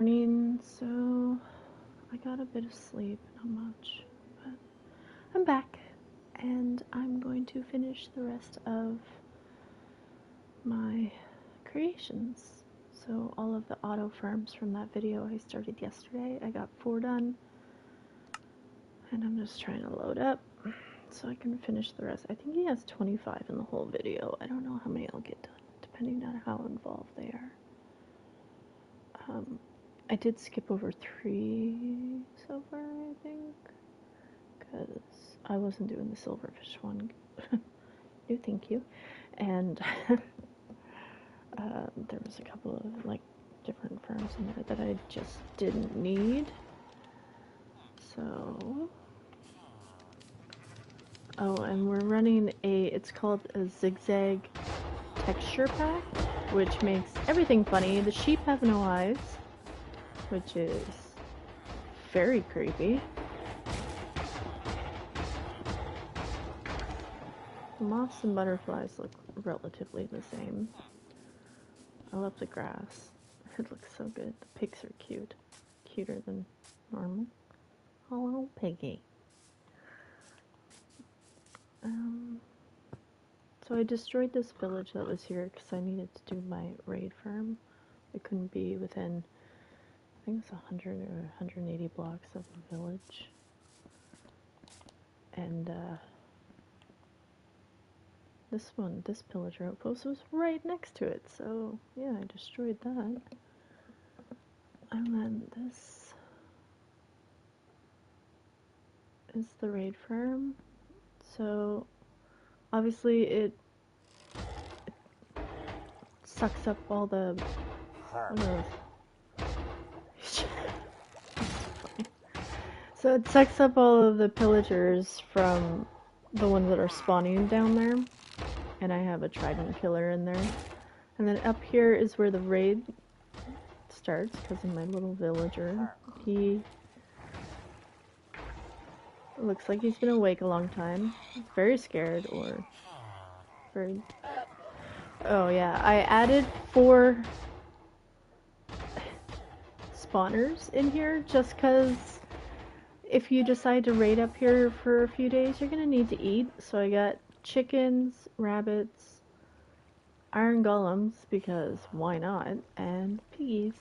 Morning, so I got a bit of sleep, not much, but I'm back and I'm going to finish the rest of my creations. So all of the auto farms from that video I started yesterday, I got 4 done, and I'm just trying to load up so I can finish the rest. I think he has 25 in the whole video. I don't know how many I'll get done, depending on how involved they are. I did skip over 3 so far, I think, because I wasn't doing the silverfish one. No, thank you. And there was a couple of like different farms in there that I just didn't need. So, oh, and we're running it's called a zigzag texture pack, which makes everything funny. The sheep have no eyes, which is very creepy. The moths and butterflies look relatively the same. I love the grass. It looks so good. The pigs are cute. Cuter than normal. Hello, piggy. So I destroyed this village that was here because I needed to do my raid farm. It couldn't be within, I think it's 100 or 180 blocks of a village. And this pillager outpost was right next to it. So yeah, I destroyed that. And then this is the raid farm. So obviously it sucks up all the, what are those? So it sucks up all of the pillagers from the ones that are spawning down there. And I have a trident killer in there. And then up here is where the raid starts, because of my little villager. He looks like he's been awake a long time. Very scared, or very... Oh yeah, I added 4 spawners in here just because if you decide to raid up here for a few days, you're gonna need to eat. So I got chickens, rabbits, iron golems, because why not, and piggies.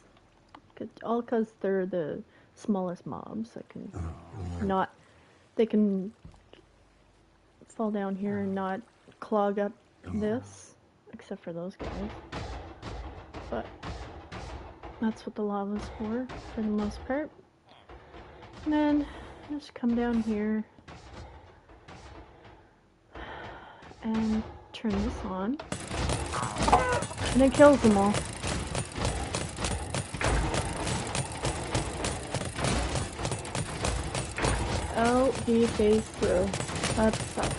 All because they're the smallest mobs that can not, they can fall down here and not clog up this, except for those guys. But that's what the lava's for the most part. And then just come down here and turn this on, and it kills them all. Oh, he phased through. That sucks.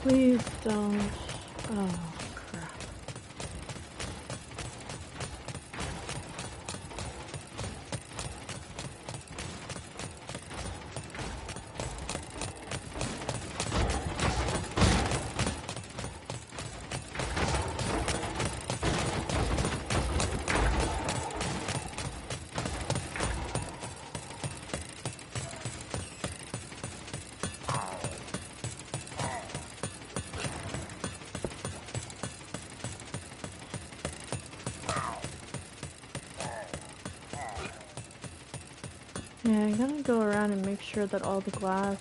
Please don't. Oh, crap. Yeah, I'm gonna go around and make sure that all the glass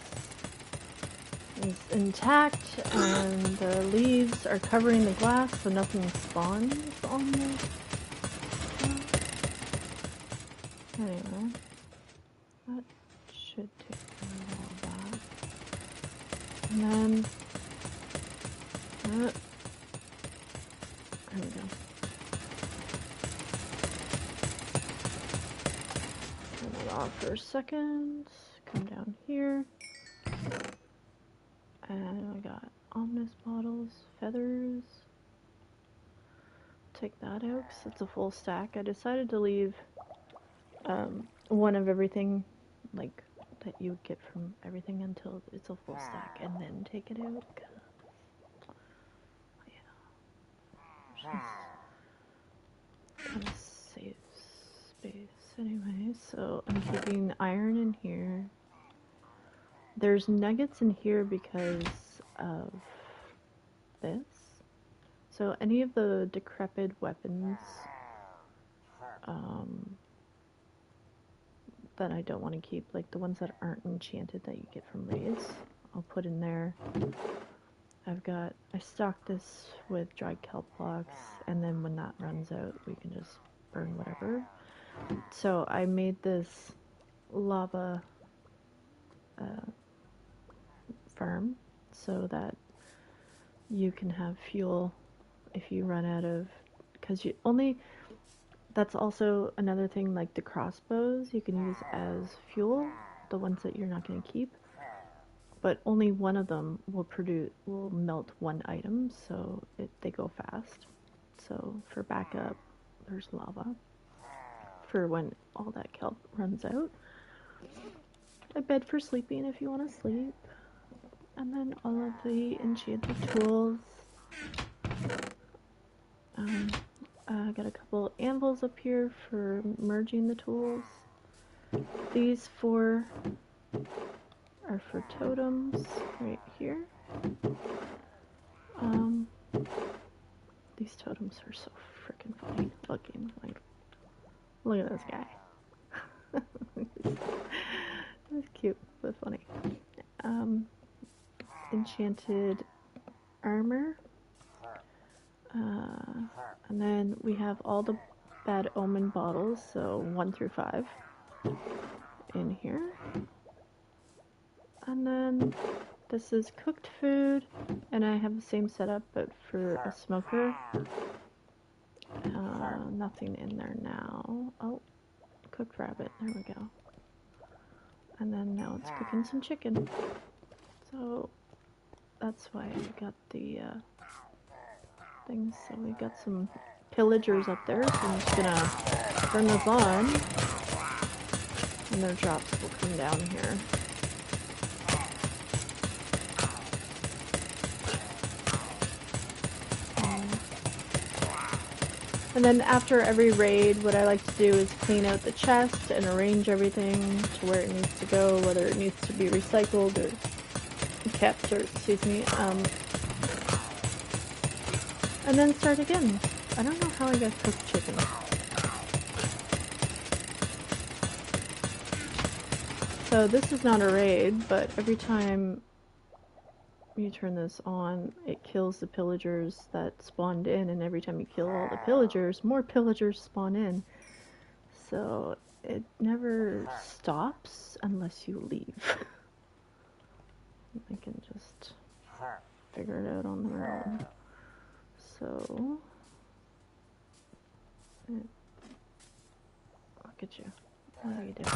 is intact and the leaves are covering the glass so nothing spawns on the glass. Anyway, that should take care of all that. And then, there we go. Turn it off for a second. Come down here. And I got ominous bottles, feathers. Take that out because it's a full stack. I decided to leave one of everything, like, that you would get from everything until it's a full stack, and then take it out. Yeah. Kind of save anyway, so I'm keeping iron in here. There's nuggets in here because of this. So any of the decrepit weapons that I don't want to keep, like the ones that aren't enchanted that you get from raids, I'll put in there. I stocked this with dried kelp blocks, and then when that runs out, we can just burn whatever. So I made this lava farm so that you can have fuel if you run out of, because that's also another thing, like the crossbows you can use as fuel, the ones that you're not going to keep, but only one of them will melt one item, so they go fast. So for backup, there's lava for when all that kelp runs out. A bed for sleeping if you want to sleep, and then all of the enchanted tools. I got a couple anvils up here for merging the tools. These four are for totems right here. These totems are so freaking funny looking. Like, look at this guy. It's cute but funny. Enchanted armor. And then we have all the bad omen bottles, so 1 through 5 in here. And then this is cooked food, and I have the same setup but for a smoker. Nothing in there now. Oh, cooked rabbit, there we go. And then now it's cooking some chicken. So that's why I got the things. So we got some pillagers up there, so I'm just gonna turn those on, and their drops will come down here. And then after every raid, what I like to do is clean out the chest and arrange everything to where it needs to go, whether it needs to be recycled or kept, or excuse me, and then start again. I don't know how I got cooked chicken. So this is not a raid, but every time you turn this on, it kills the pillagers that spawned in, and every time you kill all the pillagers, more pillagers spawn in. So it never stops unless you leave. I can just figure it out on their own. So, look at you. What are you doing?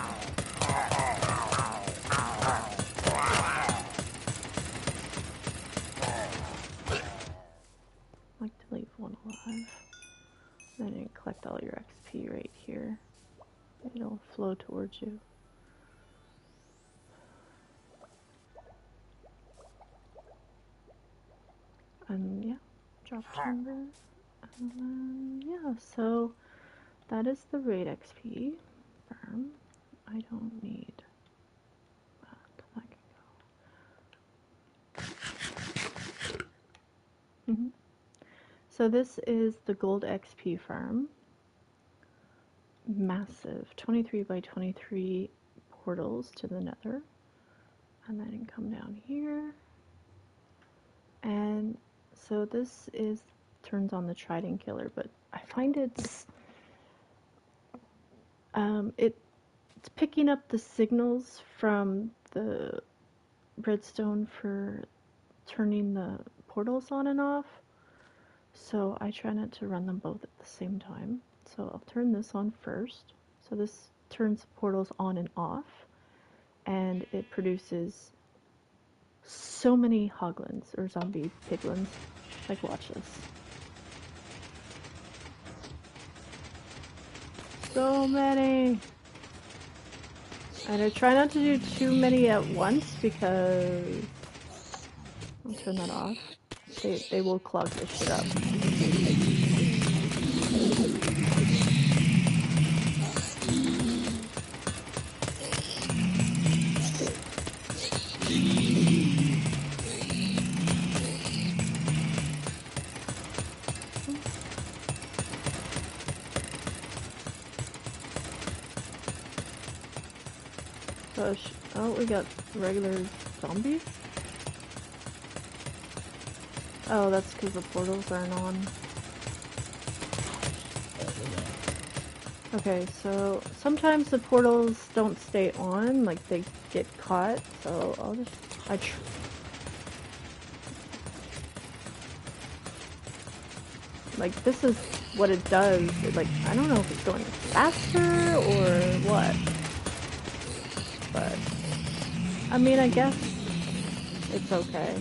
I like to leave one alive. Then you collect all your XP right here. It'll flow towards you. And yeah, drop timber. And then, yeah, so that is the raid XP farm. I don't need that. That can go. So this is the gold XP farm. Massive 23 by 23 portals to the nether. And then come down here. And so this turns on the trident killer, but I find it's picking up the signals from the redstone for turning the portals on and off. So I try not to run them both at the same time. So I'll turn this on first. So this turns the portals on and off, and it produces so many hoglins, or zombie piglins. Like, watch this. So many! And I try not to do too many at once because... I'll turn that off. They will clog this shit up. Push. Oh, we got regular zombies? Oh, that's because the portals aren't on. Okay, so sometimes the portals don't stay on, like they get caught, so I'll just, like this is what it does. Like, I don't know if it's going faster or what, but I mean, I guess it's okay.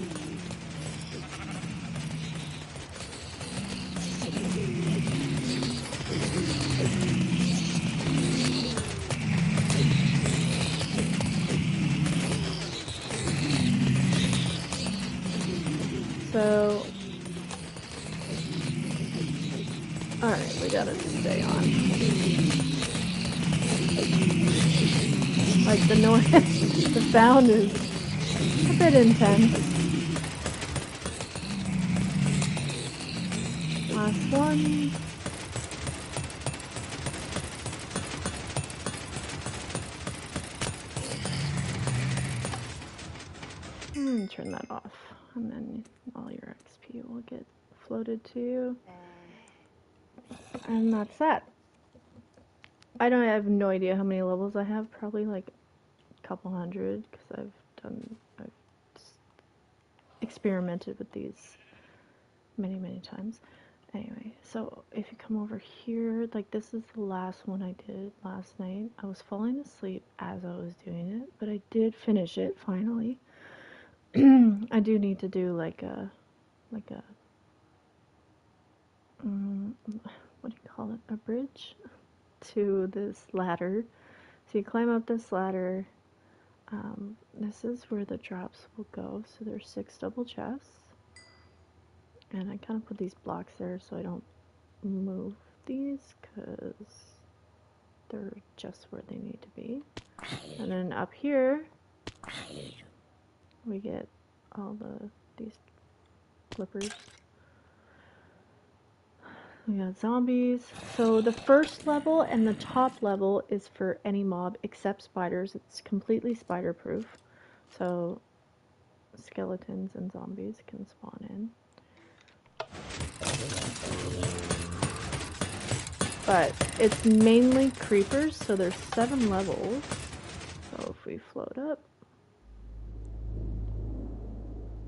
So, alright, we gotta stay on. Like, the noise, the sound is a bit intense. Last one. Turn that off, and then all your XP will get floated to you. And that's that. I have no idea how many levels I have. Probably like a couple hundred, because I've experimented with these many times. Anyway, so if you come over here, like this is the last one I did last night. I was falling asleep as I was doing it, but I did finish it finally. I do need to do like a what do you call it? A bridge to this ladder. So you climb up this ladder. This is where the drops will go. So there's 6 double chests. And I kind of put these blocks there so I don't move these, because they're just where they need to be. And then up here, we get all these flippers. We got zombies. So the first level and the top level is for any mob except spiders. It's completely spider proof. So skeletons and zombies can spawn in. But it's mainly creepers, so there's 7 levels. So if we float up.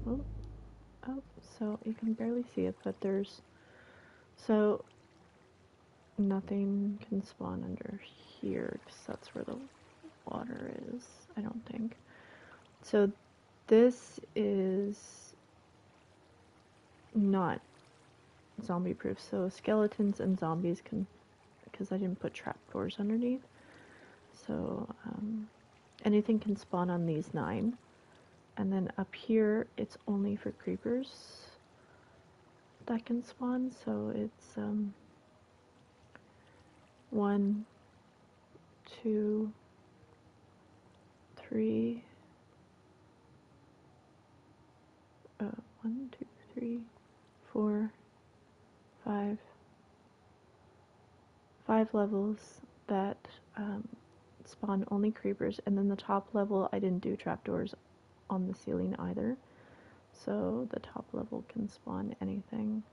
Oh, so you can barely see it, but there's... So nothing can spawn under here, because that's where the water is, I don't think. So this is not zombie proof, so skeletons and zombies can, because I didn't put trapdoors underneath. So anything can spawn on these 9. And then up here, it's only for creepers that can spawn, so it's 1, 2, 3, 1, 2, 3, 4, 5, 5 levels that spawn only creepers, and then the top level I didn't do trapdoors on the ceiling either, so the top level can spawn anything.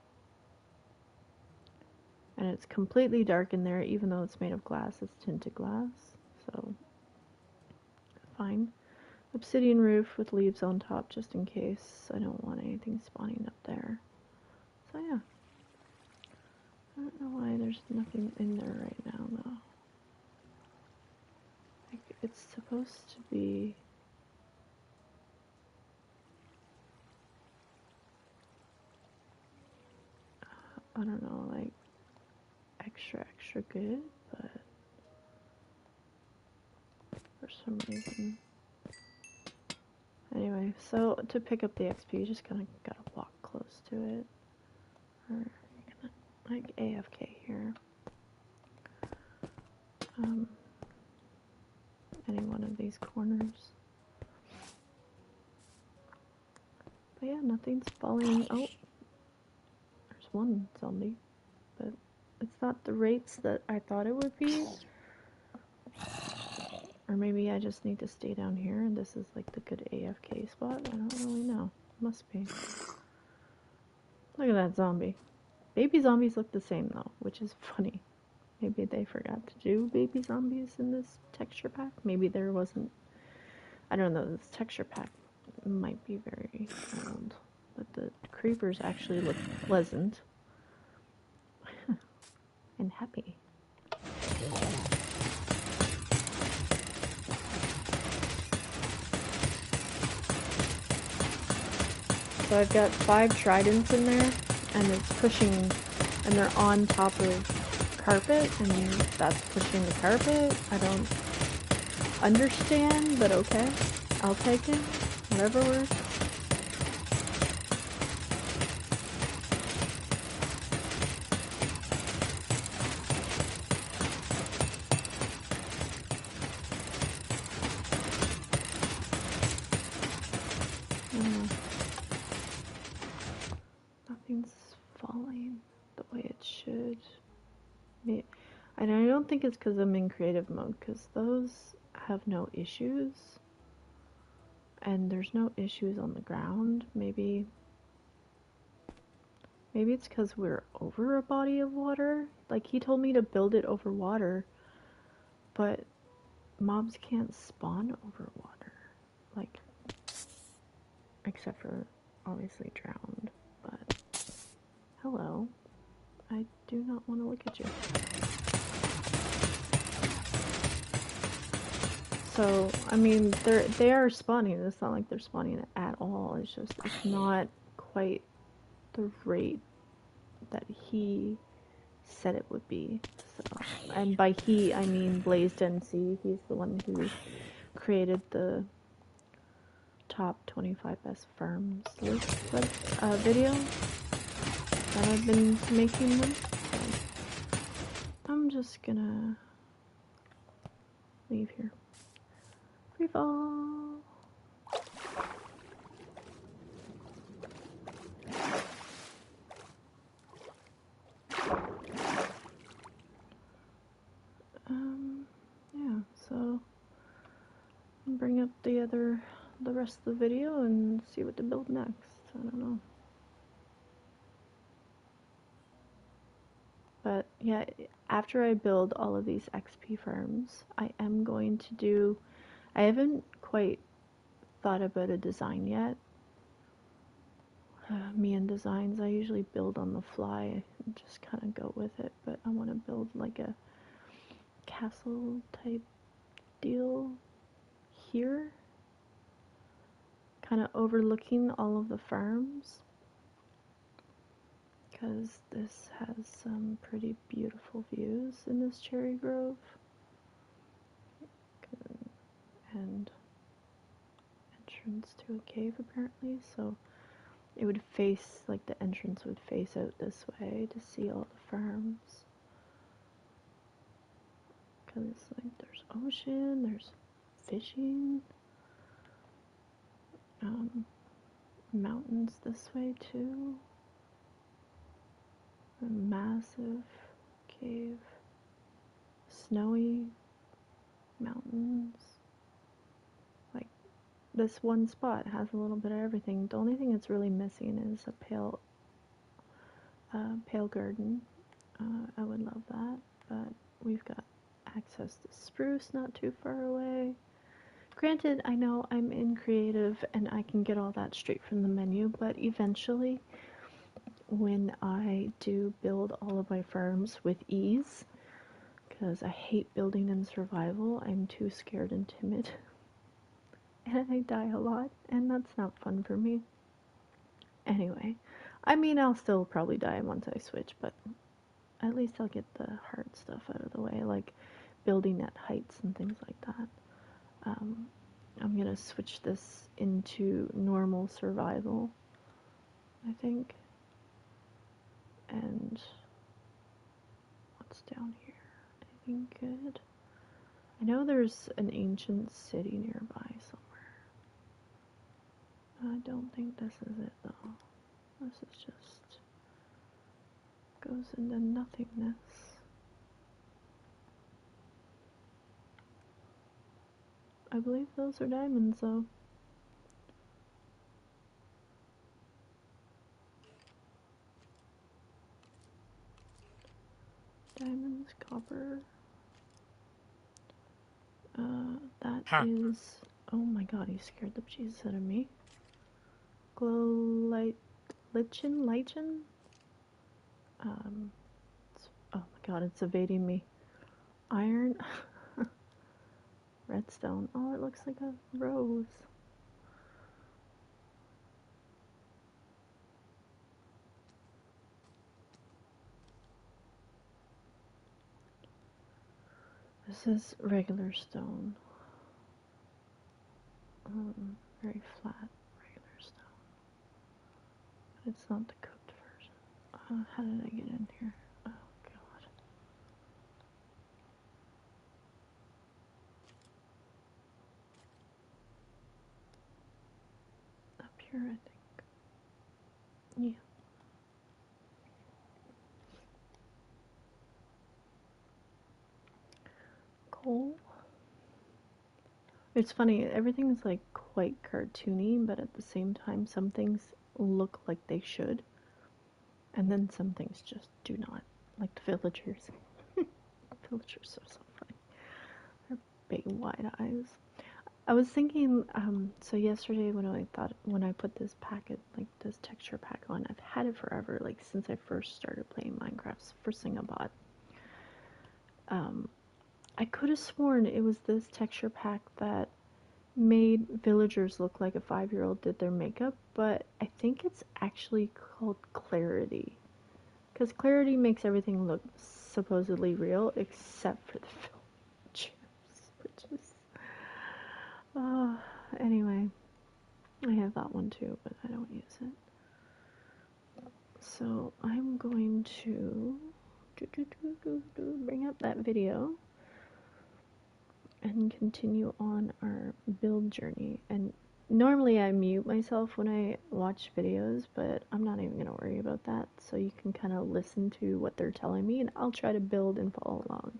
And it's completely dark in there, even though it's made of glass. It's tinted glass, so fine. Obsidian roof with leaves on top, just in case I don't want anything spawning up there. So yeah. I don't know why there's nothing in there right now, though. Like, it's supposed to be... I don't know, like, extra good, but for some reason... Anyway, so to pick up the XP, you just kind of gotta walk close to it. Or you're gonna, like, AFK here. Any one of these corners. But yeah, nothing's falling. Oh, there's one zombie, but it's not the rates that I thought it would be. Or maybe I just need to stay down here and this is like the good AFK spot? I don't really know. Must be. Look at that zombie. Baby zombies look the same though, which is funny. Maybe they forgot to do baby zombies in this texture pack. Maybe there wasn't. I don't know, this texture pack might be very old. But the creepers actually look pleasant. And happy. So I've got 5 tridents in there, and it's pushing, and they're on top of carpet, and that's pushing the carpet. I don't understand, but okay. I'll take it. Whatever works. Nothing's falling the way it should. And I don't think it's because I'm in creative mode, because those have no issues. And there's no issues on the ground. Maybe it's because we're over a body of water. Like, he told me to build it over water, but mobs can't spawn over water. Like, except for, obviously, drowned. But, hello. I do not want to look at you. So, I mean, they are spawning. It's not like they're spawning at all. It's just, it's not quite the rate that he said it would be. So, and by he, I mean Blazed NC. He's the one who created the top 25 best farms list video that I've been making with. So I'm just gonna leave here. Free fall. Yeah, so bring up the rest of the video and see what to build next. I don't know. But yeah, after I build all of these XP farms, I am going to do, I haven't quite thought about a design yet. Me and designs, I usually build on the fly and just kind of go with it, but I want to build like a castle type deal here, kind of overlooking all of the farms, because this has some pretty beautiful views in this cherry grove. And entrance to a cave apparently, so it would face, like the entrance would face out this way to see all the farms. Because like there's ocean, there's fishing, mountains this way too. A massive cave, snowy mountains. Like this one spot has a little bit of everything. The only thing that's really missing is a pale garden. I would love that, but we've got access to spruce not too far away. Granted, I know I'm in creative and I can get all that straight from the menu, but eventually when I do build all of my farms with ease, because I hate building in survival, I'm too scared and timid. And I die a lot, and that's not fun for me. Anyway, I mean, I'll still probably die once I switch, but at least I'll get the hard stuff out of the way, like building at heights and things like that. I'm gonna switch this into normal survival, I think. And what's down here? Anything good? I know there's an ancient city nearby somewhere. I don't think this is it though. This is just goes into nothingness. I believe those are diamonds, though. Diamonds, copper. That is... Oh my god, he scared the Jesus out of me. Lichen? Oh my god, it's evading me. Iron. Redstone. Oh, it looks like a rose. This is regular stone. Very flat, regular stone. But it's not the cooked version. How did I get in here? Oh god. Up here, I think. Yeah. Coal. It's funny, everything's like quite cartoony, but at the same time, some things look like they should, and then some things just do not. Like the villagers. Villagers are so funny. Their big wide eyes. I was thinking, so yesterday when I put this packet, like this texture pack on, I've had it forever, like since I first started playing Minecraft, first thing I bought. I could have sworn it was this texture pack that made villagers look like a 5-year-old did their makeup, but I think it's actually called Clarity. Because Clarity makes everything look supposedly real, except for the villagers, which is... anyway, I have that one too, but I don't use it. So I'm going to bring up that video and continue on our build journey. And normally I mute myself when I watch videos, but I'm not even going to worry about that. So you can kind of listen to what they're telling me, and I'll try to build and follow along.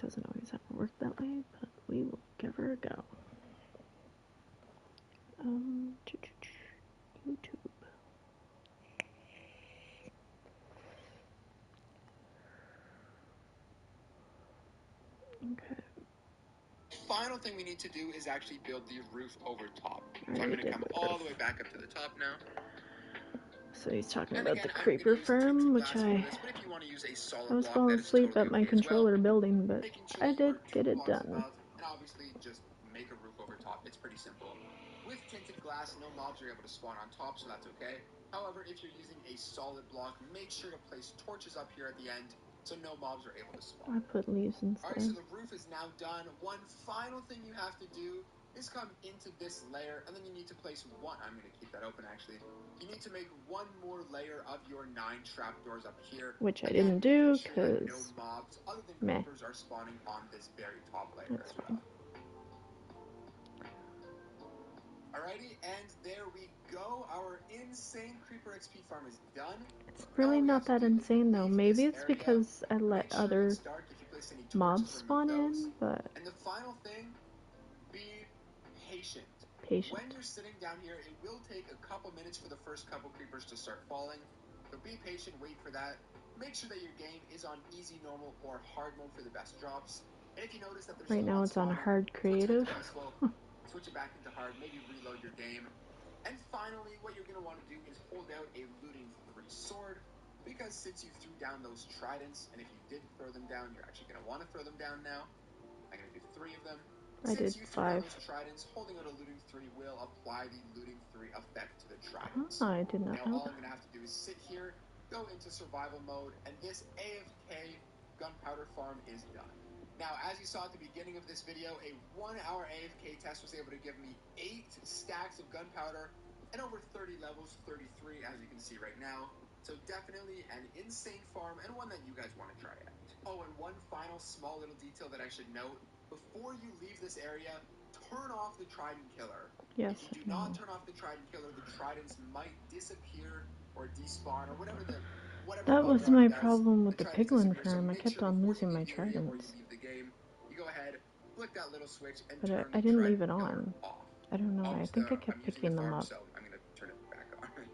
Doesn't always have to work that way, but we will give her a go. YouTube. Okay. Final thing we need to do is actually build the roof over top. So I'm going to come all the way back up to the top now. So he's talking about the creeper farm, which I was falling asleep at my controller building, but I did get it done. And obviously just make a roof over top. It's pretty simple. With tinted glass, no mobs are able to spawn on top, so that's okay. However, if you're using a solid block, make sure to place torches up here at the end so no mobs are able to spawn. I put leaves instead. Alright, so the roof is now done. One final thing you have to do is come into this layer, and then you need to place one. I'm going to keep that open, actually. You need to make one more layer of your 9 trapdoors up here. Which I didn't do, because... no mobs other than creepers are spawning on this very top layer as well. Alrighty, and there we go. Our insane creeper XP farm is done. It's really not that insane though. Maybe it's because I let other mobs spawn in, but... And the final thing, be patient. Patient. When you're sitting down here, it will take a couple minutes for the first couple creepers to start falling. So be patient, wait for that. Make sure that your game is on easy, normal, or hard mode for the best drops. And if you notice that there's right now it's on hard creative. Switch it back into hard, maybe reload your game. And finally, what you're going to want to do is hold out a looting 3 sword, because since you threw down those tridents, and if you did throw them down, you're actually going to want to throw them down now. I'm going to do 3 of them. I did 5. Those tridents, holding out a looting 3 will apply the looting 3 effect to the tridents. I did not know all that. I'm going to have to do is sit here, go into survival mode, and this AFK gunpowder farm is done. Now, as you saw at the beginning of this video, a 1-hour AFK test was able to give me 8 stacks of gunpowder and over 30 levels, 33 as you can see right now. So definitely an insane farm and one that you guys want to try out. Oh, and one final small little detail that I should note. Before you leave this area, turn off the Trident Killer. Yes. If you do not turn off the Trident Killer, the Tridents might disappear or despawn or whatever the... That was my problem with the Piglin farm. I kept on losing my tridents. You go ahead, click that little switch and But turn I the didn't dread leave it pillar on. off. I don't know. I think I kept I'm using picking the them farm, up. so I'm gonna turn it back on.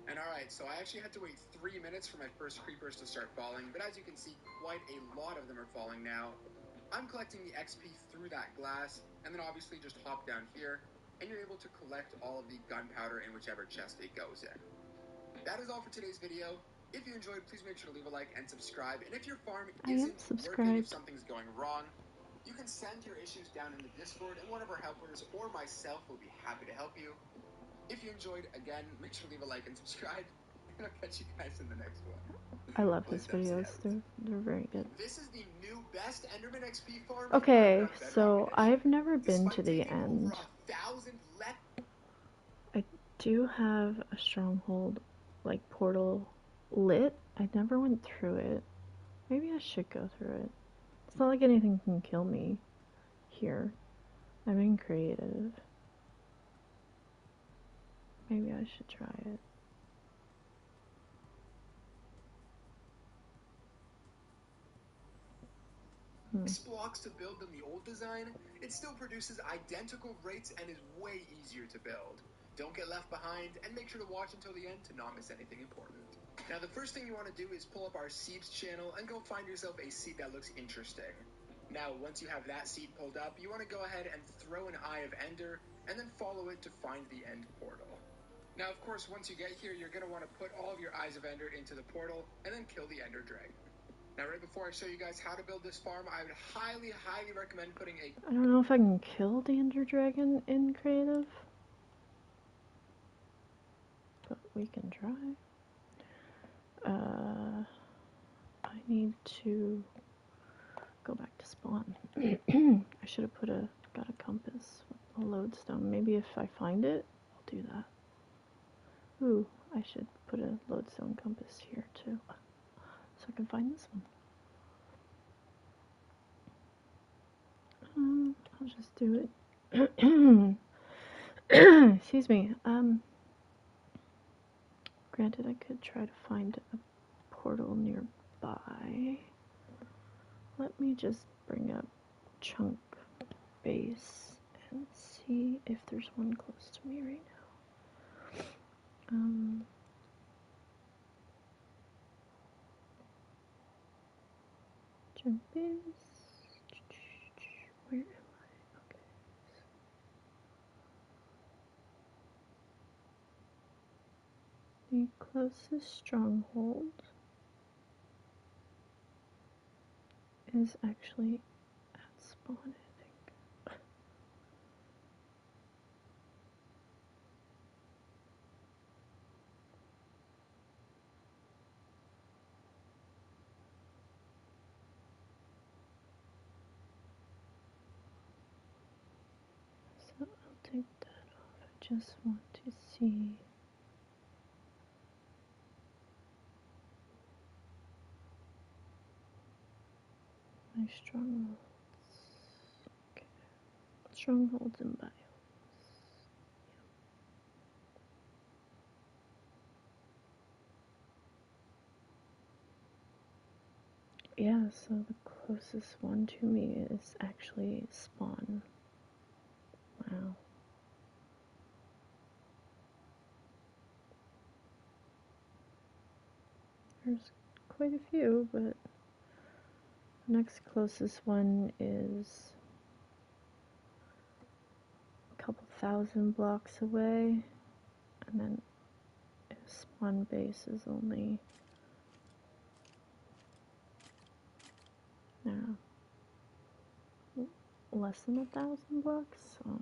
And alright, so I actually had to wait 3 minutes for my first creepers to start falling, but as you can see, quite a lot of them are falling now. I'm collecting the XP through that glass, and then obviously just hop down here, and you're able to collect all of the gunpowder in whichever chest it goes in. That is all for today's video. If you enjoyed, please make sure to leave a like and subscribe, and if your farm isn't working, if something's going wrong, you can send your issues down in the Discord, and one of our helpers or myself will be happy to help you. If you enjoyed, again, make sure to leave a like and subscribe, and I'll catch you guys in the next one. I love his videos. They're very good. This is the new best Enderman XP farm. Okay, so I've never been to the end. I do have a stronghold, like, portal lit. I never went through it. Maybe I should go through it. It's not like anything can kill me here. I'm being creative. Maybe I should try it. Blocks to build than the old design, it still produces identical rates and is way easier to build. Don't get left behind, and make sure to watch until the end to not miss anything important. Now, the first thing you want to do is pull up our seeds channel and go find yourself a seed that looks interesting. Now, once you have that seed pulled up, you want to go ahead and throw an Eye of Ender, and then follow it to find the end portal. Now, of course, once you get here, you're going to want to put all of your Eyes of Ender into the portal, and then kill the Ender Dragon. Now, right before I show you guys how to build this farm, I would highly, highly recommend putting a... I don't know if I can kill the Ender Dragon in creative, but we can try. I need to go back to spawn. I should have got a compass with a lodestone. Maybe if I find it, I'll do that. Ooh, I should put a lodestone compass here too, so I can find this one. I'll just do it. Excuse me. Granted, I could try to find a portal nearby. Let me just bring up Chunk Base and see if there's one close to me right now. Chunk Base. Where am I? Okay. The closest stronghold is actually at spawn, I think. So I'll take that off. I just want to see. My strongholds. Okay. Strongholds and biomes. Yeah, so the closest one to me is actually spawn. Wow. There's quite a few, but the next closest one is a couple thousand blocks away, and then spawn base is only less than 1,000 blocks, so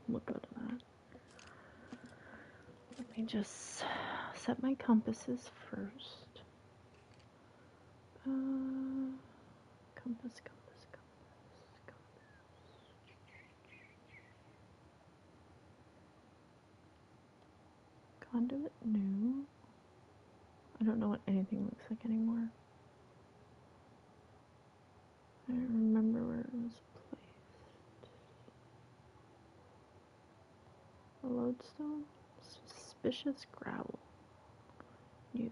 we'll go to that. Let me just set my compasses first. Compass. Conduit new. I don't know what anything looks like anymore. I don't remember where it was placed. A lodestone? Suspicious gravel. New.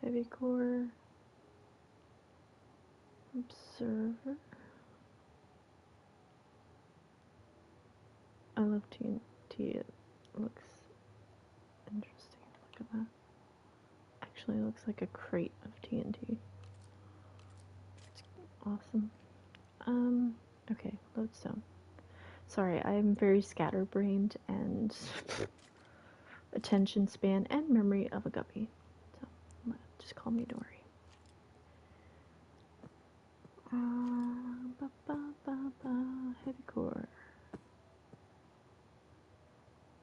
Heavy core. Observer. I love TNT. It looks interesting. Look at that. Actually, it looks like a crate of TNT. It's awesome. Okay, lodestone. Sorry, I'm very scatterbrained and attention span and memory of a guppy. So, just call me Dory. Heavy core.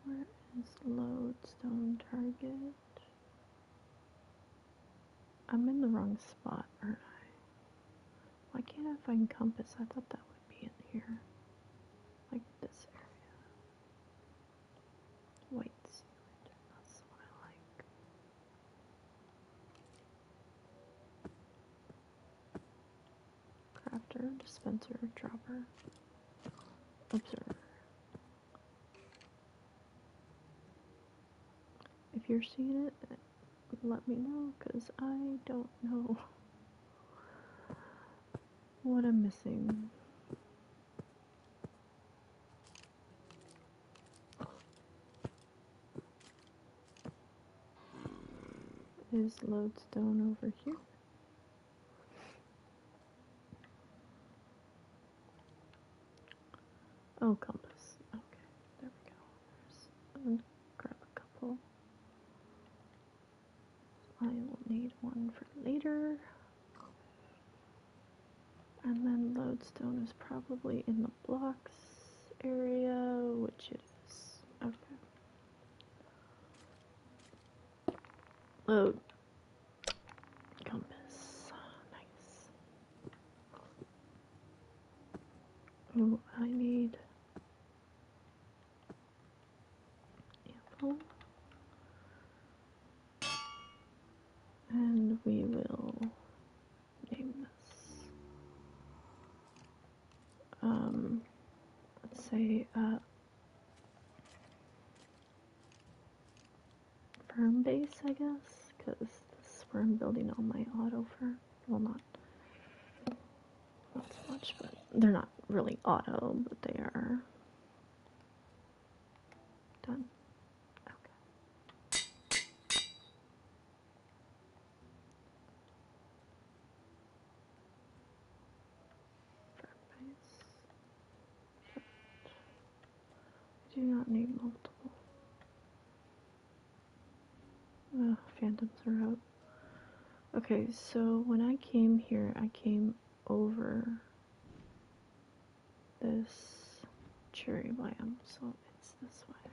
Where is lodestone target? I'm in the wrong spot, aren't I? Why can't I find compass? I thought that would be in here. Like this area. White seaweed. That's what I like. Crafter, dispenser, dropper, observer. If you're seeing it, let me know, because I don't know what I'm missing. Is lodestone over here? Oh, compass. Okay, there we go. And grab a couple. I will need one for later. And then lodestone is probably in the blocks area, which it is. Okay. Load. Compass. Nice. Oh, I need apple. And we will name this. Let's say, firm base, I guess, because this is where I'm building all my auto firm. Well, not so much, but they're not really auto, but they are done. Okay. Firm base. I do not need multiple. Phantoms are out. Okay, so when I came here, I came over this cherry biome, so it's this way.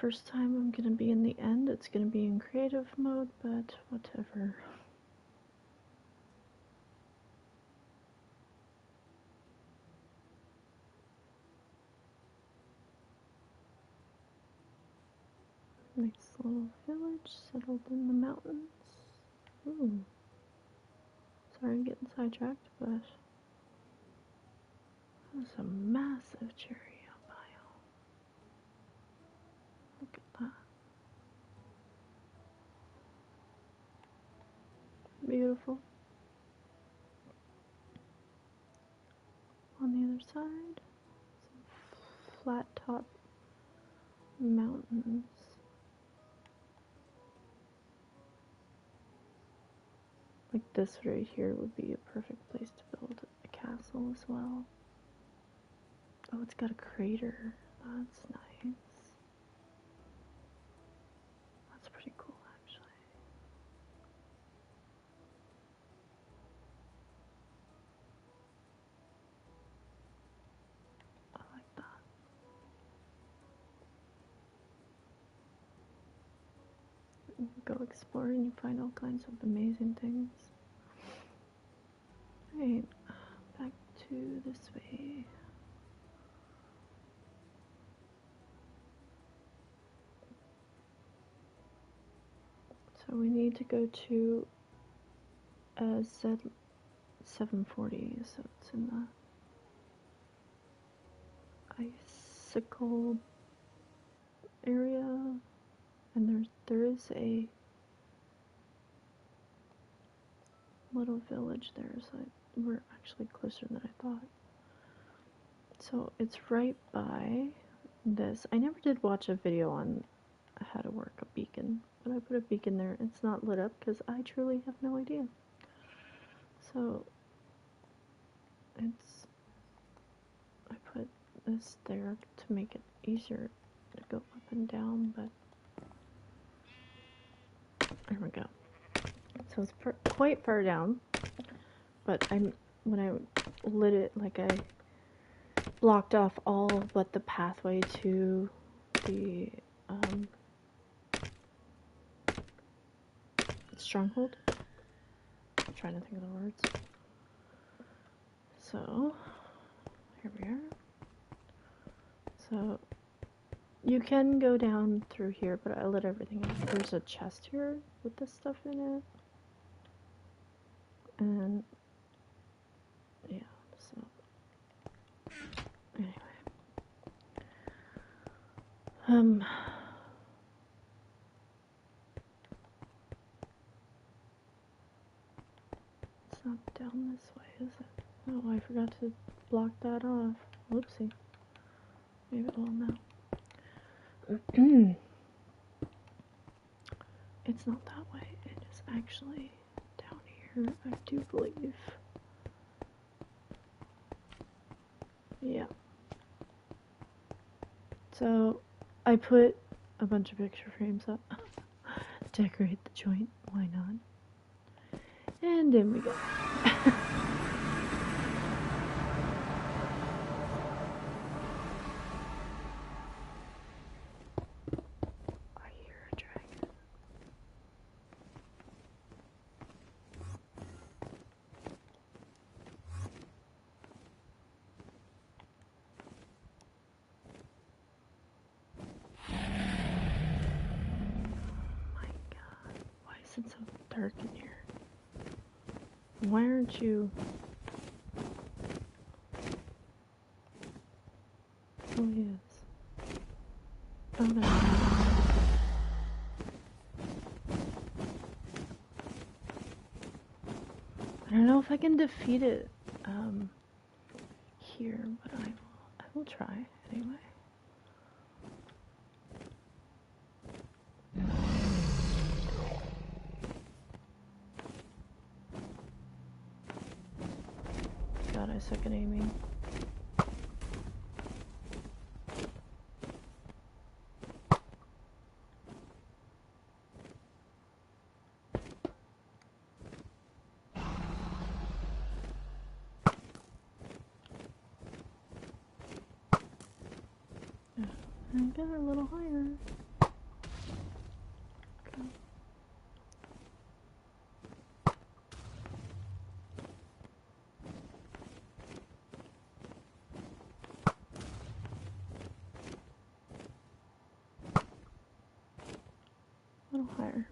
First time I'm gonna be in the end, it's gonna be in creative mode, but whatever. Nice little village settled in the mountains. Ooh. Sorry I'm getting sidetracked, but that's a massive cherry biome. Look at that. Beautiful. On the other side, some flat top mountains. Like this right here would be a perfect place to build a castle as well. Oh, it's got a crater. That's nice. That's pretty cool, actually. I like that. You go explore and you find all kinds of amazing things. Alright, back to this way. So we need to go to 740, so it's in the icicle area, and there is a little village there, so we're actually closer than I thought. So it's right by this. I never did watch a video on how to work a beacon, but I put a beacon there. It's not lit up because I truly have no idea. So I put this there to make it easier to go up and down, but there we go. So it's quite far down, but when I lit it, like I blocked off all but the pathway to the stronghold. I'm trying to think of the words. So here we are. So you can go down through here, but I lit everything up. There's a chest here with this stuff in it. And yeah, so anyway. It's not down this way, is it? Oh, I forgot to block that off. Whoopsie. Maybe it will now. It's not that way. It is actually down here, I do believe. Yeah. So I put a bunch of picture frames up. Decorate the joint. Why not? And in we go. It's so dark in here. Why aren't you? Oh, he is. Oh, no. I don't know if I can defeat it here, but I will try anyway. God, I suck at aiming. And get her a little higher. Okay. A little higher.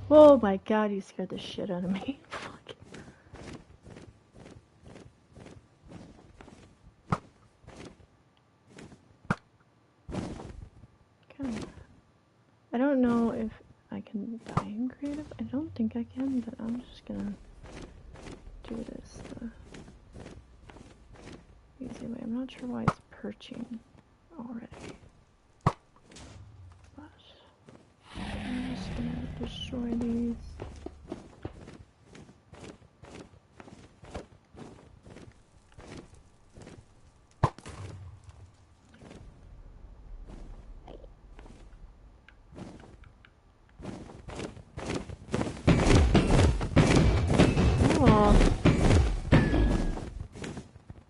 Oh my God, you scared the shit out of me. Fuck. I don't know if I can die in creative. I don't think I can, but I'm just gonna do this the easy way. I'm not sure why it's perching already. But I'm just gonna destroy these.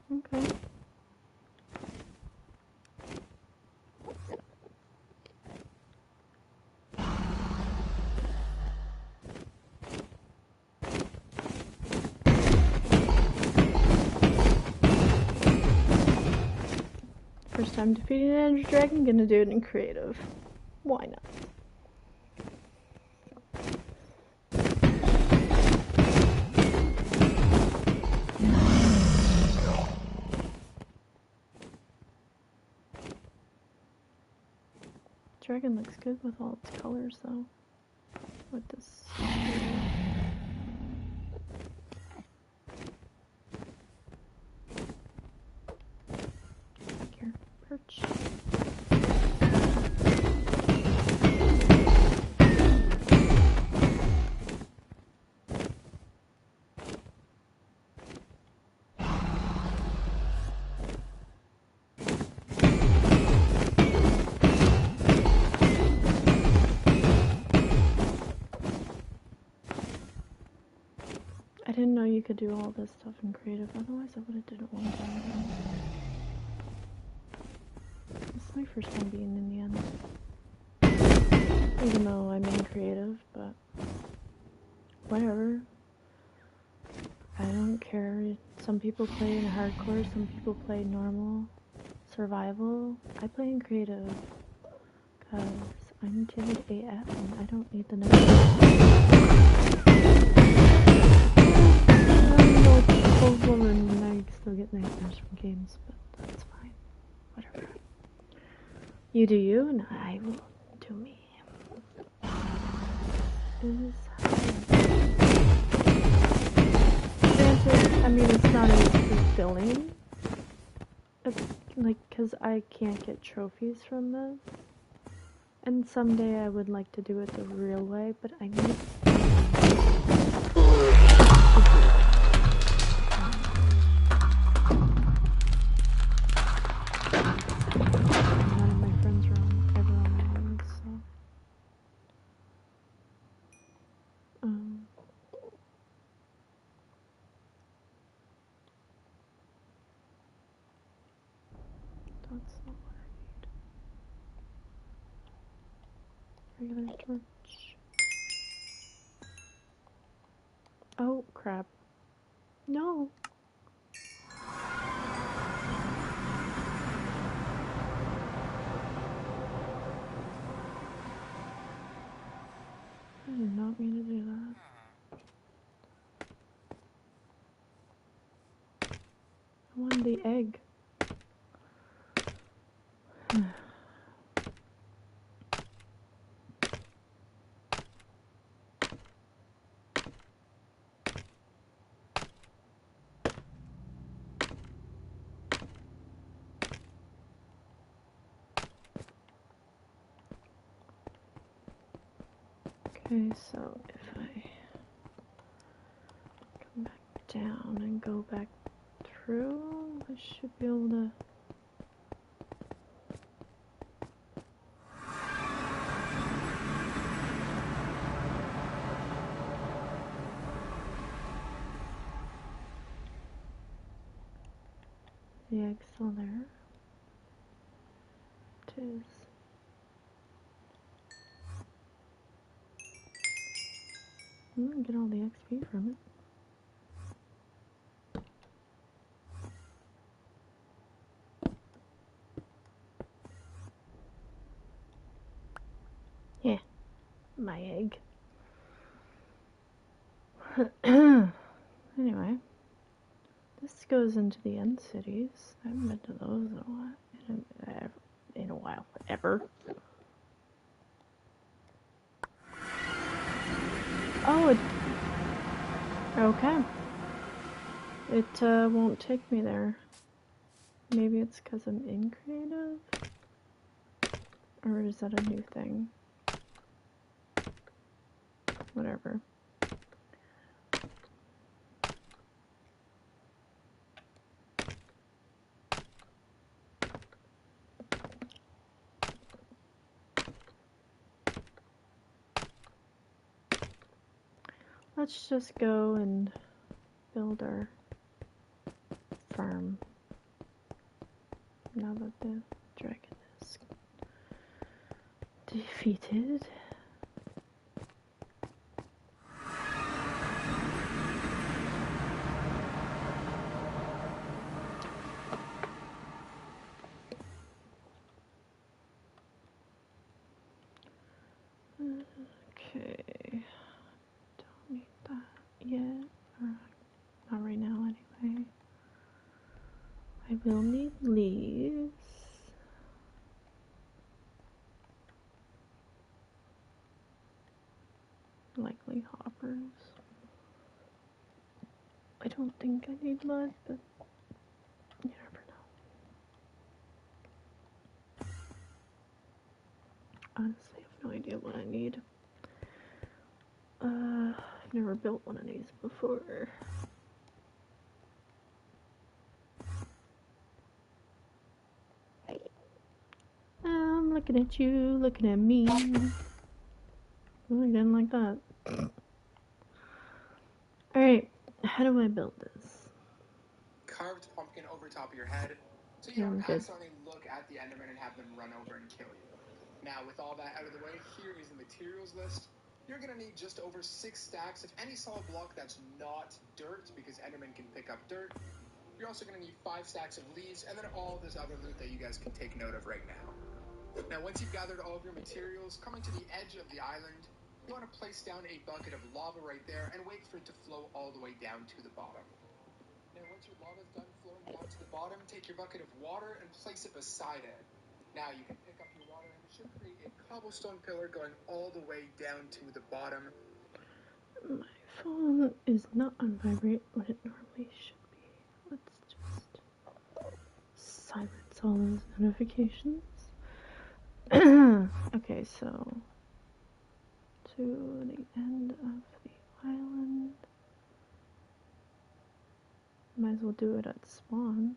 Okay. time defeating an Ender Dragon, gonna do it in creative. Why not? Dragon looks good with all its colors though. With this. Here, perch. I didn't know you could do all this stuff in creative, otherwise I would have did it one time ago. This is my first time being in the end. Even though I'm in creative, but whatever. I don't care. Some people play in hardcore, some people play normal, survival. I play in creative, because I'm timid AF and I don't need the numbers. And I still get nightmares from games, but that's fine. Whatever. You do you, and I will do me. Granted, I mean, it's not as fulfilling. It's like, because I can't get trophies from this. And someday I would like to do it the real way, but I need none of my friends are ever on islands, so that's not what I need. Regular torch. Oh crap. No. I did not mean to do that. I wanted the egg. Okay, so if I come back down and go back through, I should be able to... The egg's still there. It is. I'm gonna get all the XP from it. Yeah, my egg. Anyway, this goes into the end cities. I haven't been to those in a while. Ever. Oh, okay. It won't take me there. Maybe it's because I'm in creative? Or is that a new thing? Whatever. Let's just go and build our farm. Now that the dragon is defeated. Okay. Don't need that yet. Or not right now, anyway. I will need leaves. Likely hoppers. I don't think I need mud, but you never know. Honestly, I have no idea what I need. I've never built one of these before. I'm looking at you, looking at me. Oh, I didn't like that. Alright, how do I build this? Carved pumpkin over top of your head, so you don't accidentally look at the Enderman and have them run over and kill you. Now, with all that out of the way, here is the materials list. You're going to need just over 6 stacks of any solid block that's not dirt, because Enderman can pick up dirt. You're also going to need 5 stacks of leaves, and then all this other loot that you guys can take note of right now. Now, once you've gathered all of your materials, coming to the edge of the island, you want to place down a bucket of lava right there and wait for it to flow all the way down to the bottom. Now, once your lava is done flowing down to the bottom, take your bucket of water and place it beside it. Now, you can pick up your water and it should create a cobblestone pillar going all the way down to the bottom. My phone is not on vibrate when it normally should be. Let's just silence all those notifications. Okay, so to the end of the island. Might as well do it at spawn.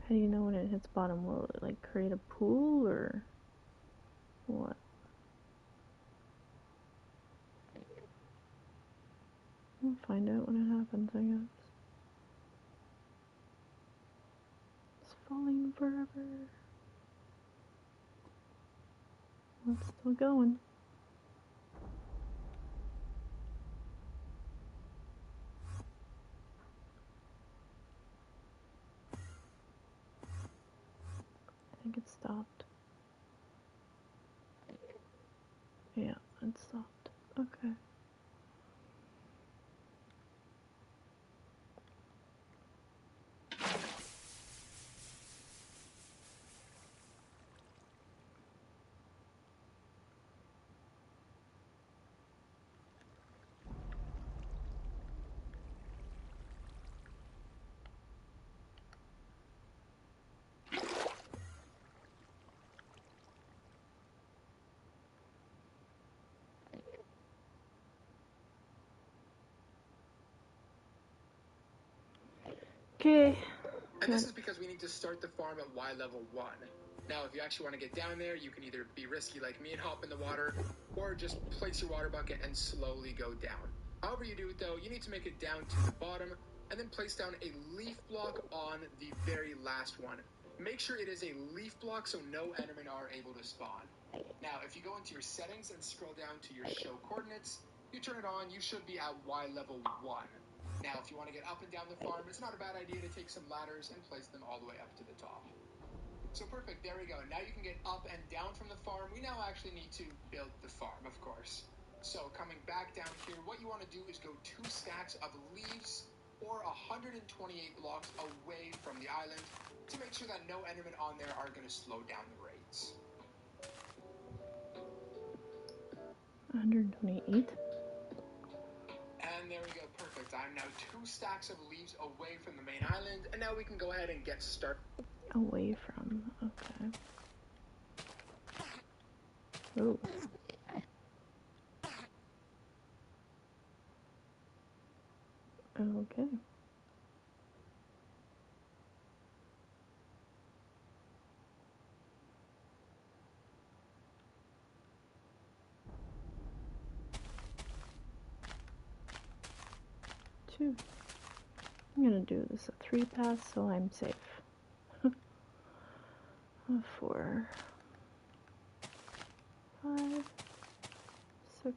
How do you know when it hits bottom? Will it like create a pool or what? We'll find out when it happens, I guess. It's falling forever. Well, it's still going. I think it stopped. Yeah, it stopped. Okay. Okay. And this is because we need to start the farm at Y level 1. Now, if you actually want to get down there, you can either be risky like me and hop in the water, or just place your water bucket and slowly go down. However you do it though, you need to make it down to the bottom, and then place down a leaf block on the very last one. Make sure it is a leaf block so no Endermen are able to spawn. Now, if you go into your settings and scroll down to your show coordinates, you turn it on, you should be at Y level 1. Now, if you want to get up and down the farm, it's not a bad idea to take some ladders and place them all the way up to the top. So perfect, there we go. Now you can get up and down from the farm. We now actually need to build the farm, of course. So coming back down here, what you want to do is go 2 stacks of leaves or 128 blocks away from the island to make sure that no Endermen on there are going to slow down the raids. 128. And there we go, perfect. I'm now 2 stacks of leaves away from the main island, and now we can go ahead and get started. Away from, okay. Ooh. Okay. Two. I'm gonna do this a 3 pass so I'm safe. 4, 5, 6,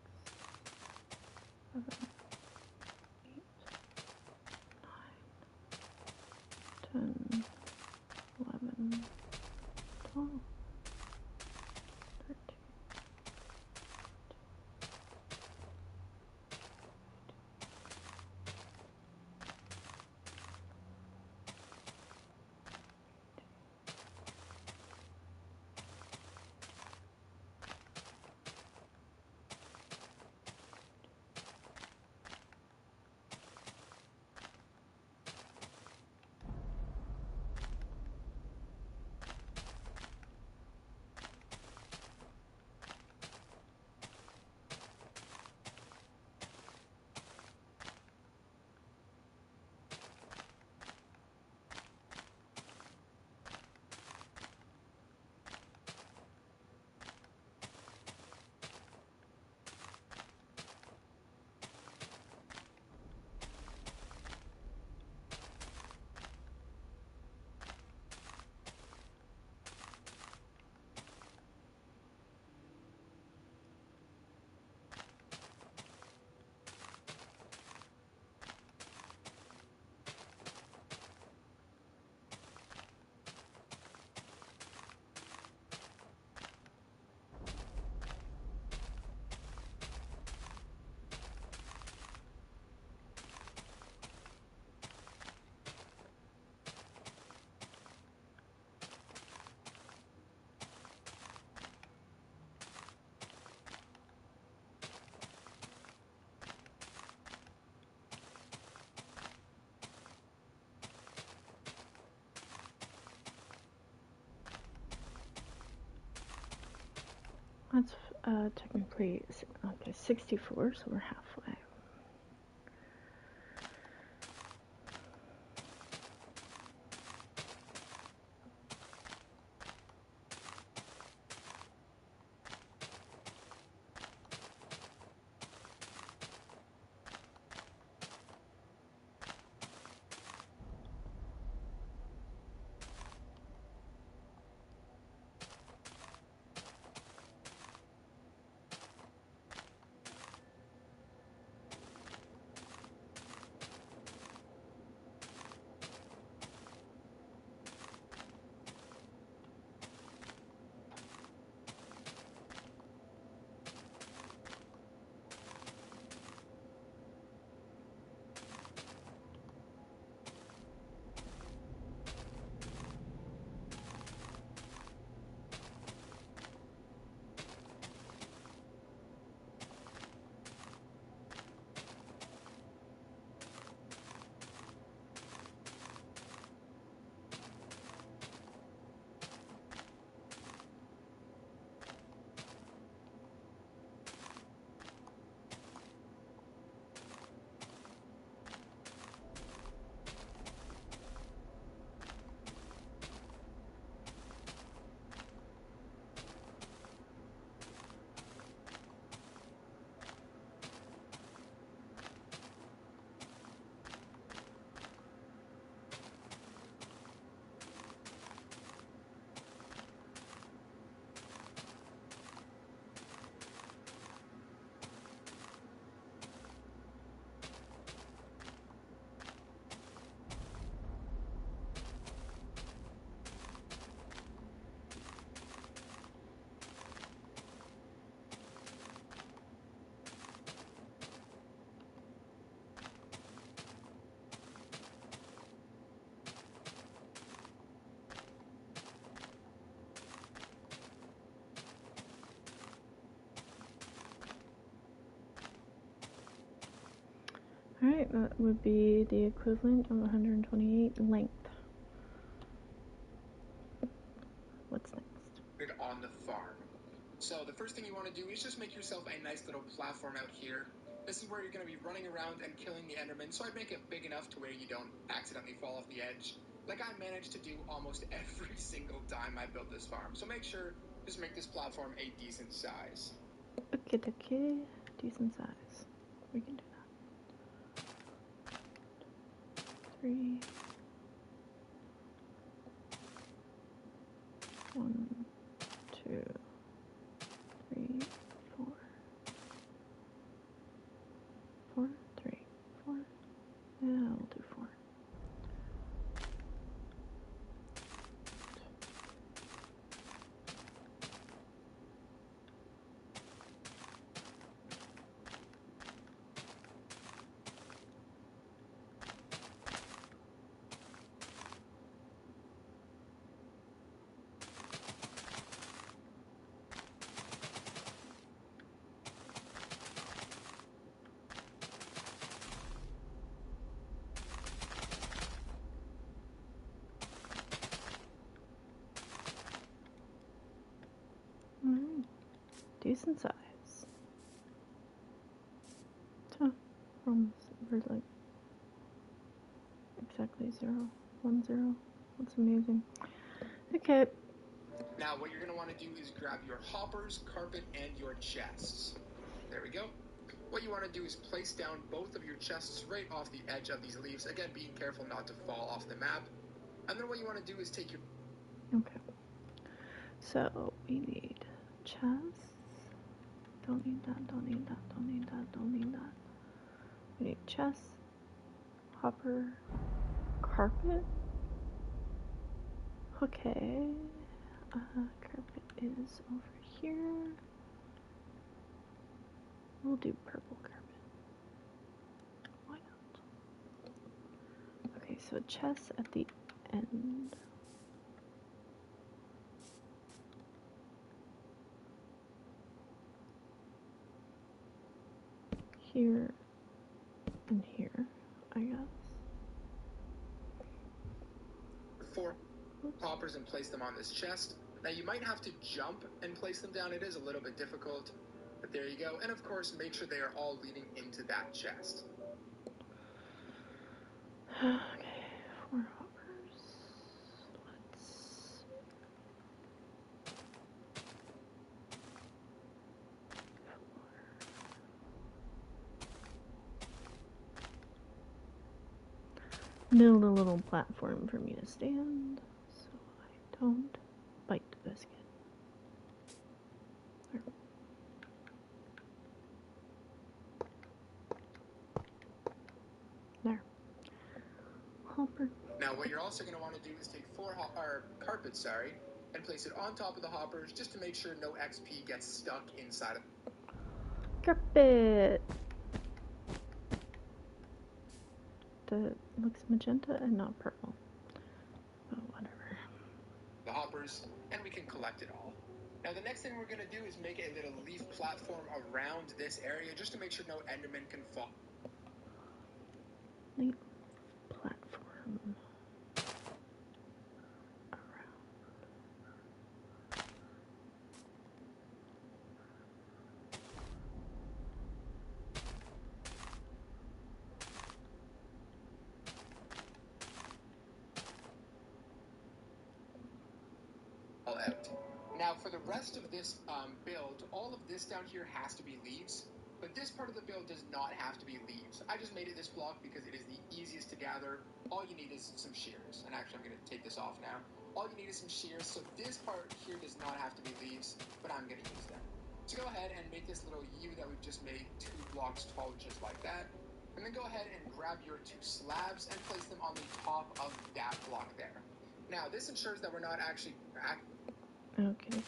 7, 8, 9, 10, 11, 12, 13. That's technically, okay, 64, so we're halfway. Alright, that would be the equivalent of 128 length. What's next? On the farm. So the first thing you want to do is just make yourself a nice little platform out here. This is where you're going to be running around and killing the Enderman, so I'd make it big enough to where you don't accidentally fall off the edge, like I managed to do almost every single time I built this farm. So make sure, just make this platform a decent size. Okay, decent size. We can do that. 3. 1, 2, 3, 4. 4, 3, 4. Yeah, we'll do 4. Alright, decent size. So, we're like exactly 0, 1, 0. That's amazing. Okay. Now what you're going to want to do is grab your hoppers, carpet, and your chests. There we go. What you want to do is place down both of your chests right off the edge of these leaves. Again, being careful not to fall off the map. And then what you want to do is take your... Okay. So, we need chests. Don't need that, don't need that, don't need that, don't need that. We need chests, hopper, carpet. Okay. Carpet is over here. We'll do purple carpet. Why not? Okay, so chests at the end. Here and here, I guess. 4 hoppers and place them on this chest. Now you might have to jump and place them down. It is a little bit difficult, but there you go. And of course, make sure they are all leading into that chest. Okay, 4 hoppers. Let's... Build a little platform for me to stand so I don't bite the biscuit. There. Hopper. Now what you're also going to want to do is take 4 carpets, and place it on top of the hoppers just to make sure no XP gets stuck inside of them. Carpet! That looks magenta and not purple. But whatever. The hoppers, and we can collect it all. Now the next thing we're going to do is make a little leaf platform around this area just to make sure no Enderman can fall. Leaf platform around. Out. Now for the rest of this build, all of this down here has to be leaves, but this part of the build does not have to be leaves. I just made it this block because it is the easiest to gather. All you need is some shears, and actually I'm going to take this off now. All you need is some shears, so this part here does not have to be leaves, but I'm going to use them. So go ahead and make this little U that we've just made 2 blocks tall, just like that. And then go ahead and grab your 2 slabs and place them on the top of that block there. Now, this ensures that we're not actually... Okay.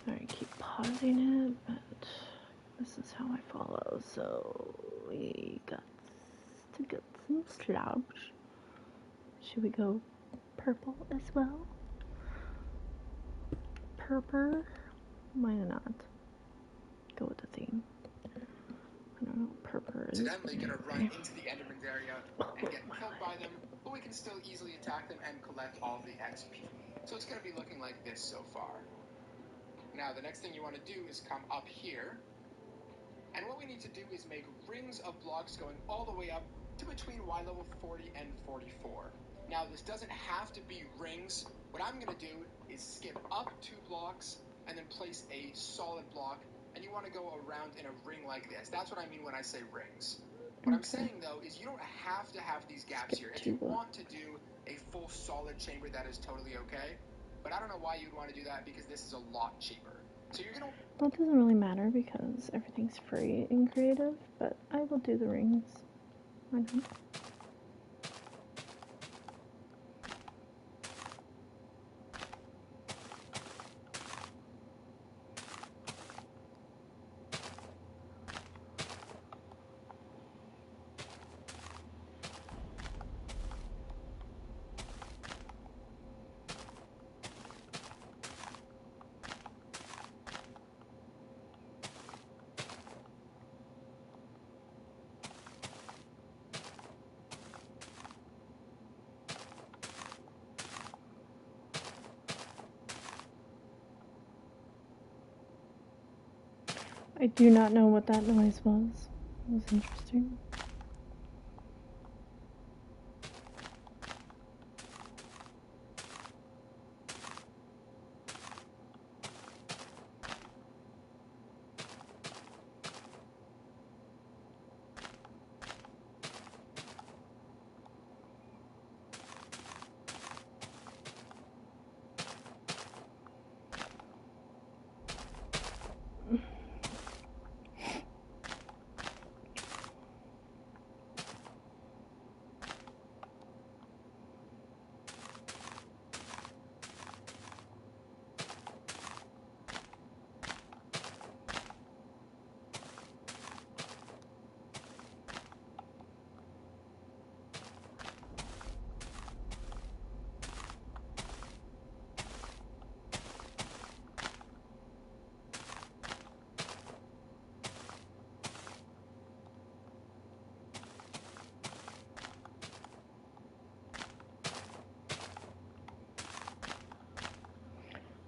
Sorry, I keep pausing it, but this is how I follow. So we got to get some slabs. Should we go purple as well? Purple? Why not? Go with the theme. I don't know, purple. accidentally gonna run into the Enderman's area and get killed by them, but we can still easily attack them and collect all the XP. So it's gonna be looking like this so far. Now the next thing you want to do is come up here, and what we need to do is make rings of blocks going all the way up to between Y level 40 and 44. Now this doesn't have to be rings. What I'm going to do is skip up 2 blocks and then place a solid block, and you want to go around in a ring like this. That's what I mean when I say rings. What I'm saying though is you don't have to have these gaps here. If you want to do a full solid chamber, that is totally okay. But I don't know why you'd want to do that, because this is a lot cheaper. So you're gonna... Well, it doesn't really matter because everything's free in creative, but I will do the rings. Why not? I do not know what that noise was. It was interesting.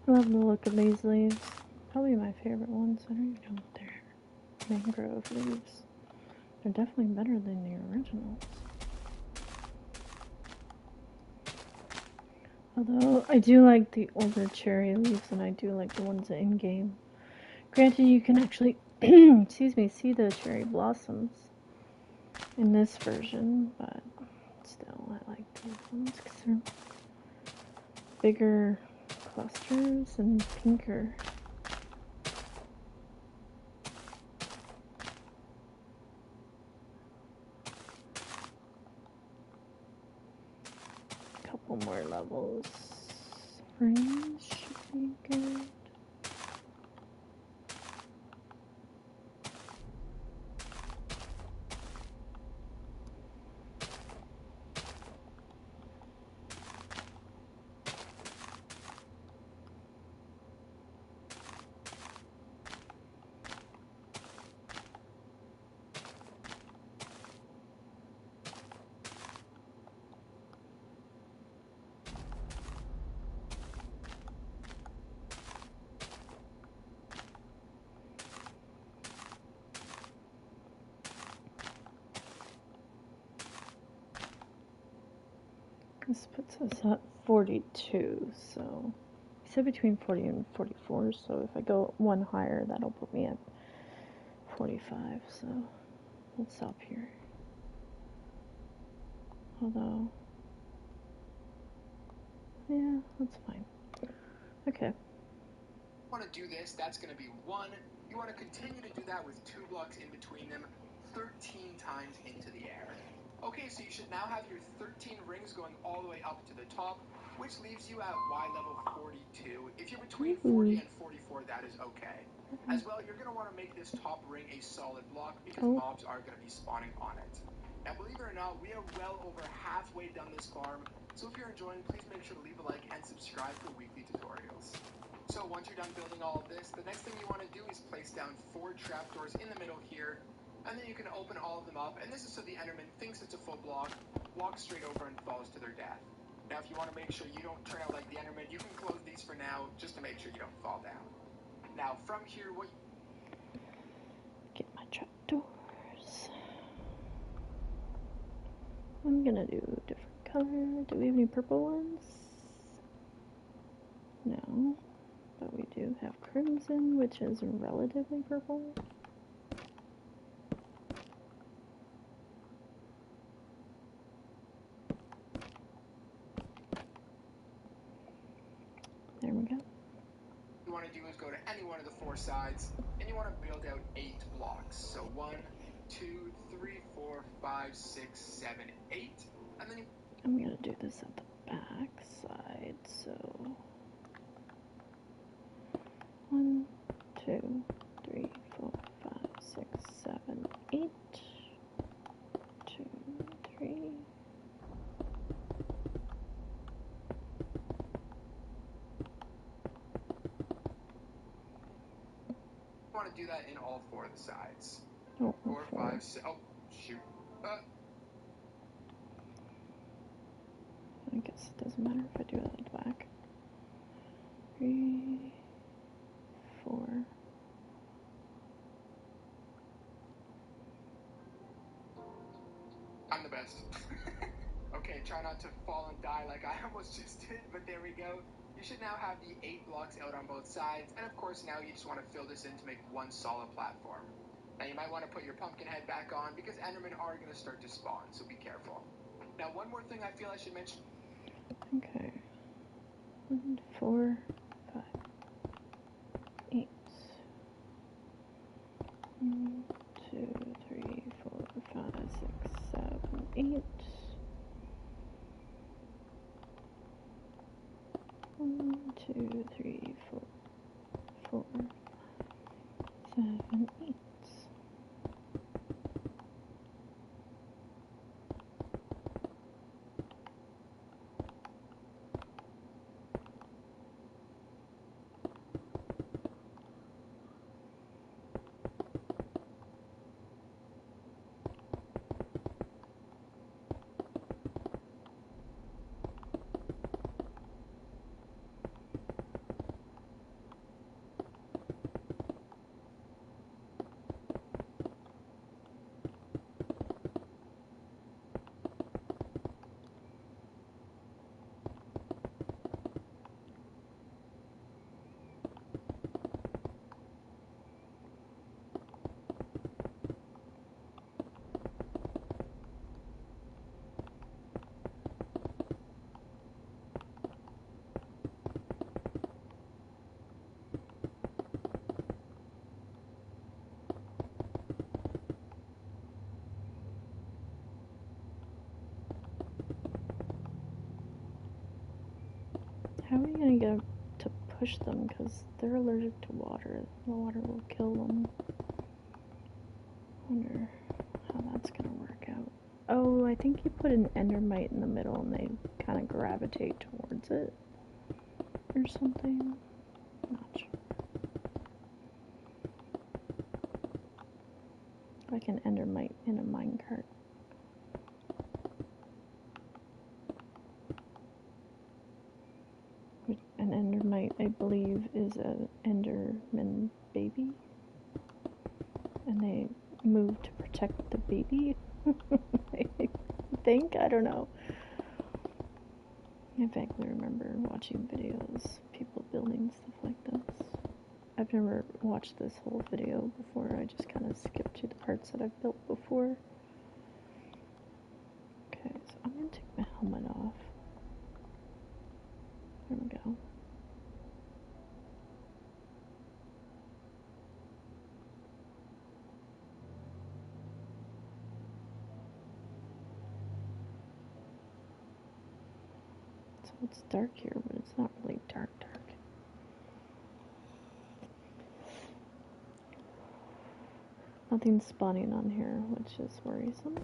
I love the look of these leaves. Probably my favorite ones. I don't even know what they're. Mangrove leaves. They're definitely better than the originals. Although I do like the older cherry leaves, and I do like the ones in game. Granted, you can actually, excuse me, see the cherry blossoms in this version, but still, I like these ones because they're bigger clusters and pinker. Couple more levels. Range should be good. This puts us at 42, so I said between 40 and 44, so if I go one higher, that'll put me at 45, so we'll stop here. Although, yeah, that's fine. Okay. Want to do this, that's going to be 1. You want to continue to do that with 2 blocks in between them 13 times into the air. Okay, so you should now have your 13 rings going all the way up to the top, which leaves you at Y level 42. If you're between 40 and 44, that is okay. As well, you're going to want to make this top ring a solid block because mobs are going to be spawning on it. Now, believe it or not, we are well over halfway done this farm, so if you're enjoying, please make sure to leave a like and subscribe for weekly tutorials. So once you're done building all of this, the next thing you want to do is place down 4 trapdoors in the middle here, And then you can open all of them up, and this is so the Enderman thinks it's a full block, walks straight over, and falls to their death. Now, if you want to make sure you don't turn out like the Enderman, you can close these for now, just to make sure you don't fall down. Now, from here, what... Get my trapdoors. I'm gonna do a different color. Do we have any purple ones? No. But we do have crimson, which is relatively purple. There we go. What you want to do is go to any one of the 4 sides, and you want to build out 8 blocks. So 1, 2, 3, 4, 5, 6, 7, 8. And then you... I'm gonna do this at the back side, so 1, 2, 3, 4, 5, 6, 7, 8. 2, 3. You want to do that in all 4 of the sides. Oh, 4, 4. 5, 6... Oh, shoot. I guess it doesn't matter if I do it at the back. 3, 4. I'm the best. Okay, try not to fall and die like I almost just did, but there we go. You should now have the 8 blocks out on both sides, and of course now you just want to fill this in to make one solid platform. Now you might want to put your pumpkin head back on because Endermen are going to start to spawn, so be careful. Now one more thing I feel I should mention. Okay. 1, 4, 5, 8. 1, 2, 3, 4, 5, 6, 7, 8. 1, 2, 3, 4, 4, 7, 8. How are we gonna get to push them? Because they're allergic to water. The water will kill them. Wonder how that's gonna work out. Oh, I think you put an endermite in the middle and they kind of gravitate towards it. Or something. Not sure. Like an endermite in a minecart. An endermite, I believe, is an enderman baby. And they move to protect the baby. I think, I don't know. I vaguely remember watching videos, people building stuff like this. I've never watched this whole video before, I just kind of skipped to the parts that I've built before. Okay, so I'm going to take my helmet off. There we go. So it's dark here, but it's not really dark. Nothing's spawning on here, which is worrisome.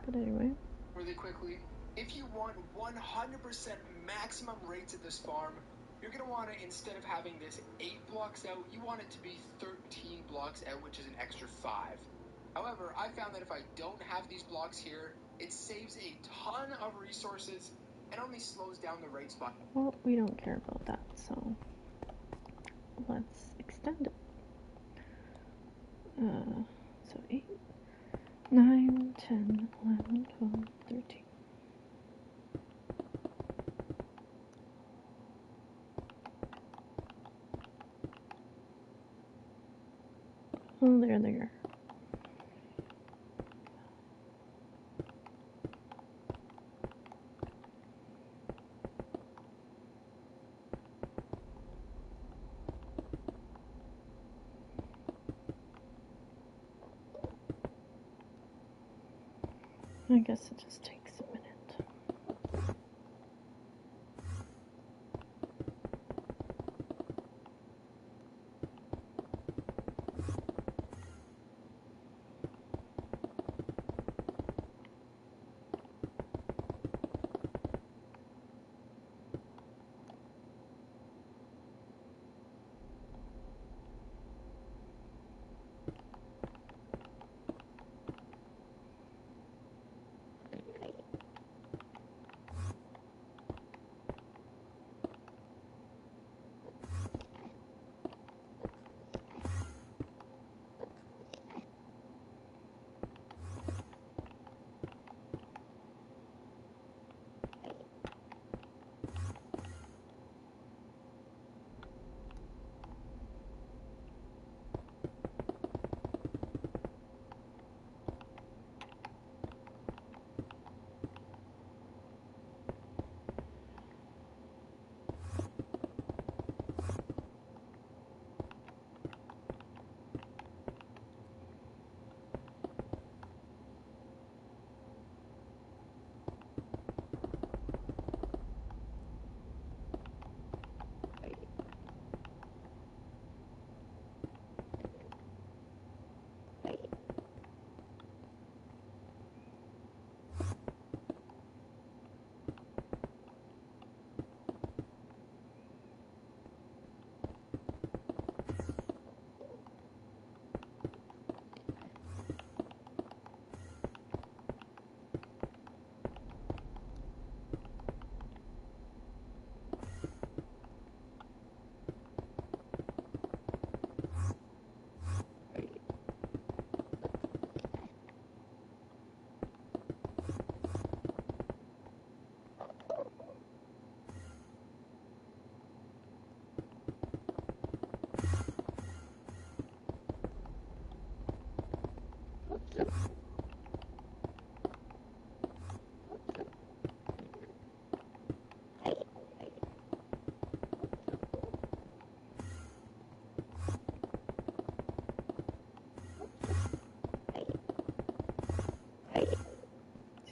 But anyway. Really quickly, if you want 100% maximum rates at this farm, you're going to want to, instead of having this 8 blocks out, you want it to be 13 blocks out, which is an extra 5. However, I found that if I don't have these blocks here, it saves a ton of resources and only slows down the raid spot. Well, we don't care about that, so let's extend it. So 8, 9, 10, 11, 12, 13. Oh, there they are. I guess it just takes a minute.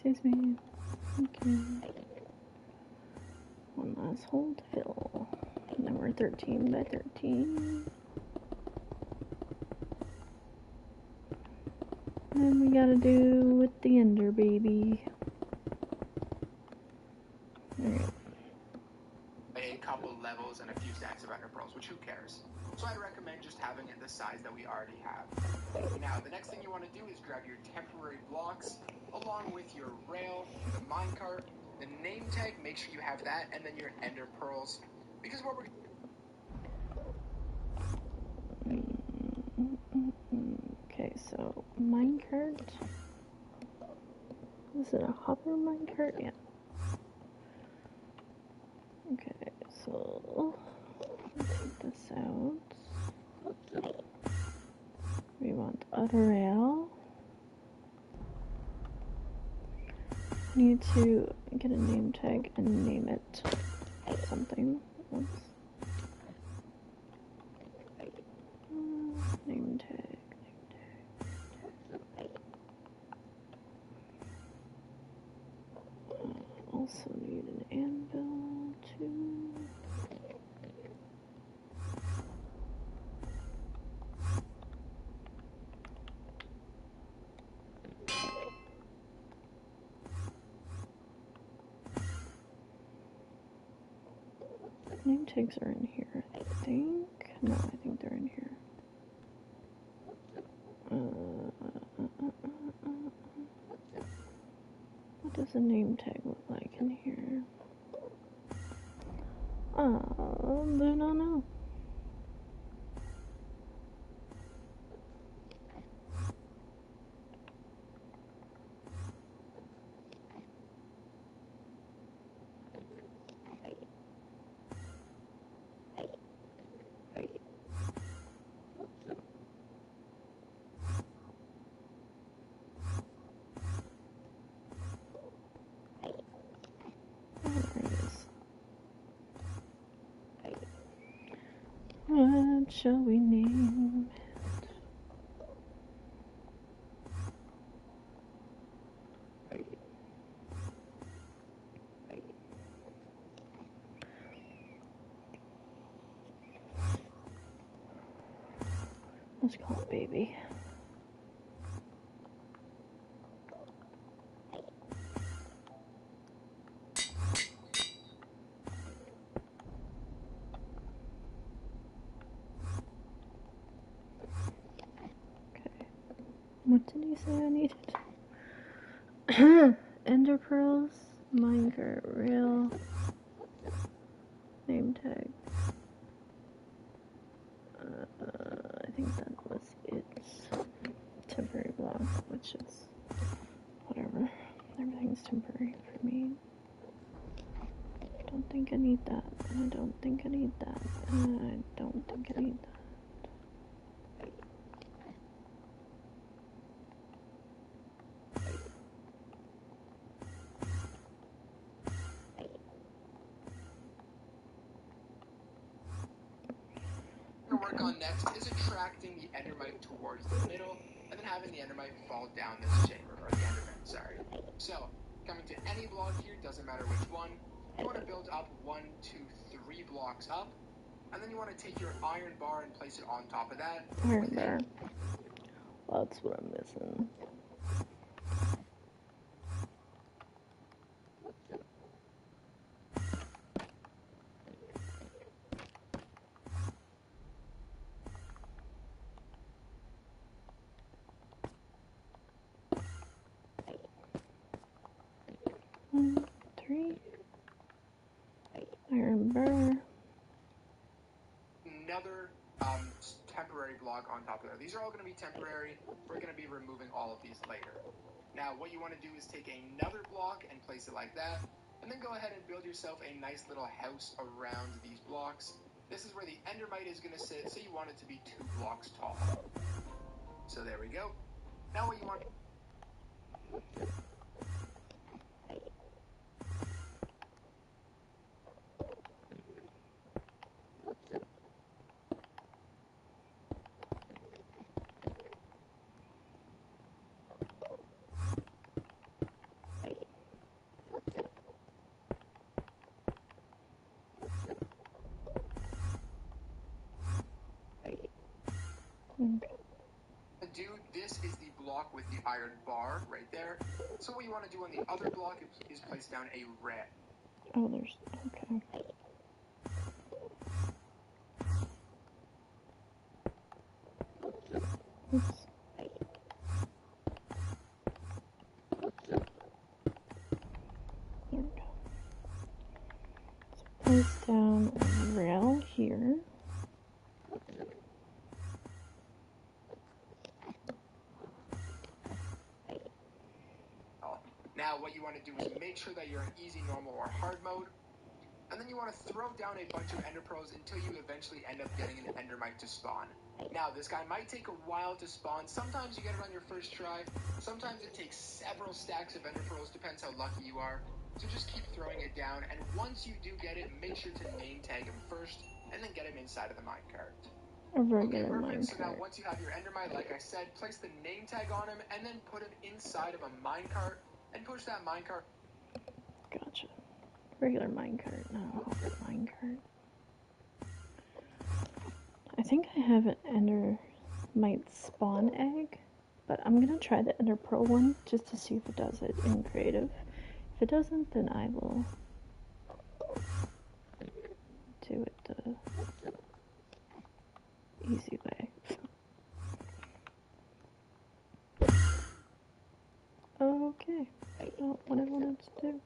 Excuse me. Thank you. One last hole to fill. And then we're 13 by 13. And we gotta do with the ender baby. Alright. A couple levels and a few stacks of ender pearls, which who cares? So I recommend just having it the size that we already have. Now, the next thing you want to do is grab your temporary blocks, along with your rail, the minecart, the name tag, make sure you have that, and then your ender pearls. Because what we're Okay, so minecart. Is it a hopper minecart? Yeah. Okay, so take this out. We want a rail. I need to get a name tag and name it something. Oops. Name tag. Also need an anvil too. Name tags are in here, I think. No, I think they're in here. What does a name tag look like in here? I do not know. What shall we name it? Let's call it Baby. What did he say I needed? Ender pearls, minecart, rail, name tag. I think that was it. Temporary block, which is whatever. Everything's temporary for me. I don't think I need that. And I don't think I need that. And I don't think I need that. Work on next is attracting the endermite towards the middle and then having the endermite fall down this chamber, or the enderman, sorry. So, coming to any block here, doesn't matter which one, you want to build up 1, 2, 3 blocks up, and then you want to take your iron bar and place it on top of that. Iron bar. That's what I'm missing. Iron bar. Another temporary block on top of that. These are all going to be temporary. We're going to be removing all of these later. Now, what you want to do is take another block and place it like that, and then go ahead and build yourself a nice little house around these blocks. This is where the endermite is going to sit, so you want it to be 2 blocks tall. So there we go. Now what you want... Dude, this is the block with the iron bar right there. So what you want to do on the other block is place down a red. Oh, there's... okay. Oops. There we go. So place down a rail here. Now what you want to do is make sure that you're in easy, normal, or hard mode. And then you want to throw down a bunch of ender pearls until you eventually end up getting an endermite to spawn. Now this guy might take a while to spawn. Sometimes you get it on your first try. Sometimes it takes several stacks of ender pearls. Depends how lucky you are. So just keep throwing it down. And once you do get it, make sure to name tag him first. And then get him inside of the minecart. A regular minecart. So now once you have your endermite, like I said, place the name tag on him. And then put him inside of a minecart. And push that minecart. Gotcha. Regular minecart, not a hopper minecart. I think I have an endermite spawn egg, but I'm gonna try the ender pearl one just to see if it does it in creative. If it doesn't, then I will do it the easy way. Okay, not what I wanted to do.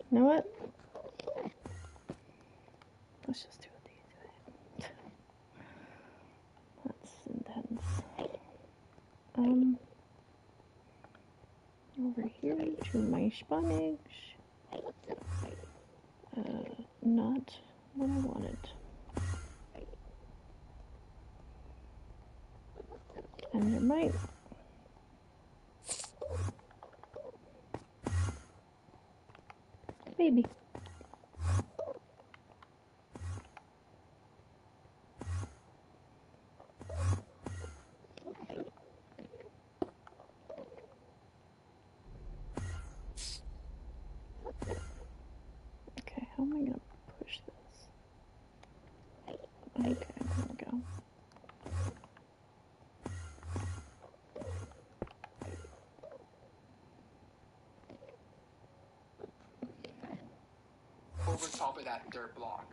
You know what? Let's just do it the easy way. That's intense. Over here to my Spanish. Not what I wanted. Endermite. Baby. Okay, how am I gonna push this? Okay, there we go. Over top of that dirt block.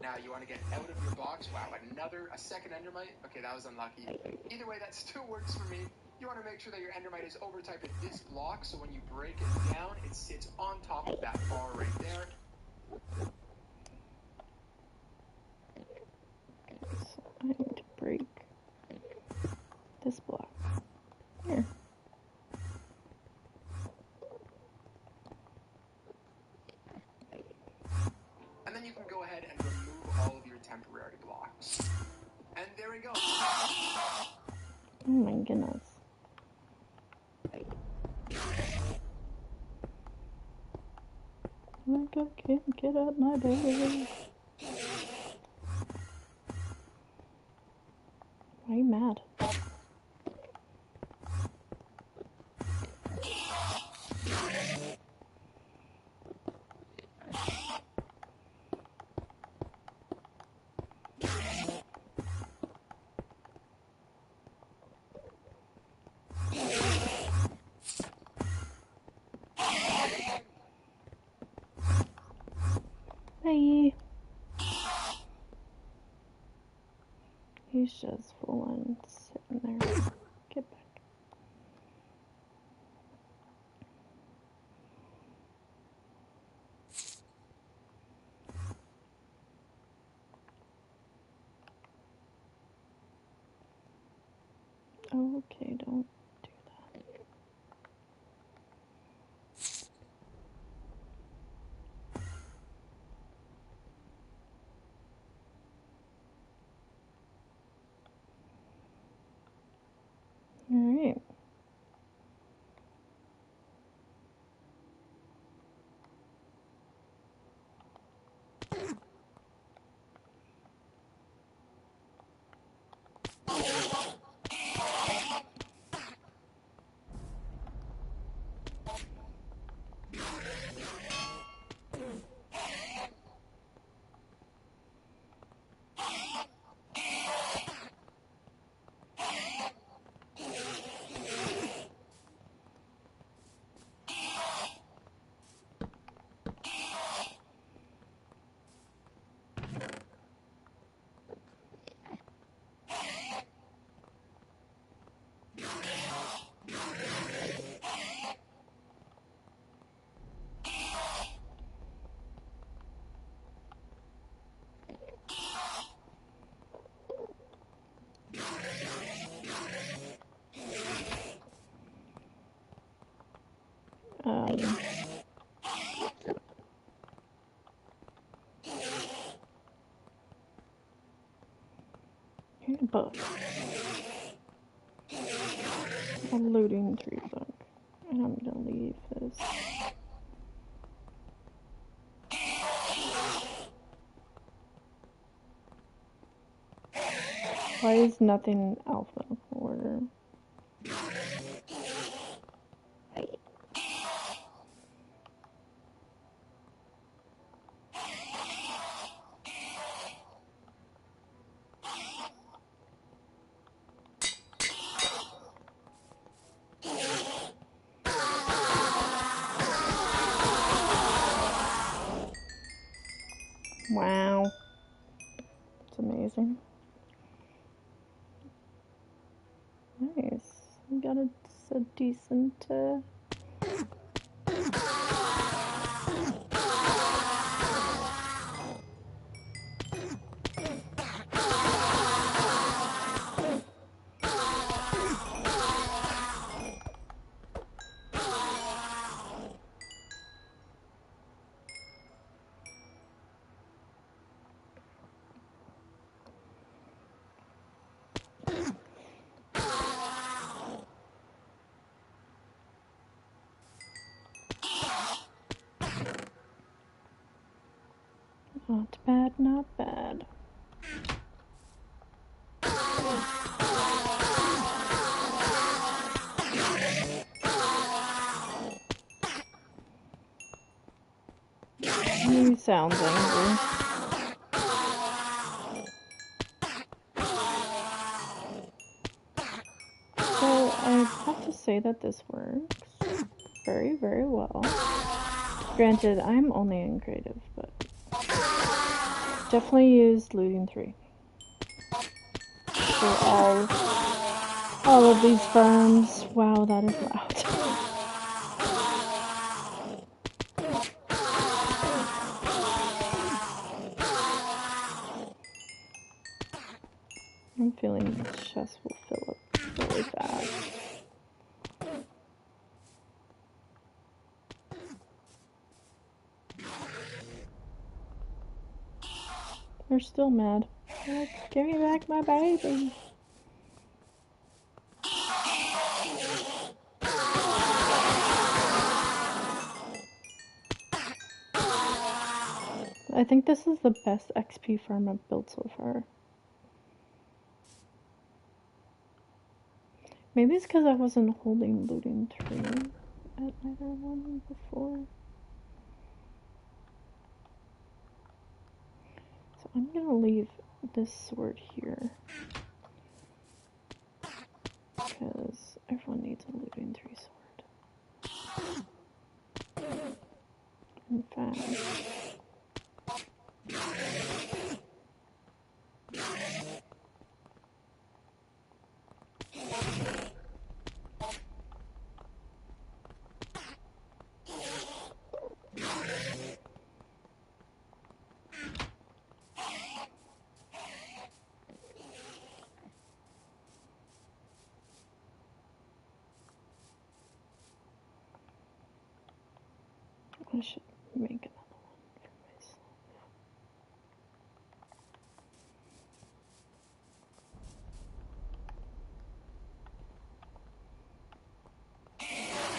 Now you want to get out of your box. Wow, a second endermite. Okay, that was unlucky. Either way, that still works for me. You want to make sure that your endermite is over type at this block, so when you break it down, it sits on top of that bar right there. Okay, so I need to break this block. Here. And then you can go ahead and remove all of your temporary blocks. And there we go. Oh my goodness. Like I can't get out my bed. Why are you mad? Bye. He's just full on sitting there. Get back. Okay, don't do that. Alright. Here's a book. A looting tree book. And I'm gonna leave this. Why is nothing alpha order? Ow. It's amazing. Nice. We got a decent, not bad, not bad. He sounds angry. So I have to say that this works very, very well. Granted, I'm only in creative, but definitely use looting 3 for all of these farms. Wow, that is loud. I'm feeling this chest will fill up really fast. They're still mad. Like, give me back my baby. I think this is the best XP farm I've built so far. Maybe it's because I wasn't holding looting 3 at either one before. So I'm gonna leave this sword here. Because everyone needs a looting 3 sword. In fact, I should make another one for myself.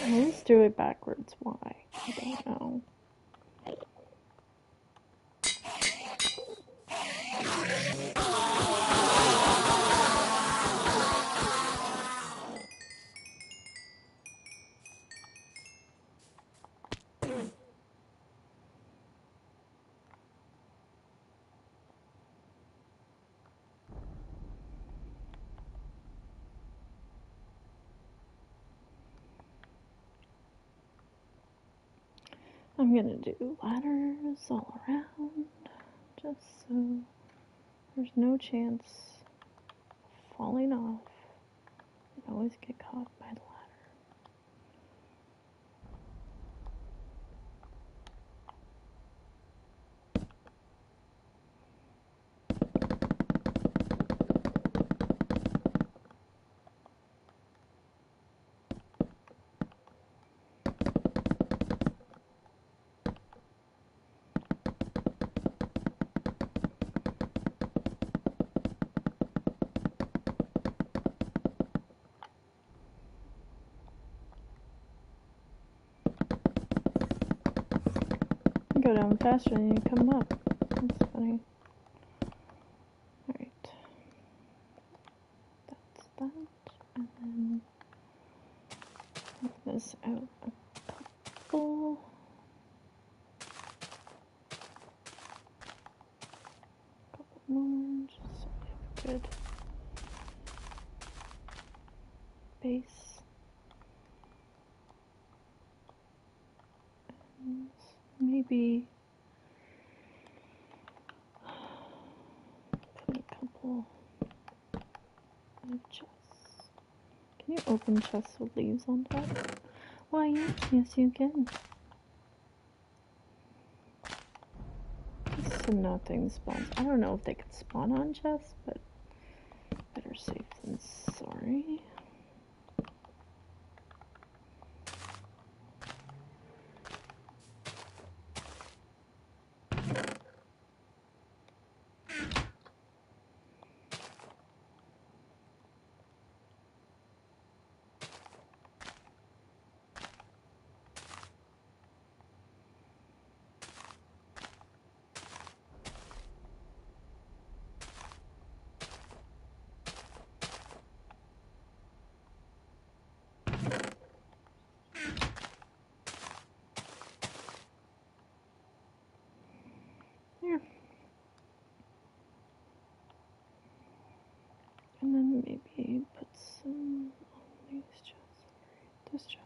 I always do it backwards. Why? I don't know. I'm gonna do ladders all around, just so there's no chance of falling off. I always get caught by the ladder. You go down faster than you come up. That's funny. Alright. That's that. And then move this out a couple. Couple more, just so we have a good base. And maybe Oh, a chest. Can you open chests with leaves on top? Why, yes you can. So nothing spawns. I don't know if they could spawn on chests, but better safe than sorry. Here. And then maybe put some on these chests. This chest.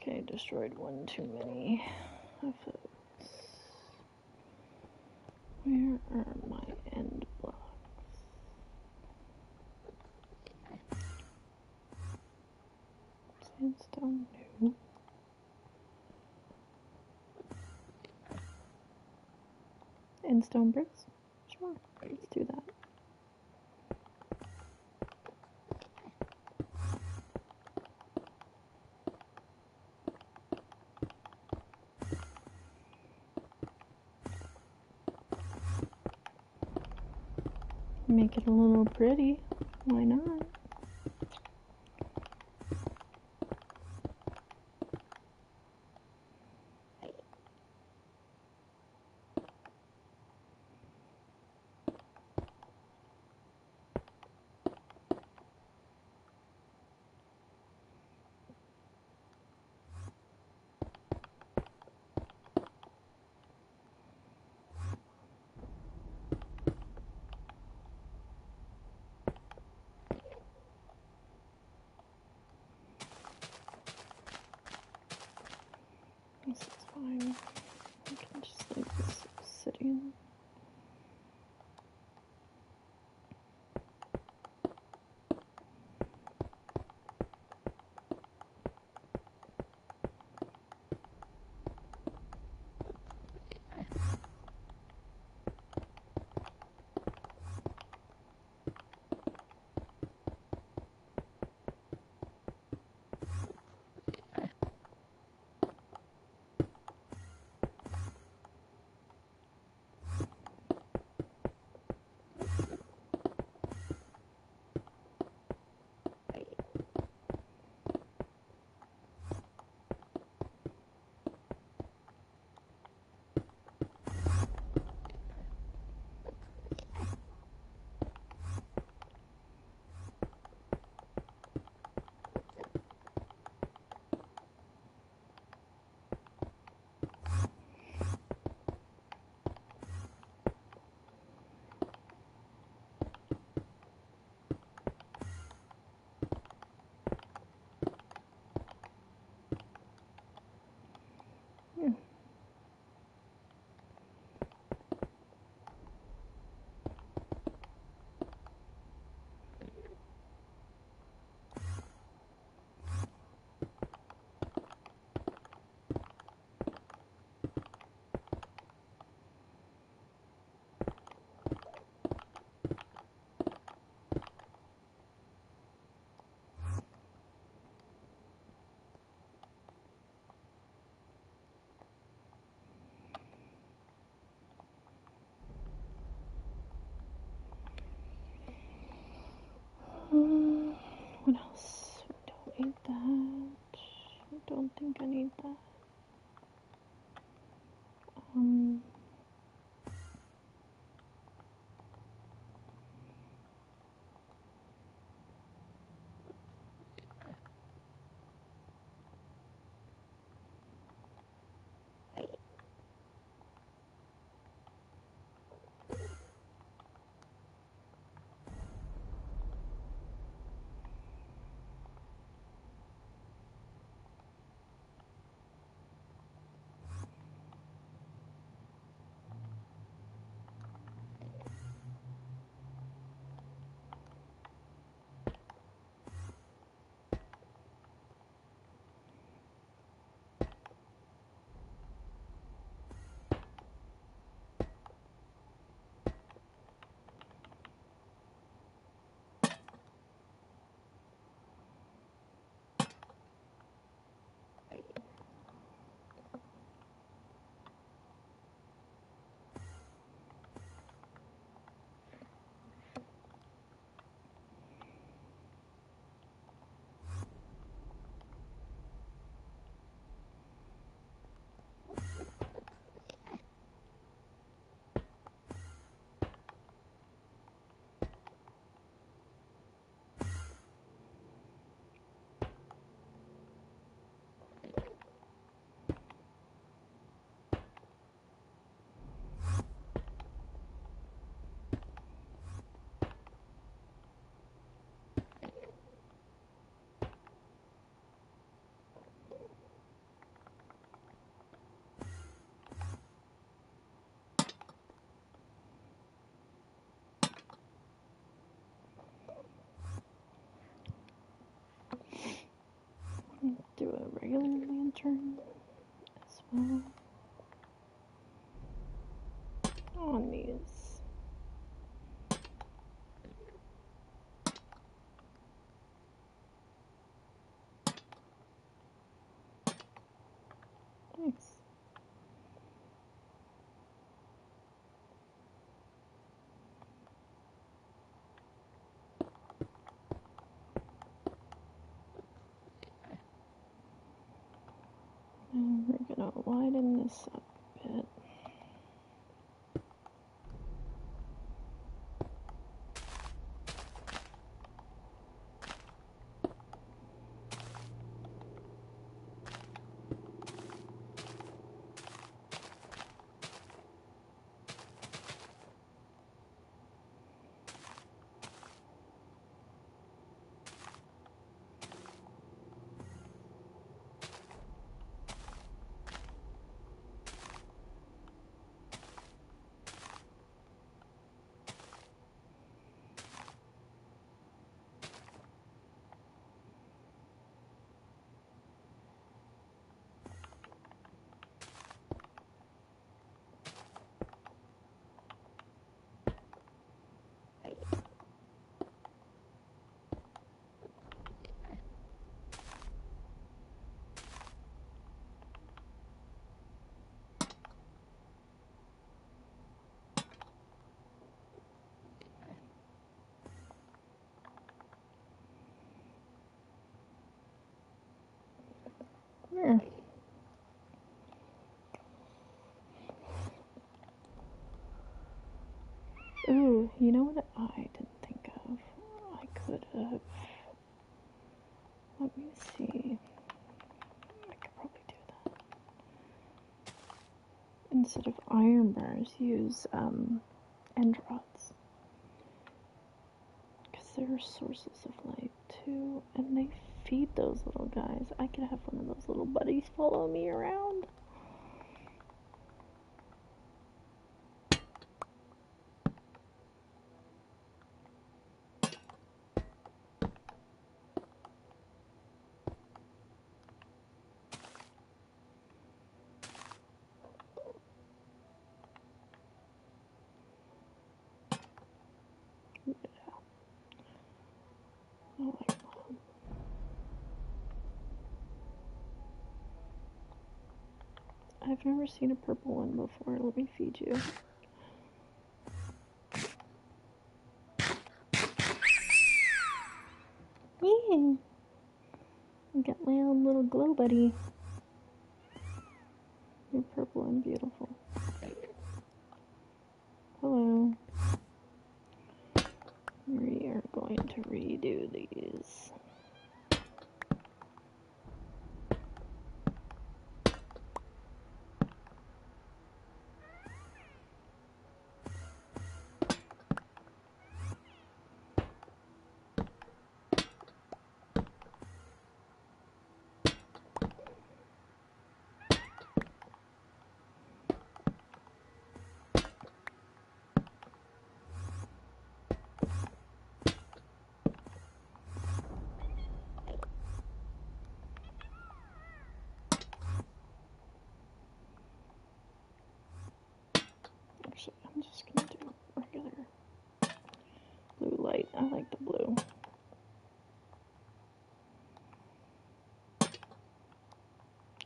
Okay, destroyed one too many of those. Where are my end blocks? Sandstone, no. And stone bricks? Sure, let's do that. Make it a little pretty. Why not? What else? Don't need that. I don't think I need that. Do a regular lantern as well on these. Nice. And we're gonna widen this up a bit. There. Ooh, you know what I didn't think of? I could have. Let me see. I could probably do that. Instead of iron bars, use end rods. Because they're sources of light too, and they feed those little guys. I could have one of those little buddies follow me around. I like that. I've never seen a purple one before. Let me feed you. Hey! I got my own little glow buddy. You're purple and beautiful. Hello. We are going to redo these. Actually, I'm just gonna do regular blue light. I like the blue.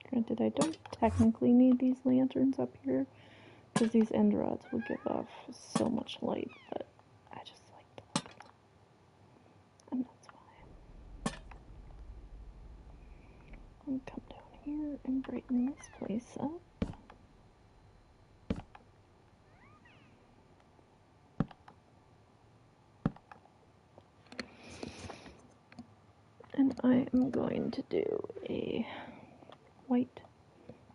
Granted, I don't technically need these lanterns up here because these end rods will give off so much light, but I just like the look of them. And that's why. I'm come down here and brighten this place up. And I am going to do a white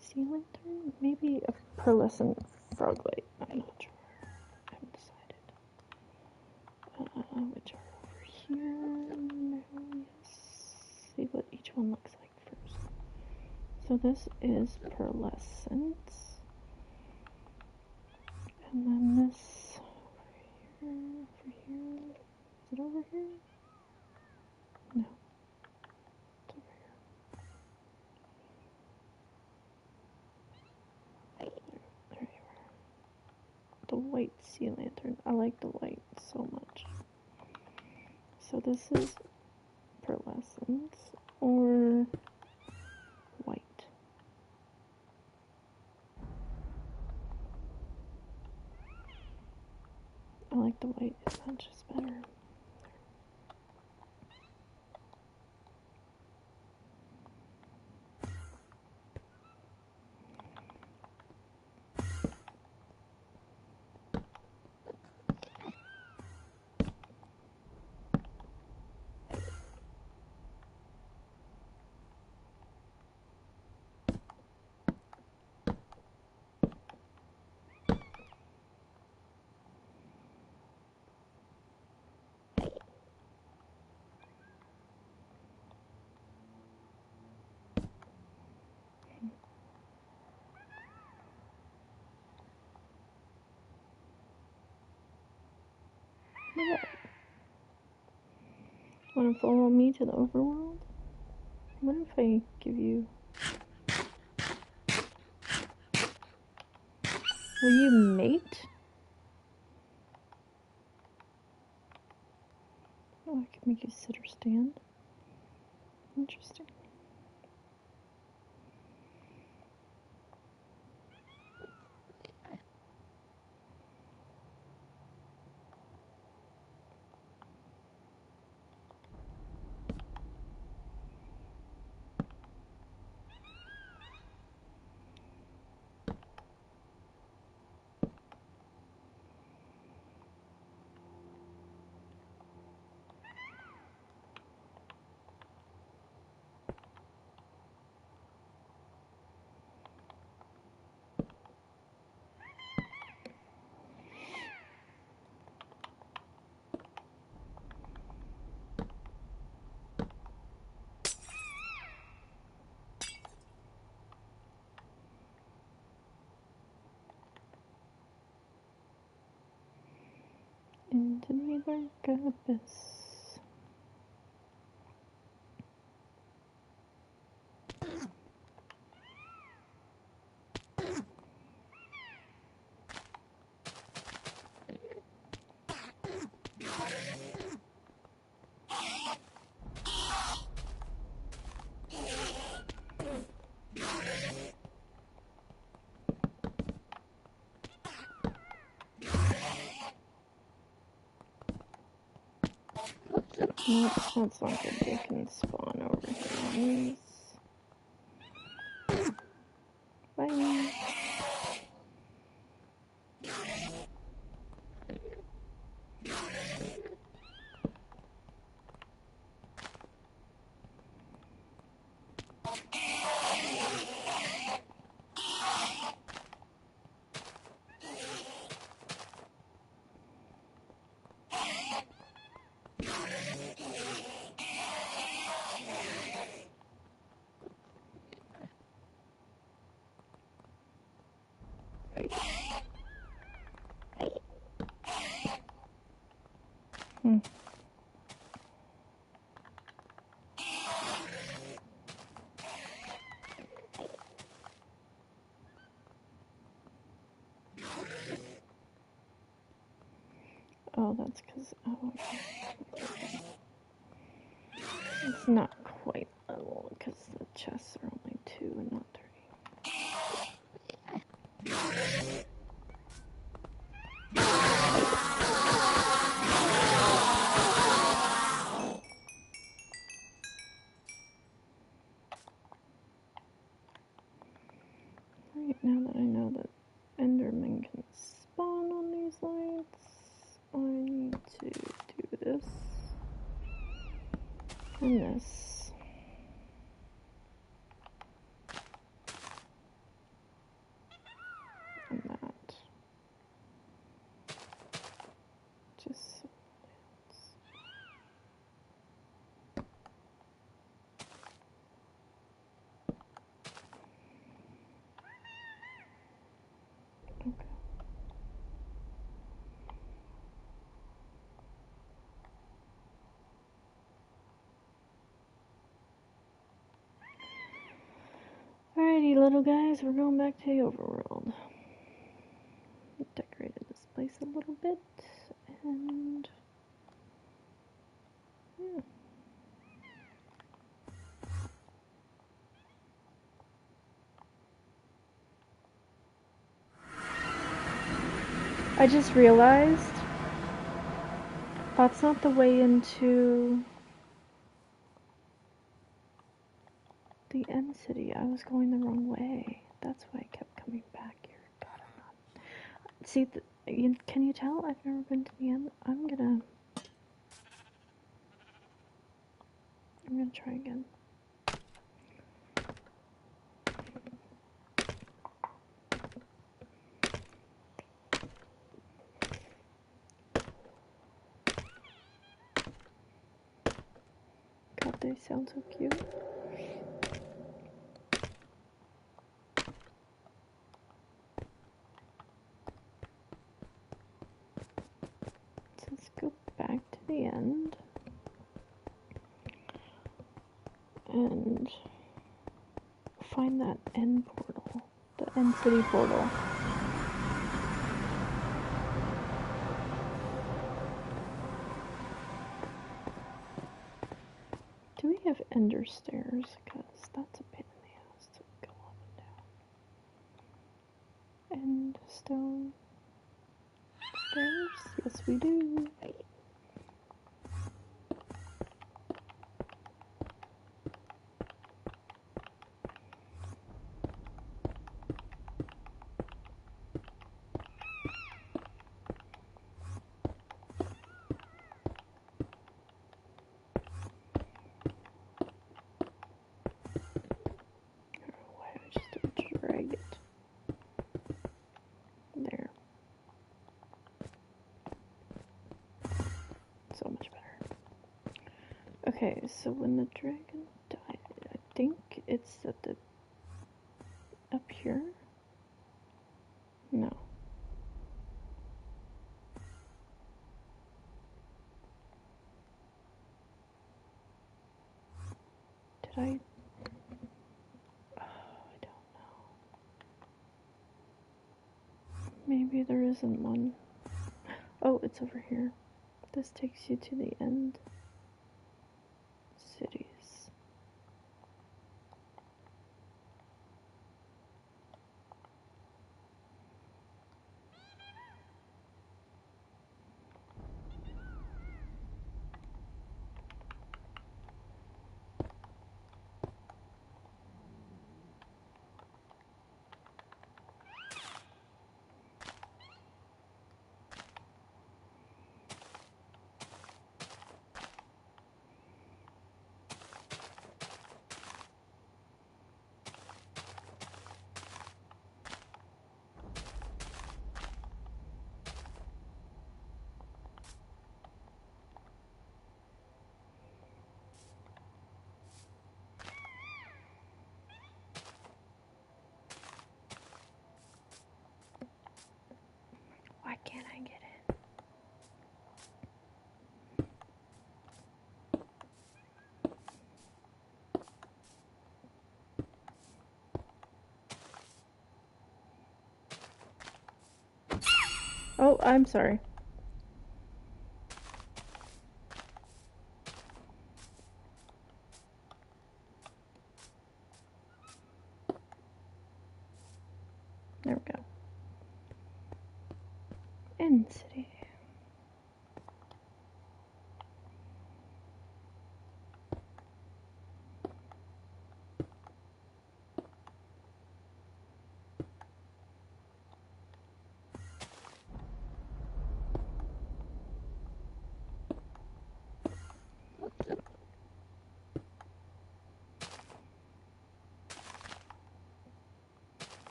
sea lantern, maybe a pearlescent frog light. I'm not sure. I haven't decided. Which are over here. No, yes. See what each one looks like first. So this is pearlescent. And then this over here. Is it over here? No. It's over here. There you are. The white sea lantern. I like the white so much. So this is pearlescent or white. I like the white, it matches better. Yeah. Want to follow me to the overworld? What if I give you... Will you mate? Oh, I could make you sit or stand. Interesting. Into the dark abyss. Nope, that's not good. They can spawn over here. Bye. Hmm. Oh, that's because it's not quite level because the chests are only 2 and not 3. Right, now that I know that Enderman can spawn on these lights, I need to do this and this and that. Just so okay. Alrighty, little guys, we're going back to the overworld. Decorated this place a little bit, and yeah. I just realized that's not the way into the end city. I was going the wrong way. That's why I kept coming back here. God, I'm not. See, can you tell I've never been to the end? I'm gonna try again. God, they sound so cute. So let's go back to the end and find that end portal, the end city portal. Do we have ender stairs? Because that's a pain in the ass to go up and down. End stone stairs? Yes, we do. Why do I just drag it? There. So much better. Okay, so when the dragon died, I think it's at the up here? No. Did I? Oh, I don't know. Maybe there isn't one. Oh, it's over here. This takes you to the end cities. Oh, I'm sorry. There we go. End city.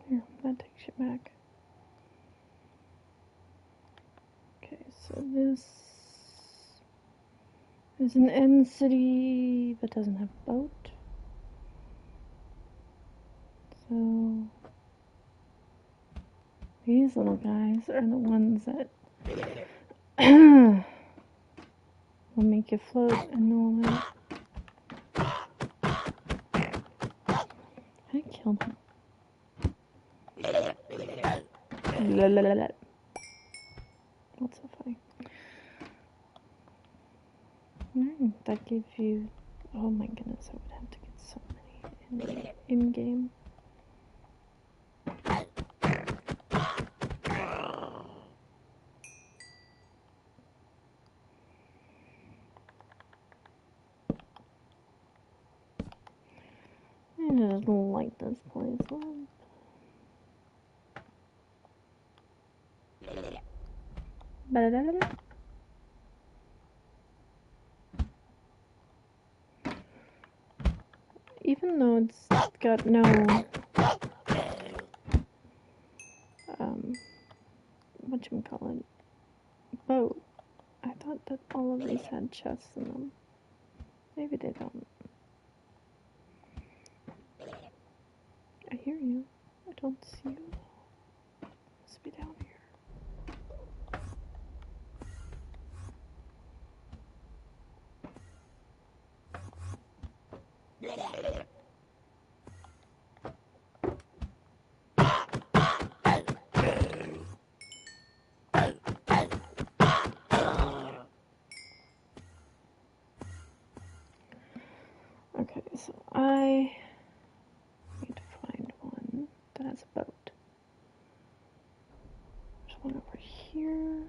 Here, that takes you back. Okay, so this is an end city that doesn't have a boat. So these little guys are the ones that will make you float and all that. I killed him. What's so funny? That gives you... Oh my goodness, I would have to get so many in-game. I just like this place. Even though it's got no whatchamacallit, boat, I thought that all of these had chests in them. Maybe they don't. I hear you. I don't see you. Must be down here. Okay, so I need to find one that has a boat. There's one over here.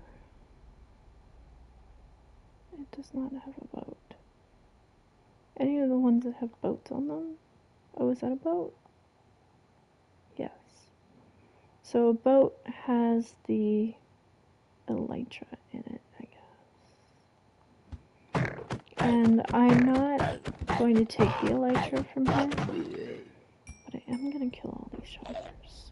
It does not have a boat. Any of the ones that have boats on them? Oh, is that a boat? Yes. So a boat has the elytra in it, I guess. And I'm not going to take the elytra from here, but I am going to kill all these shoppers.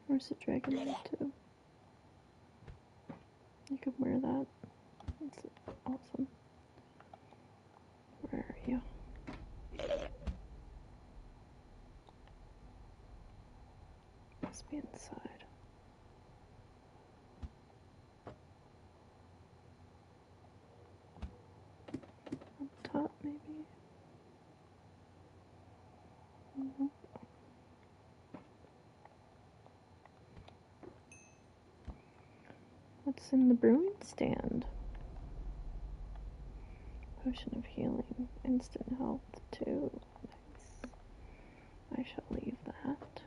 Where's the dragon too? You could wear that. That's awesome. Where are you? Must be inside. Up top, maybe? Nope. What's in the brewing stand? Potion of healing. Instant health, too. Nice. I shall leave that.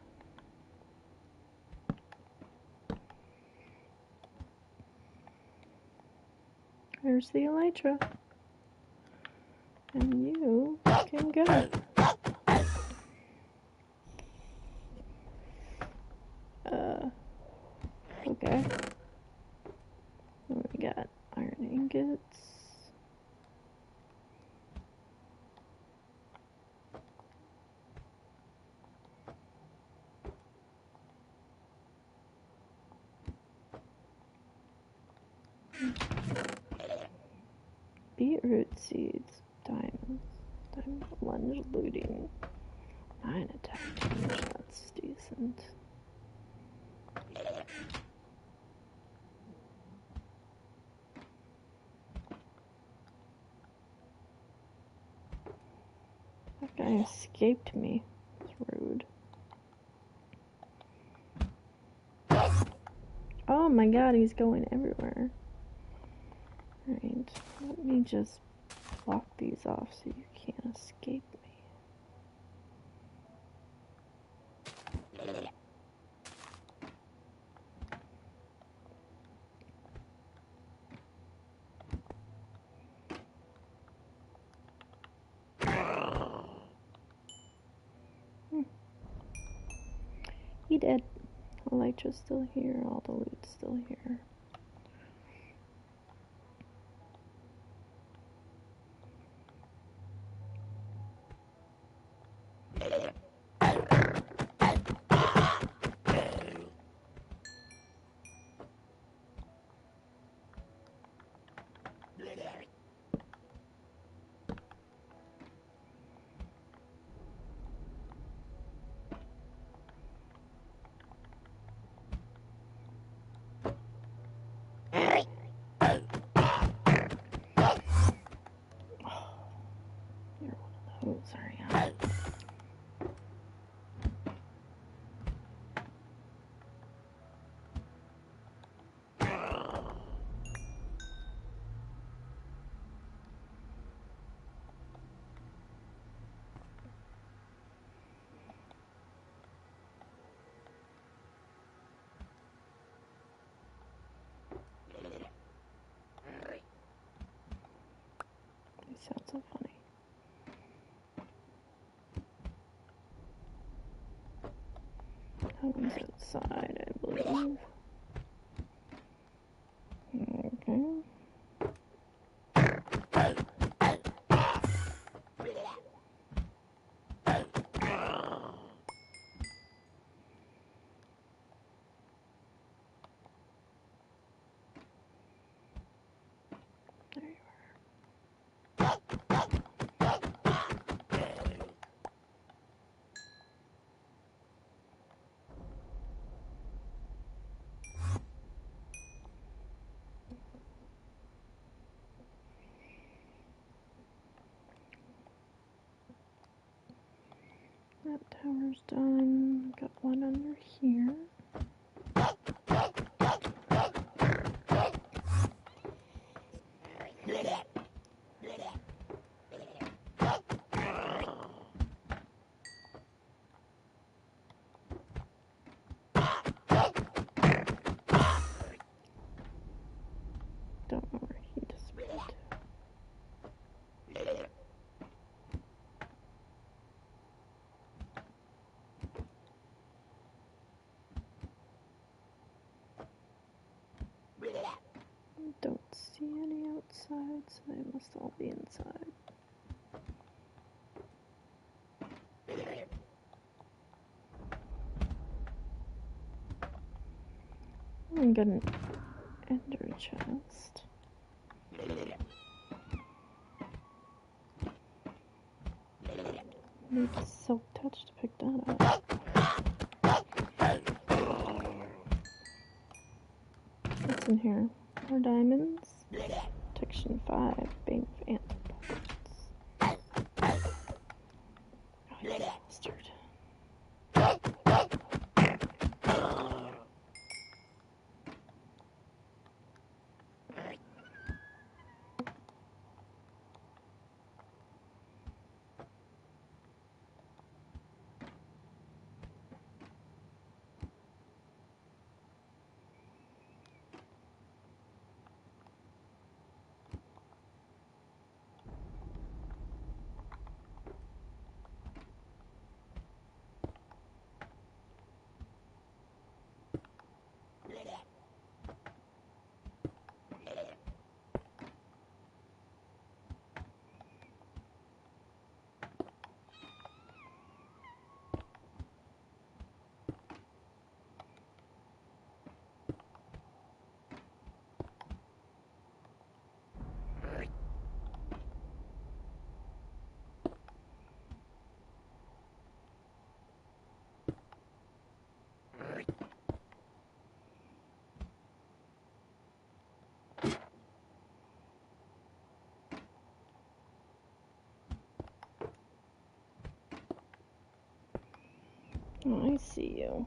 There's the elytra. And you can go. tickets. Beetroot seeds, diamonds, diamond lunge looting, 9 attack damage, that's decent. That guy escaped me. It's rude. Oh my god, he's going everywhere. Alright, let me just block these off so you can't escape me. He dead. Elytra's still here, all the loot's still here. You're one of those, are you? They sound so funny. That one's outside, I believe. Okay. There you are. That tower's done. Got one under here. Don't know where he disappeared to. Don't see any outside, so they must all be inside. I'm gonna ender chest. Need silk touch to pick that up. What's in here? More diamonds. Protection 5, Bane of Antipodes. Oh, you bastard. Oh, I see you.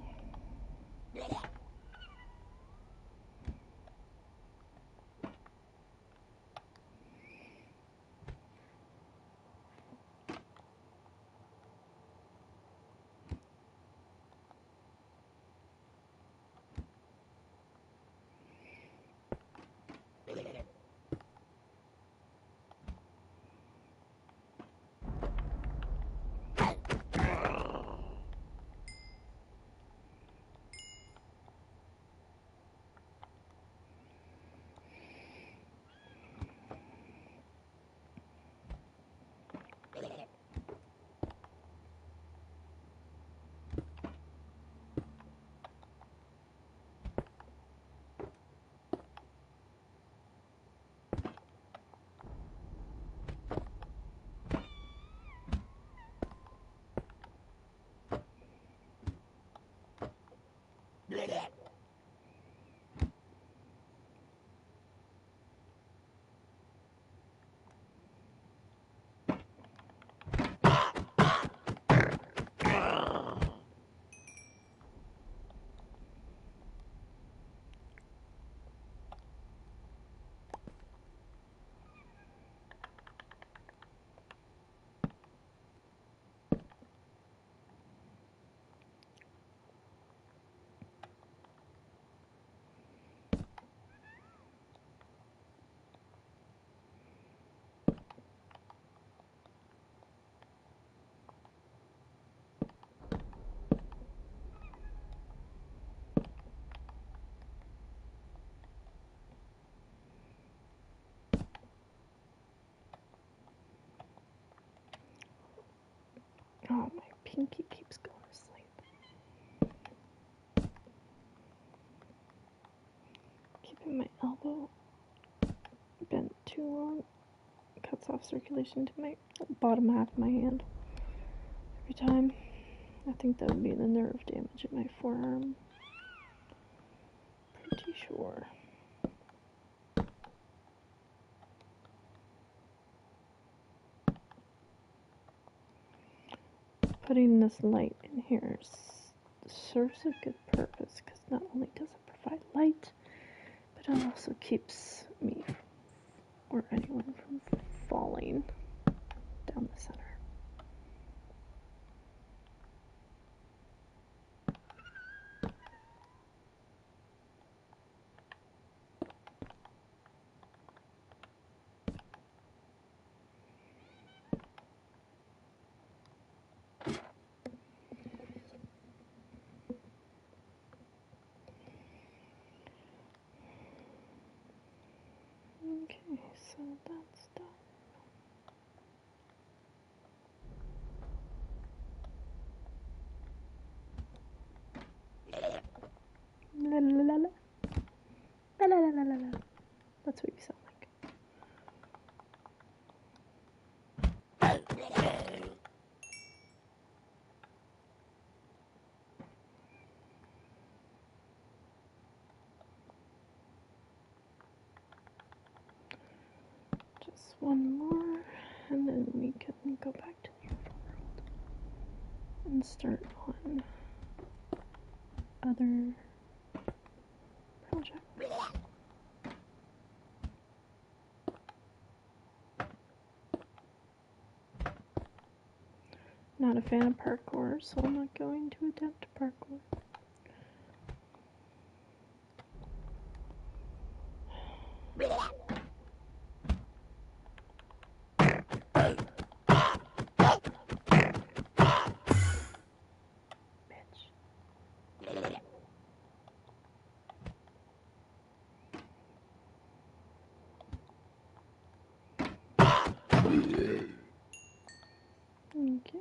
Oh, my pinky keeps going to sleep. Keeping my elbow bent too long cuts off circulation to my bottom half of my hand every time. I think that would be the nerve damage in my forearm. Pretty sure. Putting this light in here serves a good purpose, because not only does it provide light, but it also keeps me or anyone from falling down the center. Okay, so that's done. La la la la. La la la la la. That's what you sound like. Just one more, and then we can go back to the overworld and start on other projects. Not a fan of parkour, so I'm not going to attempt parkour. Okay.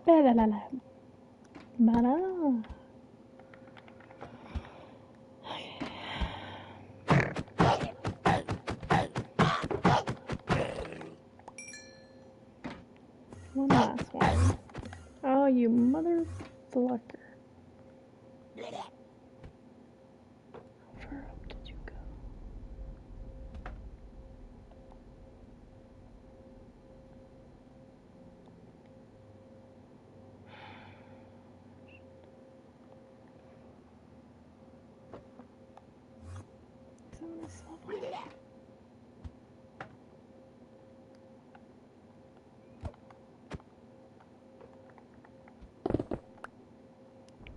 Ba-la-la-la. Ba-la. One last one. Oh, you mother flucker. How far up did you go? Some of this level.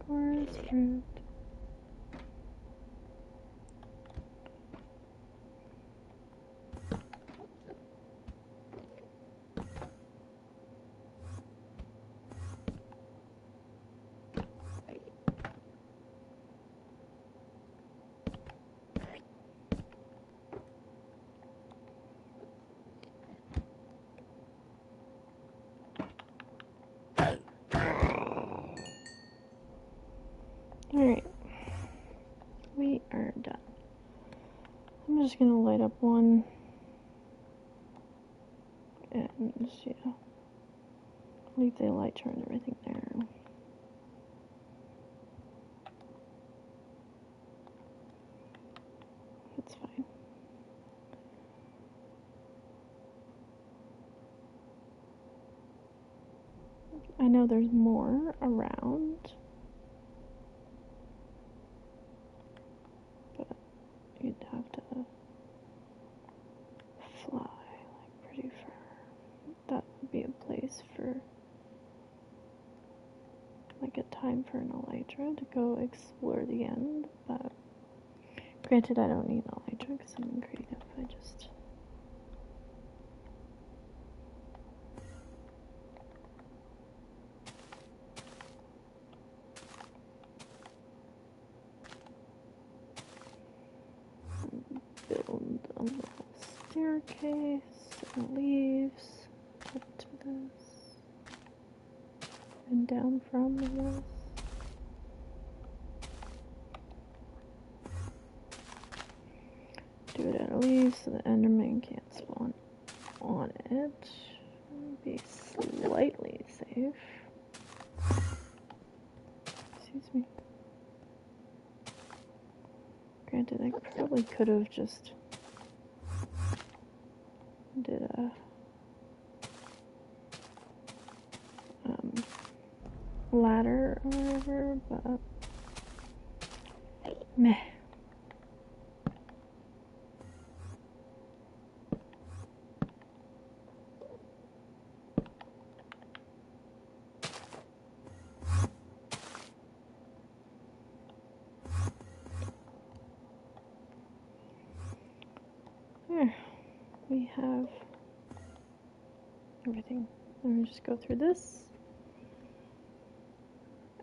Forest fruit. Alright. We are done. I'm just gonna light up one. And, yeah. Leave the light turn everything there. That's fine. I know there's more around. But you'd have to fly like pretty far. That would be a place for like a time for an elytra to go explore the end, but granted I don't need an elytra because I'm creative. I just build a little staircase and leaves up to this and down from this. Do it at least so the Enderman can't spawn on it. Be slightly safe. Excuse me. Granted, I probably could have just did a ladder or whatever, but meh. There, we have everything. Let me just go through this.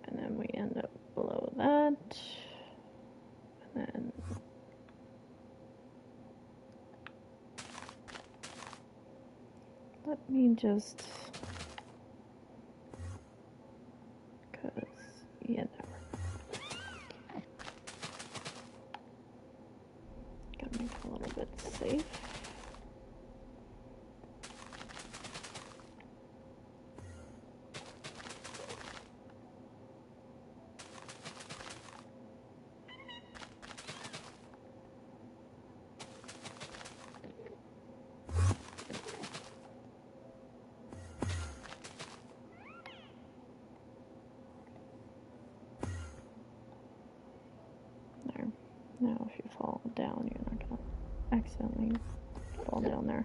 And then we end up below that. And then let me just, cause yeah, never. Gotta make it a little bit safe. There. Now if you fall down, you're not gonna accidentally fall down there.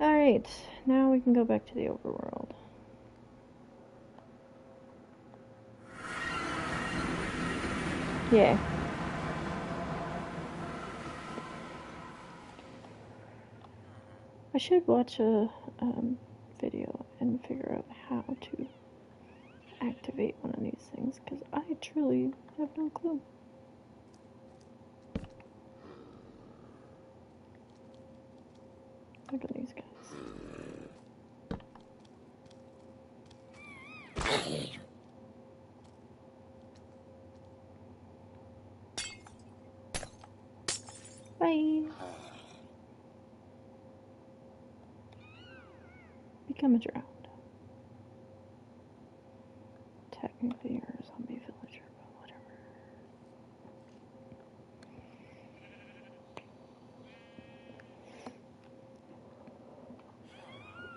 Alright, now we can go back to the overworld. Yeah. I should watch a video and figure out how to activate one of these things, because I truly have no clue. Look at these guys. become a drowned. Technically, you're a zombie villager, but whatever.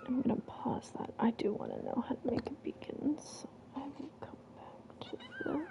I'm gonna pause that. I do want to know how to make a beacon, so I will come back to this.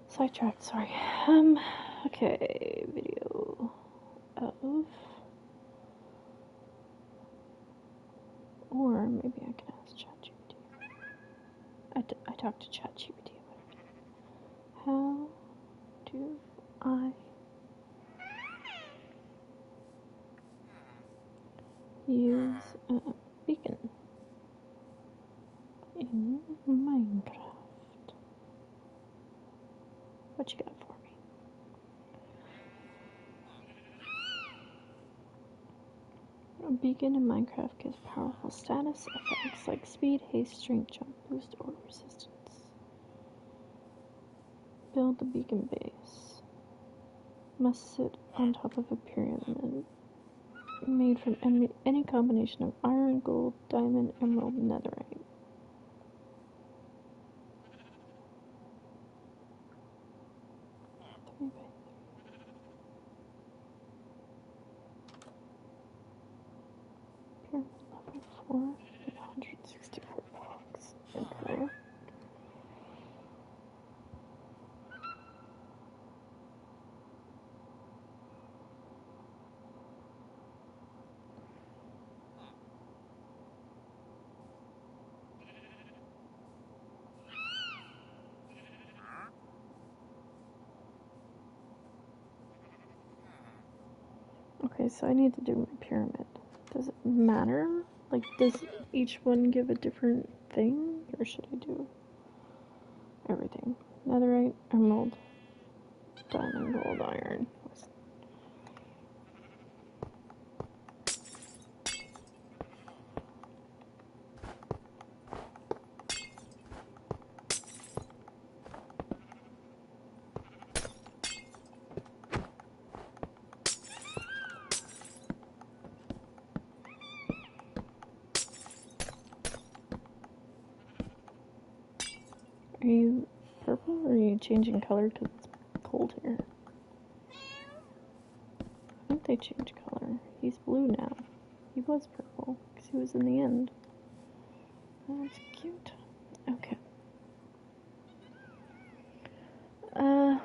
Sidetracked, sorry. Okay, video of, or maybe I can ask ChatGPT. I talked to ChatGPT about it. How do I use a beacon in Minecraft? What you got for me? A beacon in Minecraft gives powerful status effects like speed, haste, strength, jump boost, or resistance. Build the beacon base. Must sit on top of a pyramid made from any combination of iron, gold, diamond, emerald, netherite. Pyramid level 4, 164 blocks. Okay. Okay, so I need to do my pyramid. Does it matter? Like, does each one give a different thing? Or should I do everything? Netherite, emerald, diamond, gold, iron. Are you purple or are you changing color because it's cold here? I think they changed color. He's blue now. He was purple because he was in the end. Oh, that's cute. Okay.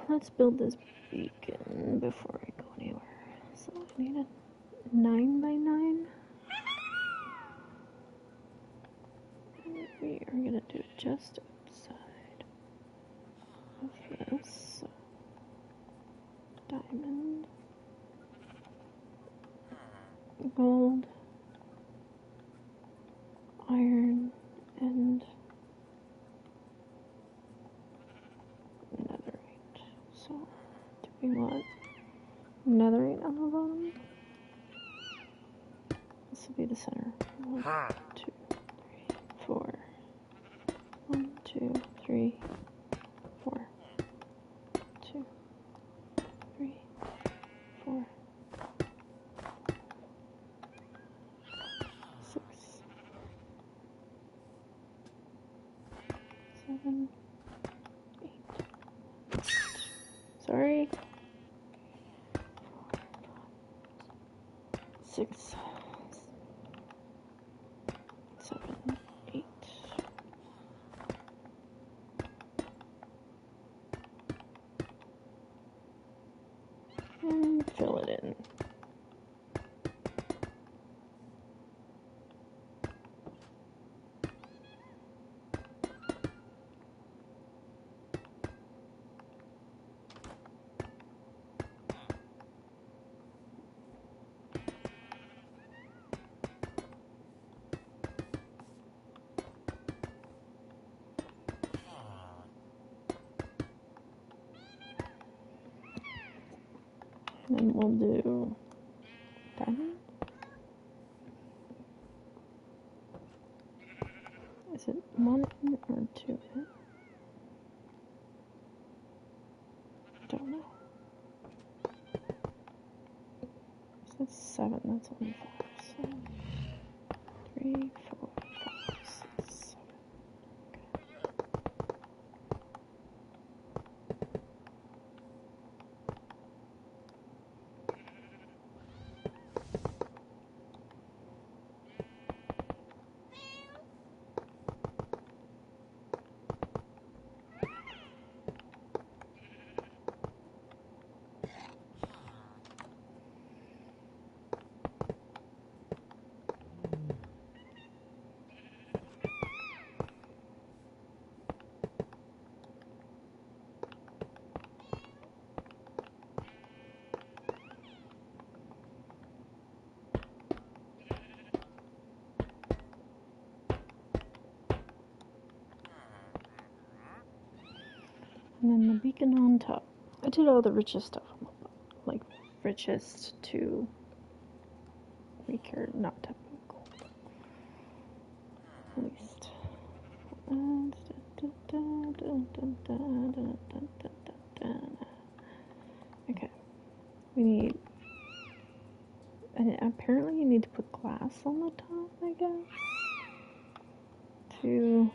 Let's build this beacon before I go anywhere. So I need a 9x9. And we are gonna do it just outside of this. Diamond. Gold. Iron. And netherite. So, do we want netherite on the bottom? This will be the center. 1, 2, 3, 4. 1, 2, 3, 4. 2, 3, 4. 6, 7, 8. Sorry. 6, 7, 8. And fill it in. And then we'll do diamond. Is it 1 in or 2 in? Don't know. So that's 7, that's only 5. So 3, 4, 5, 6, 7. And then the beacon on top. I did all the richest stuff, like richest to weaker, not typical. At least. Okay. We need. And apparently, you need to put glass on the top, I guess, to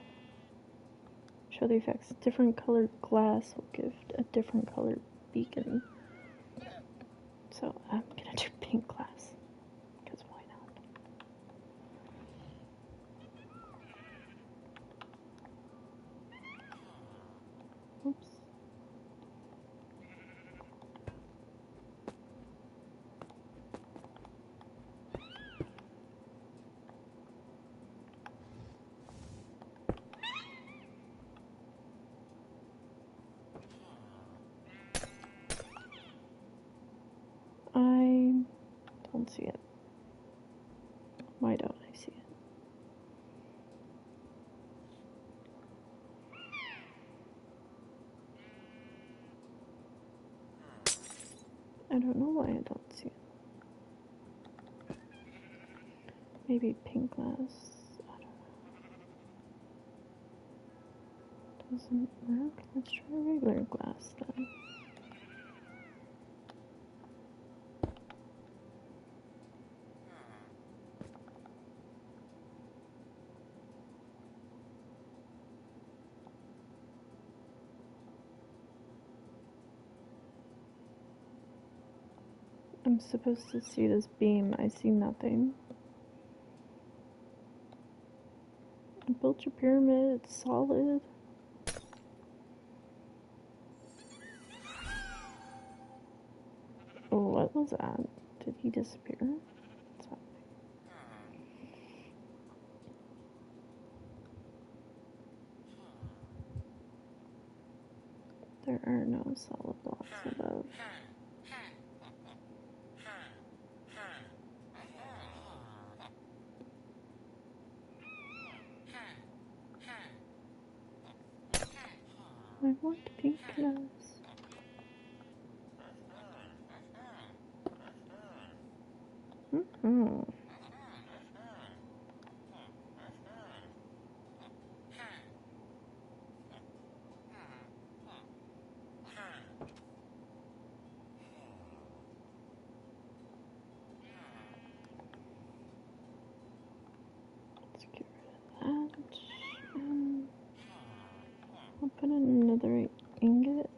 show the effects. Different colored glass will give a different colored beacon. So I'm gonna do pink glass, because why not? Oops. I don't see it. Why don't I see it? I don't know why I don't see it. Maybe pink glass. I don't know. Doesn't work. Let's try regular glass then. I'm supposed to see this beam. I see nothing. I built your pyramid. It's solid. Oh, what was that? Did he disappear? What's happening? There are no solid blocks above. I want pink glass. Mm-hmm. Let's get rid of that. I'll put in another ingot.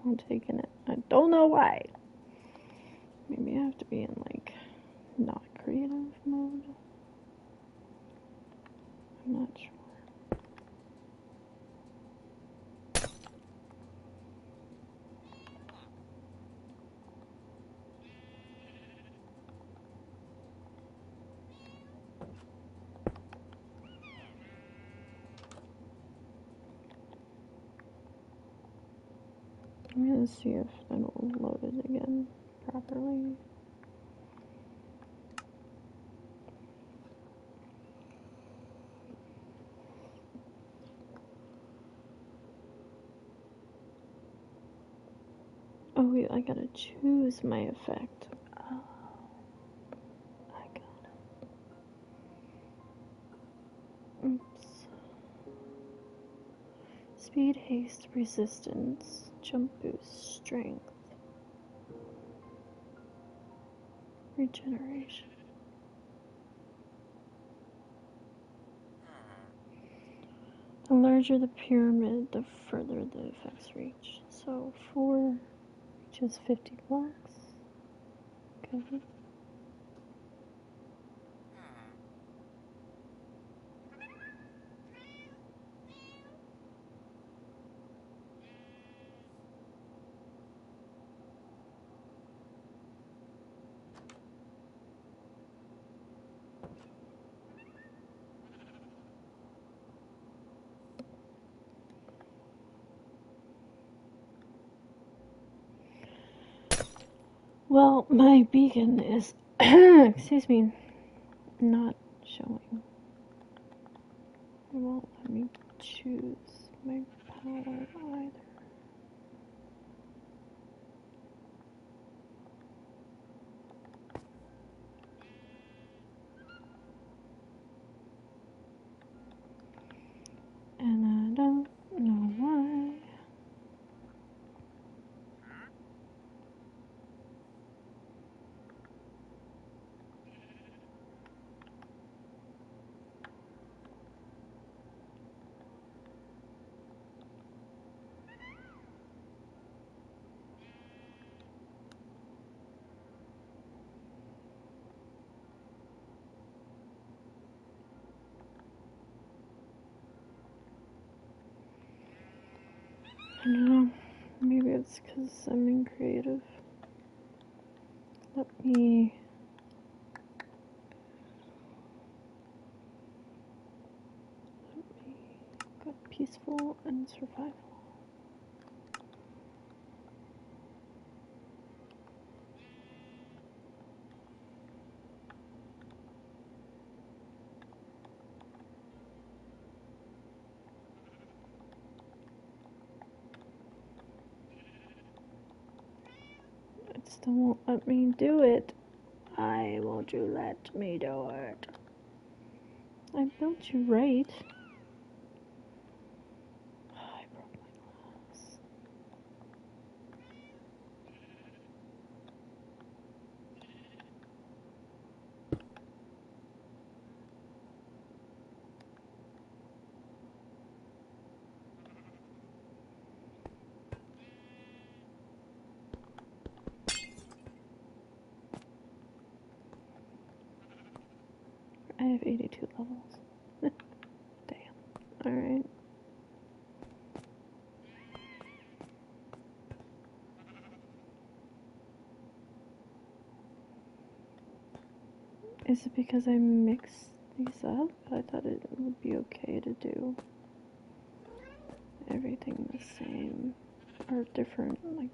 not taking it. I don't know why. Maybe I have to be in, like, not creative mode. I'm not sure. I'm gonna see if it'll load it again properly. Oh wait, I gotta choose my effect. Oh, I got it. Oops. Speed, haste, resistance, jump boost, strength, regeneration. The larger the pyramid, the further the effects reach. So 4 reaches 50 blocks. Okay. Well, my beacon is, excuse me, not showing. It won't let me choose my power either. And I don't know why. I don't know. Maybe it's because I'm in creative. Let me go peaceful and survival. It still won't let me do it. Why won't you let me do it? I built you right. Oh, I broke my glass. I have 82 levels. Damn. Alright. Is it because I mixed these up? I thought it would be okay to do everything the same. Or different, like...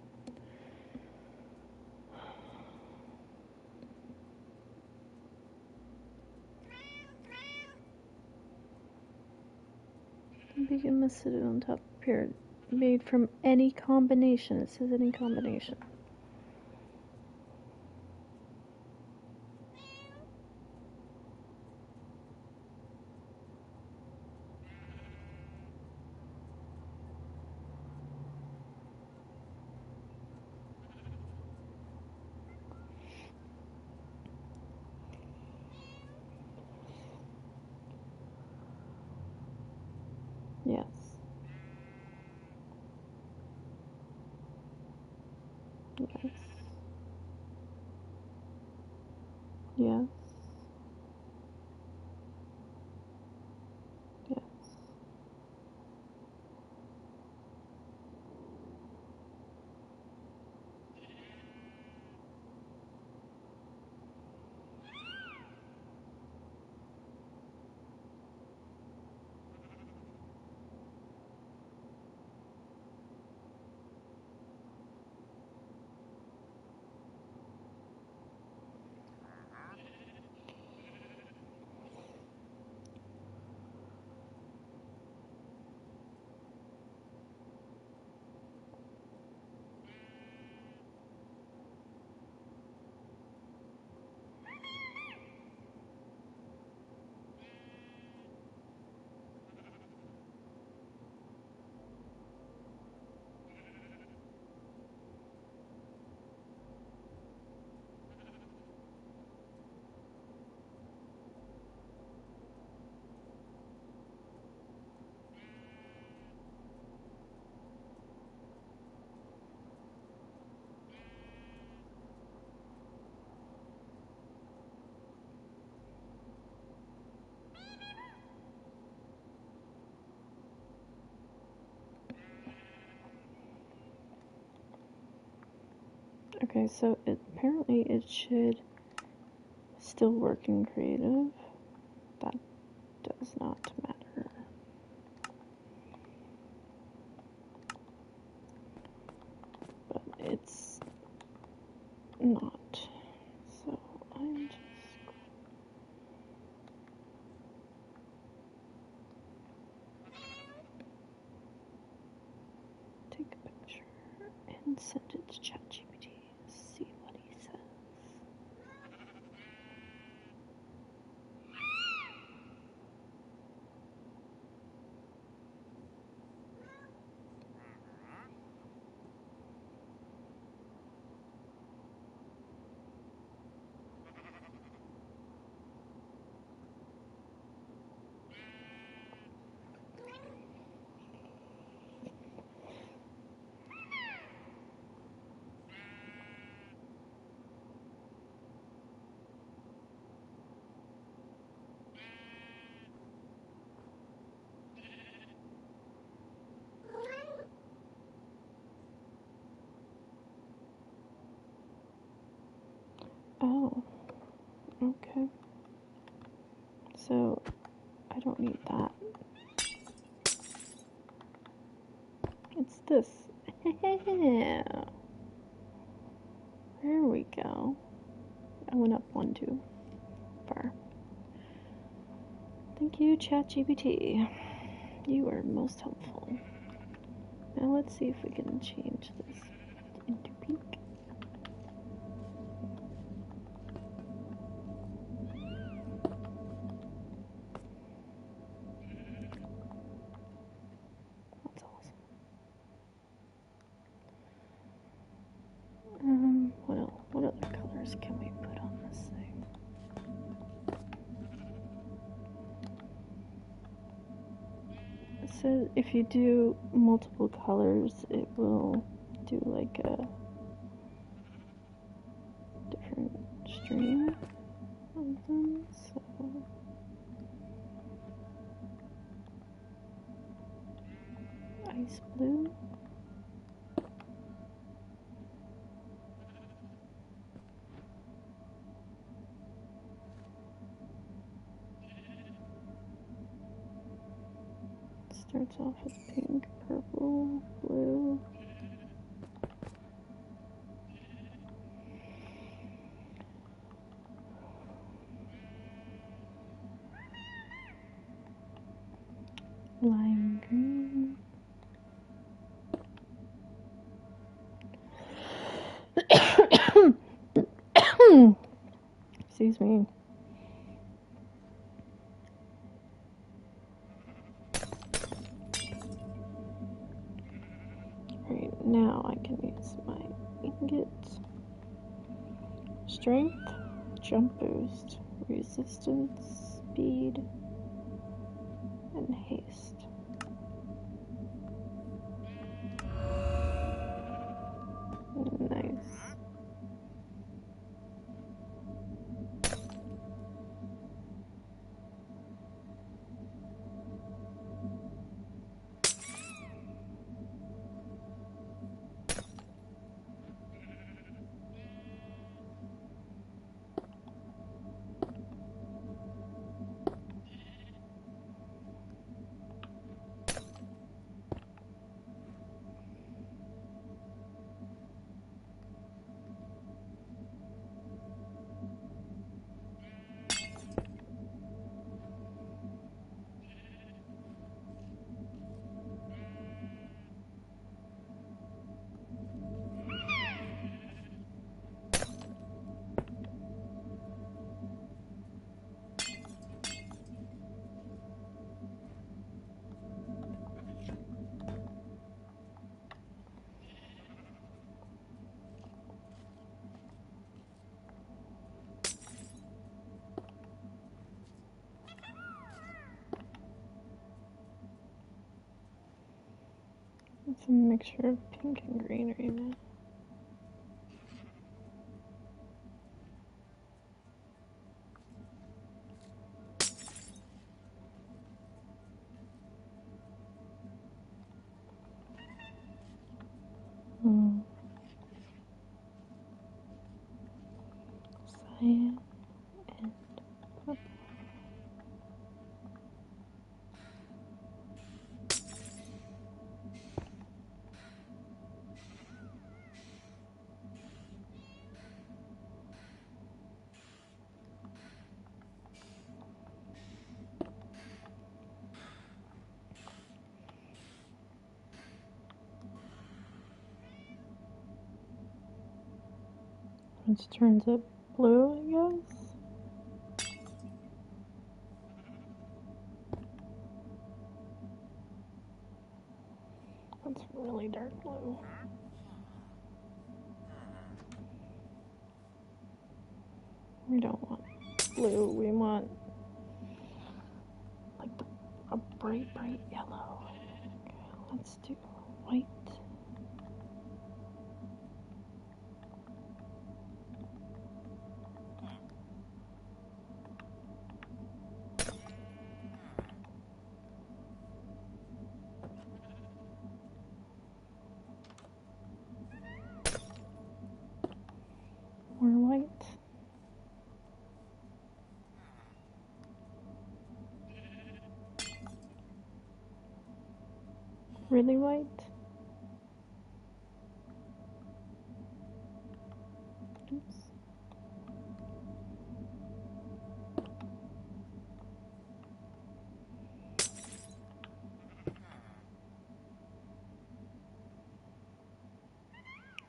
Beacon must sit on top of pyramid. Made from any combination. It says any combination. Yes. Yes. Yes. Okay, so apparently it should still work in creative. That does not matter. But it's not. So I'm just take a picture and send it to ChatGPT. See what he says. Oh, okay. So I don't need that. It's this. There we go. I went up one too far. Thank you, ChatGPT. You are most helpful. Now let's see if we can change this into pink. That's awesome. What other colors can we put on this thing? It says if you do multiple colors, it will do like a different stream of them. So ice blue. Starts off with pink, purple, blue. Lime green. Excuse me. Right, now I can use my ingot. Strength, jump boost, resistance, speed, and haste. Nice. It's a mixture of pink and green right now. Cyan and purple. Which turns it blue, I guess. That's really dark blue. We don't want blue, we want like a bright, bright yellow. Okay, let's do white. More white. Really white. Oops.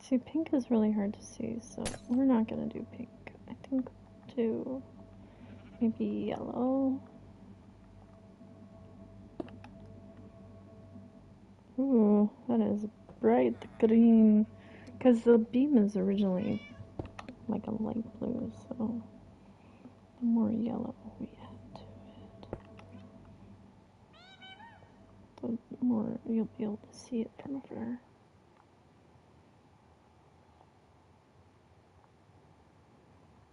See, pink is really hard to see, so we're not gonna do pink. I think we'll do maybe yellow. Ooh, that is bright green. Because the beam is originally like a light blue, so the more yellow we add to it, the more you'll be able to see it from afar.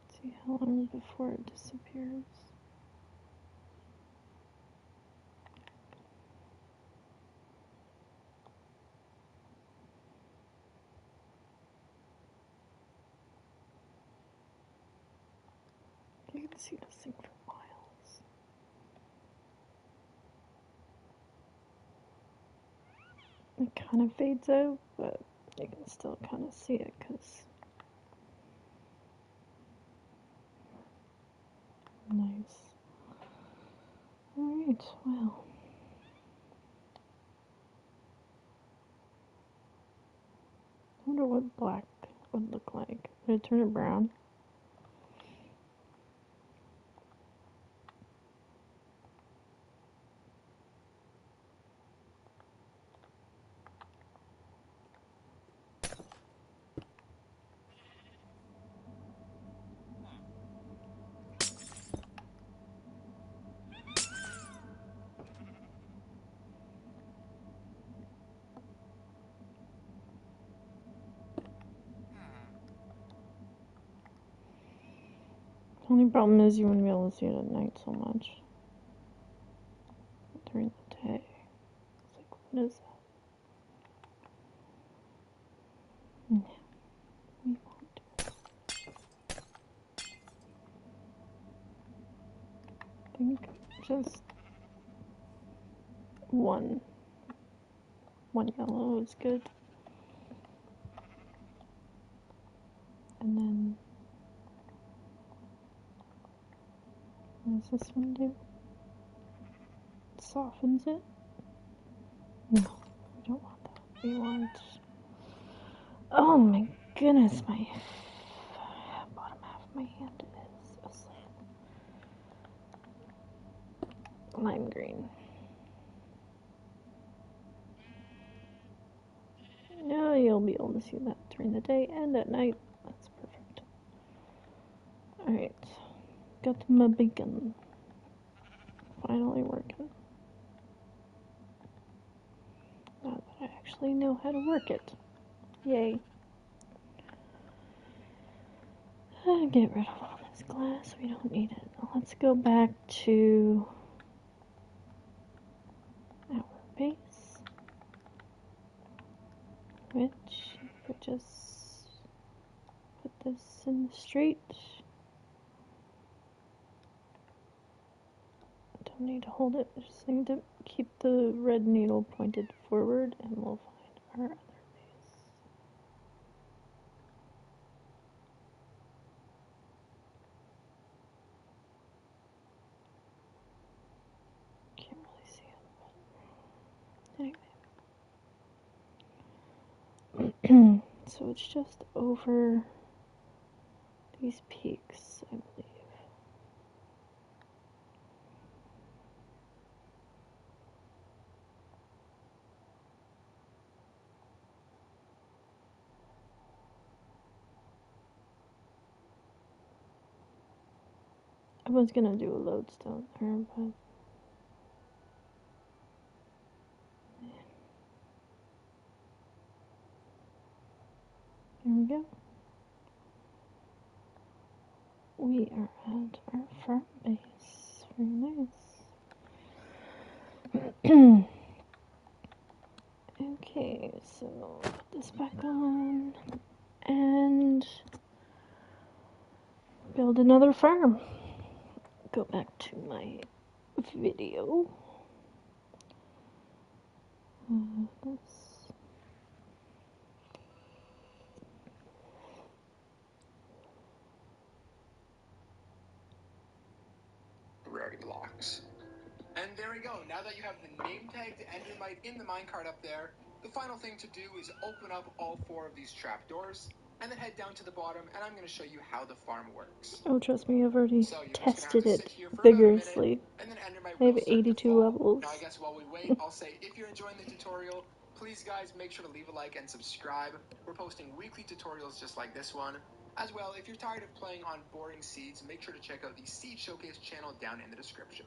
See how long before it disappears. You can see this thing for miles. It kind of fades out, but you can still kind of see it because nice. Alright, well. I wonder what black would look like. Would it turn it brown? The only problem is you wouldn't be able to see it at night so much. During the day. It's like, what is that? Yeah, we won't do that. I think just one yellow is good. And then what does this one do? It softens it? No, we don't want that. We want... Oh my goodness, my bottom half of my hand is asleep. Lime green. Now you'll be able to see that during the day and at night. That's perfect. Alright. Got my beacon. Finally working. Now that I actually actually know how to work it. Yay. Get rid of all this glass, we don't need it. Let's go back to our base, which if we just put this in the street, don't need to hold it, just need to keep the red needle pointed forward and we'll find our other base. Can't really see it, but anyway. So it's just over these peaks, I believe. I was gonna do a lodestone there, but here we go. We are at our farm base. Very nice. Okay, so put this back on and build another farm. Go back to my video. Rarity blocks. And there we go. Now that you have the name tag to Endermite in the minecart up there, the final thing to do is open up all 4 of these trapdoors and then head down to the bottom, and I'm going to show you how the farm works. Oh, trust me, I've already So tested it vigorously. And then Endermite I have will start to 82 fall. levels. Now I guess while we wait, I'll say if you're enjoying the tutorial, please guys make sure to leave a like and subscribe. We're posting weekly tutorials just like this one. As well, if you're tired of playing on boring seeds, make sure to check out the Seed Showcase channel down in the description.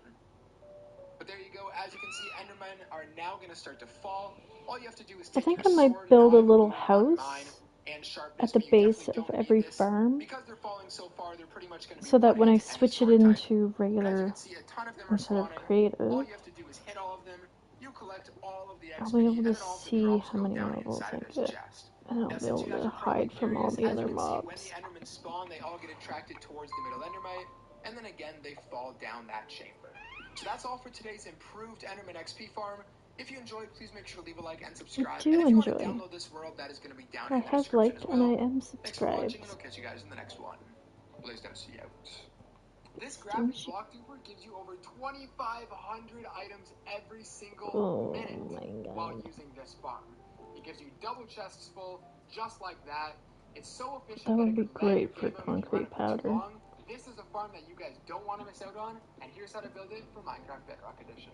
But there you go. As you can see, Endermen are now going to start to fall. All you have to do is take I think your I might sword, build a knife, little boom, on house mine, and sharpness, at the but you base definitely of don't every need this. farm, Because they're falling so far, they're pretty much going to be so that when I 1 hit to any switch it sword type. into But as you regular can see, a ton of them are instead of spawning. creative, All you have to do is hit all of them. You collect all of the I'll XP, be able and to then all of the see drops how go many down levels inside I of this get. chest. And I'll Now, be since able you guys to are probably hide from all curious, the as you other can see, when the mobs. Endermen spawn, they all get attracted towards the middle Endermite, and then again, they fall down that chamber. So that's all for today's improved Enderman XP farm. If you enjoyed, please make sure to leave a like and subscribe. do And if you want to enjoy. download this world, that is going to be down I in the have description liked as and I well. am Thanks for watching, subscribed. and I'll catch you guys in the next one. Blaze Dempsey out. This Stingy. gravity block duper gives you over 2,500 items every single minute Oh my while god. using this farm. It gives you double chests full, just like that. It's so efficient That that would it be could land your great for cave out if you run concrete it for too powder. long. This is a farm that you guys don't want to miss out on, and here's how to build it for Minecraft Bedrock Edition.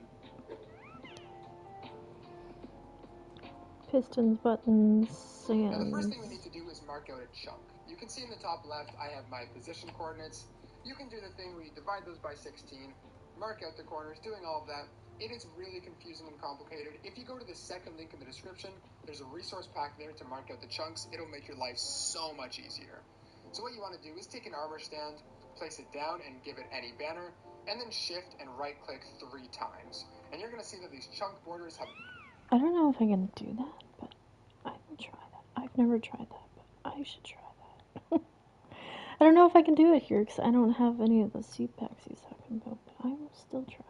Pistons, buttons, Now the first thing we sands. need to do is mark out a chunk. You can see in the top left I have my position coordinates. You can do the thing where you divide those by 16, mark out the corners, doing all of that. It is really confusing and complicated. If you go to the second link in the description, there's a resource pack there to mark out the chunks. It'll make your life so much easier. So what you want to do is take an armor stand, place it down and give it any banner, and then shift and right click 3 times. And you're going to see that these chunk borders have... I don't know if I can do that, but I will try that. I've never tried that, but I should try that. I don't know if I can do it here because I don't have any of the seed packs he's talking about, but I will still try it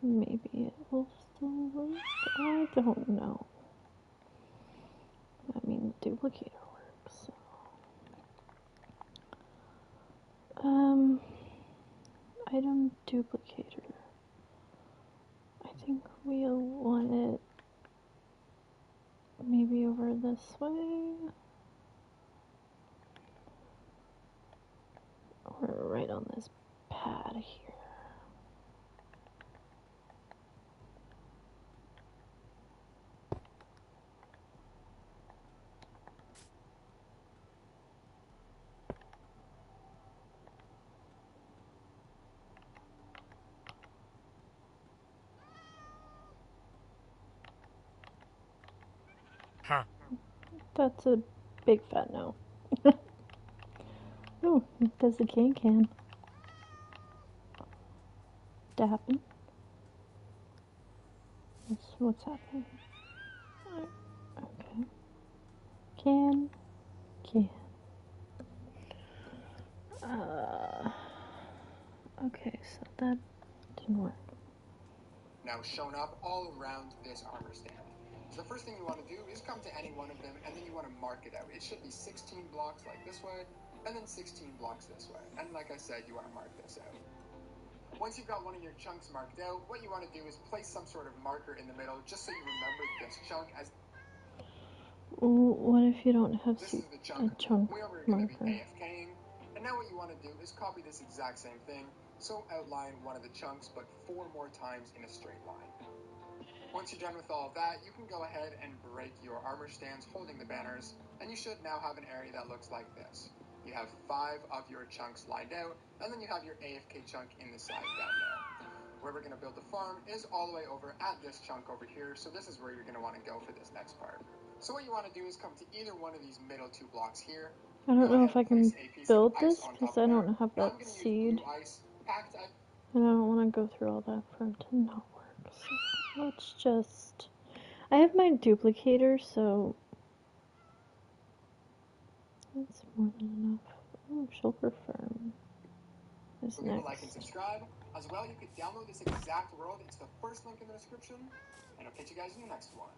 regardless. Maybe it will still work? I don't know. I mean, the duplicator works, so. Item duplicator. I think we'll want it maybe over this way. Or right on this pad here. That's a big fat no. Oh, does the can. Dapping. What's happening? Okay. Can. Okay, so that didn't work. Now shown up all around this armor stand. So the first thing you want to do is come to any one of them, and then you want to mark it out. It should be 16 blocks like this way, and then 16 blocks this way. And like I said, you want to mark this out. Once you've got one of your chunks marked out, what you want to do is place some sort of marker in the middle, just so you remember this chunk as... What if you don't have this is the a chunk where we're going to be marker? AFKing. And now what you want to do is copy this exact same thing, so outline one of the chunks, but 4 more times in a straight line. Once you're done with all of that, you can go ahead and break your armor stands holding the banners, and you should now have an area that looks like this. You have 5 of your chunks lined out, and then you have your AFK chunk in the side down there. Where we're going to build the farm is all the way over at this chunk over here, so this is where you're going to want to go for this next part. So what you want to do is come to either one of these middle 2 blocks here. I don't know if I can build this because I don't have that seed. And I don't want to go through all that for it to not work. So let's just... I have my duplicator, so that's more than enough. Oh, Shulker Farm is Leave a like and next. subscribe. As well, you could download this exact world. It's the first link in the description. And I'll catch you guys in the next one.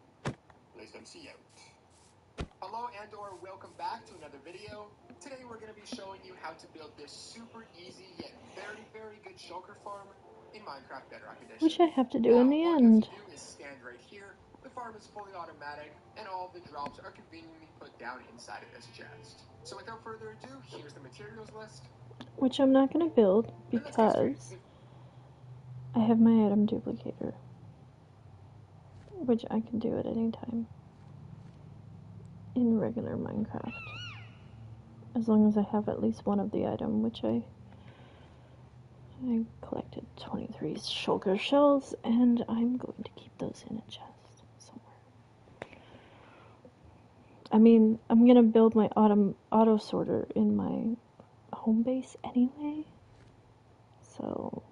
Blaze MC out. Hello and or welcome back to another video. Today we're going to be showing you how to build this super easy yet very, very good shulker farm in Minecraft Bedrock Edition. Which I have to do in the end. All you have to do is stand right here. The farm is fully automatic, and all of the drops are conveniently put down inside of this chest. So without further ado, here's the materials list. Which I'm not going to build because I have my item duplicator. Which I can do at any time in regular Minecraft. As long as I have at least one of the item, which I collected 23 shulker shells, and I'm going to keep those in a chest somewhere. I mean, I'm gonna build my auto sorter in my home base anyway, so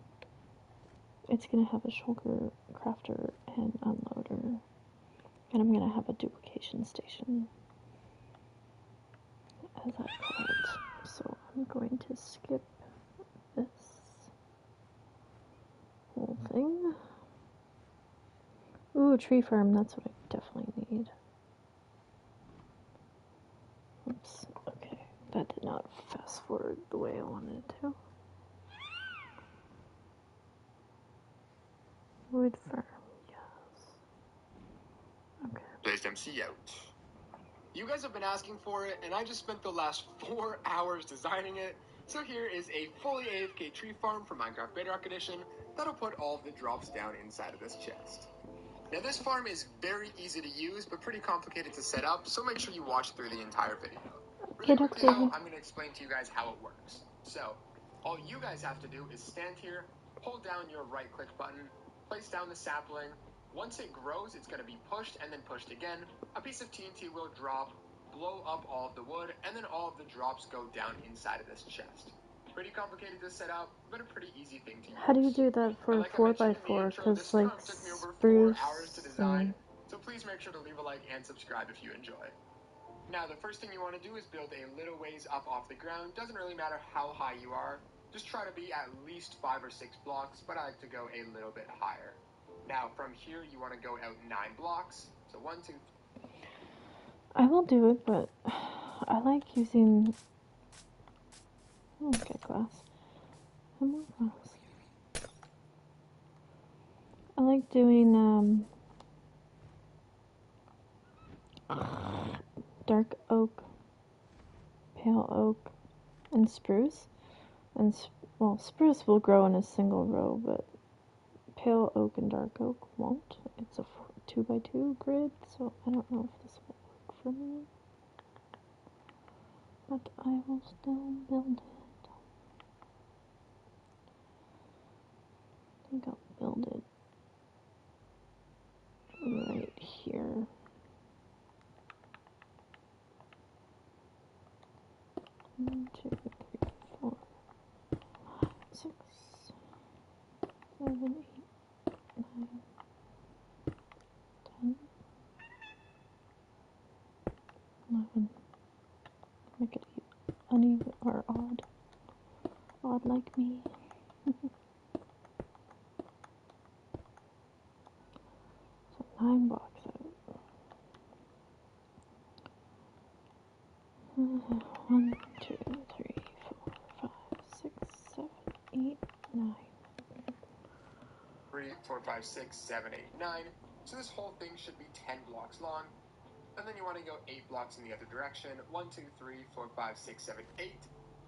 it's gonna have a shulker crafter and unloader, and I'm gonna have a duplication station, as I call it. So I'm going to skip this whole thing. Ooh, tree farm, that's what I definitely need. Oops, okay, that did not fast forward the way I wanted it to. Wood farm, yes. Okay. Blazed MC out. You guys have been asking for it, and I just spent the last 4 hours designing it. So here is a fully AFK tree farm for Minecraft Bedrock Edition that'll put all of the drops down inside of this chest. Now this farm is very easy to use, but pretty complicated to set up, so make sure you watch through the entire video. Really quickly though, I'm going to explain to you guys how it works. So, all you guys have to do is stand here, hold down your right click button, place down the sapling. Once it grows, it's going to be pushed and then pushed again. A piece of TNT will drop, blow up all of the wood, and then all of the drops go down inside of this chest. Pretty complicated to set up, but a pretty easy thing to use. How do you do that for like 4x4? Because, like, spruce and... So please make sure to leave a like and subscribe if you enjoy. Now, the first thing you want to do is build a little ways up off the ground. Doesn't really matter how high you are. Just try to be at least 5 or 6 blocks, but I like to go a little bit higher. Now, from here, you want to go out 9 blocks. So 1, 2, 3. I will do it, but I like using... Okay, glass. And more glass. I like doing, dark oak, pale oak, and spruce. And, well, spruce will grow in a single row, but pale oak and dark oak won't. It's a 2x2 grid, so I don't know if this will work for me. But I will still build it. I think I'll build it right here. 7, 8, 9, 10, 11. Make it uneven or odd. Odd like me. So 9 blocks out. 1, 2, 3, 4, 5, 6, 7, 8, 9. 3, 4, 5, 6, 7, 8, 9. So this whole thing should be 10 blocks long. And then you want to go 8 blocks in the other direction. 1, 2, 3, 4, 5, 6, 7, 8.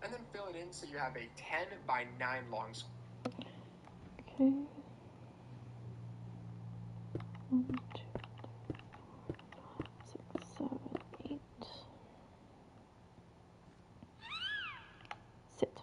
And then fill it in so you have a 10 by 9 long square. Okay. 1, 2, 3, 4, 5, 6, 7, 8. Sit.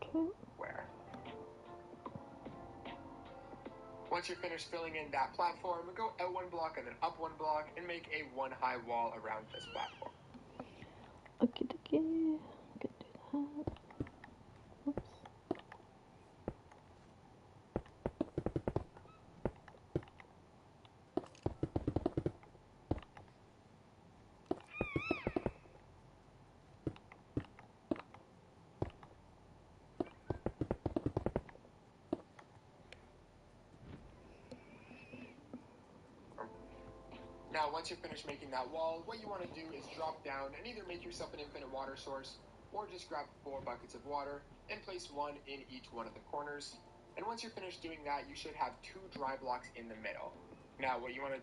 Okay. Once you're finished filling in that platform, go out 1 block and then up 1 block and make a 1 high wall around this platform. Okay, okay. Could do that. Oops. Now, once you're finished making that wall, what you want to do is drop down and either make yourself an infinite water source, or just grab 4 buckets of water and place 1 in each one of the corners. And once you're finished doing that, you should have 2 dry blocks in the middle. Now, what you want to...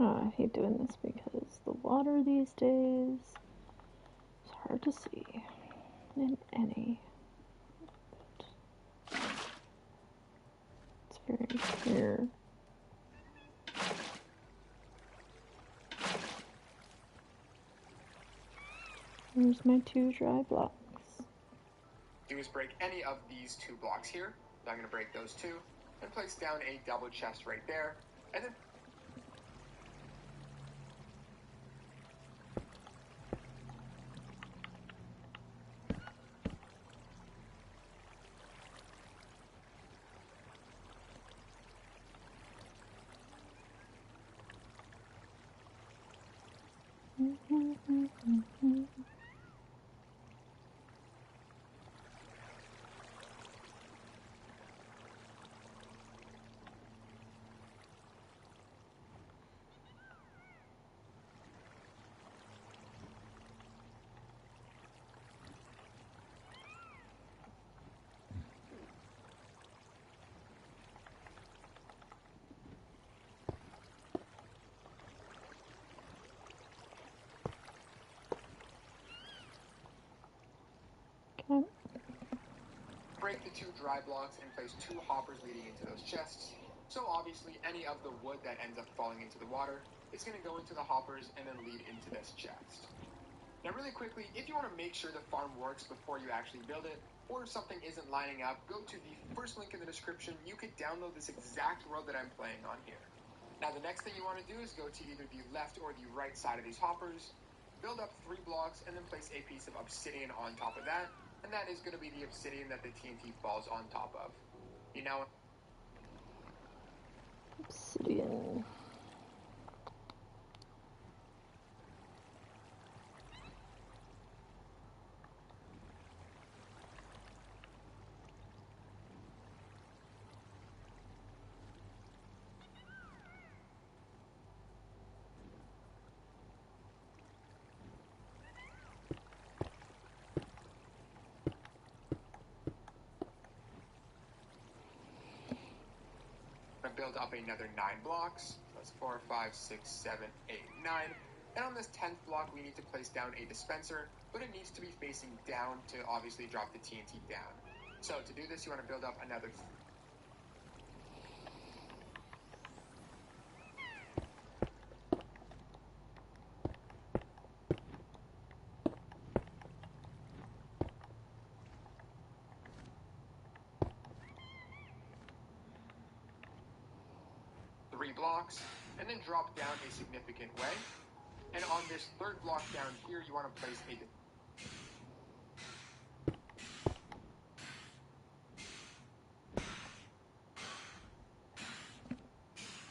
Oh, I hate doing this because the water these days is hard to see in any. It's very clear. Here's my 2 dry blocks. Do is break any of these 2 blocks here. I'm going to break those 2 and place down a double chest right there. And then Okay. break the 2 dry blocks and place 2 hoppers leading into those chests. So obviously, any of the wood that ends up falling into the water is going to go into the hoppers and then lead into this chest. Now, really quickly, if you want to make sure the farm works before you actually build it, or if something isn't lining up, go to the first link in the description. You could download this exact world that I'm playing on here. Now, the next thing you want to do is go to either the left or the right side of these hoppers, build up 3 blocks, and then place a piece of obsidian on top of that, and that is going to be the obsidian that the TNT falls on top of. You now... Obsidian. build up another 9 blocks. That's 4, 5, 6, 7, 8, 9. And on this 10th block, we need to place down a dispenser, but it needs to be facing down to obviously drop the TNT down. So to do this, you want to build up another... 3 blocks, and then drop down a significant way. And on this third block down here, you want to place a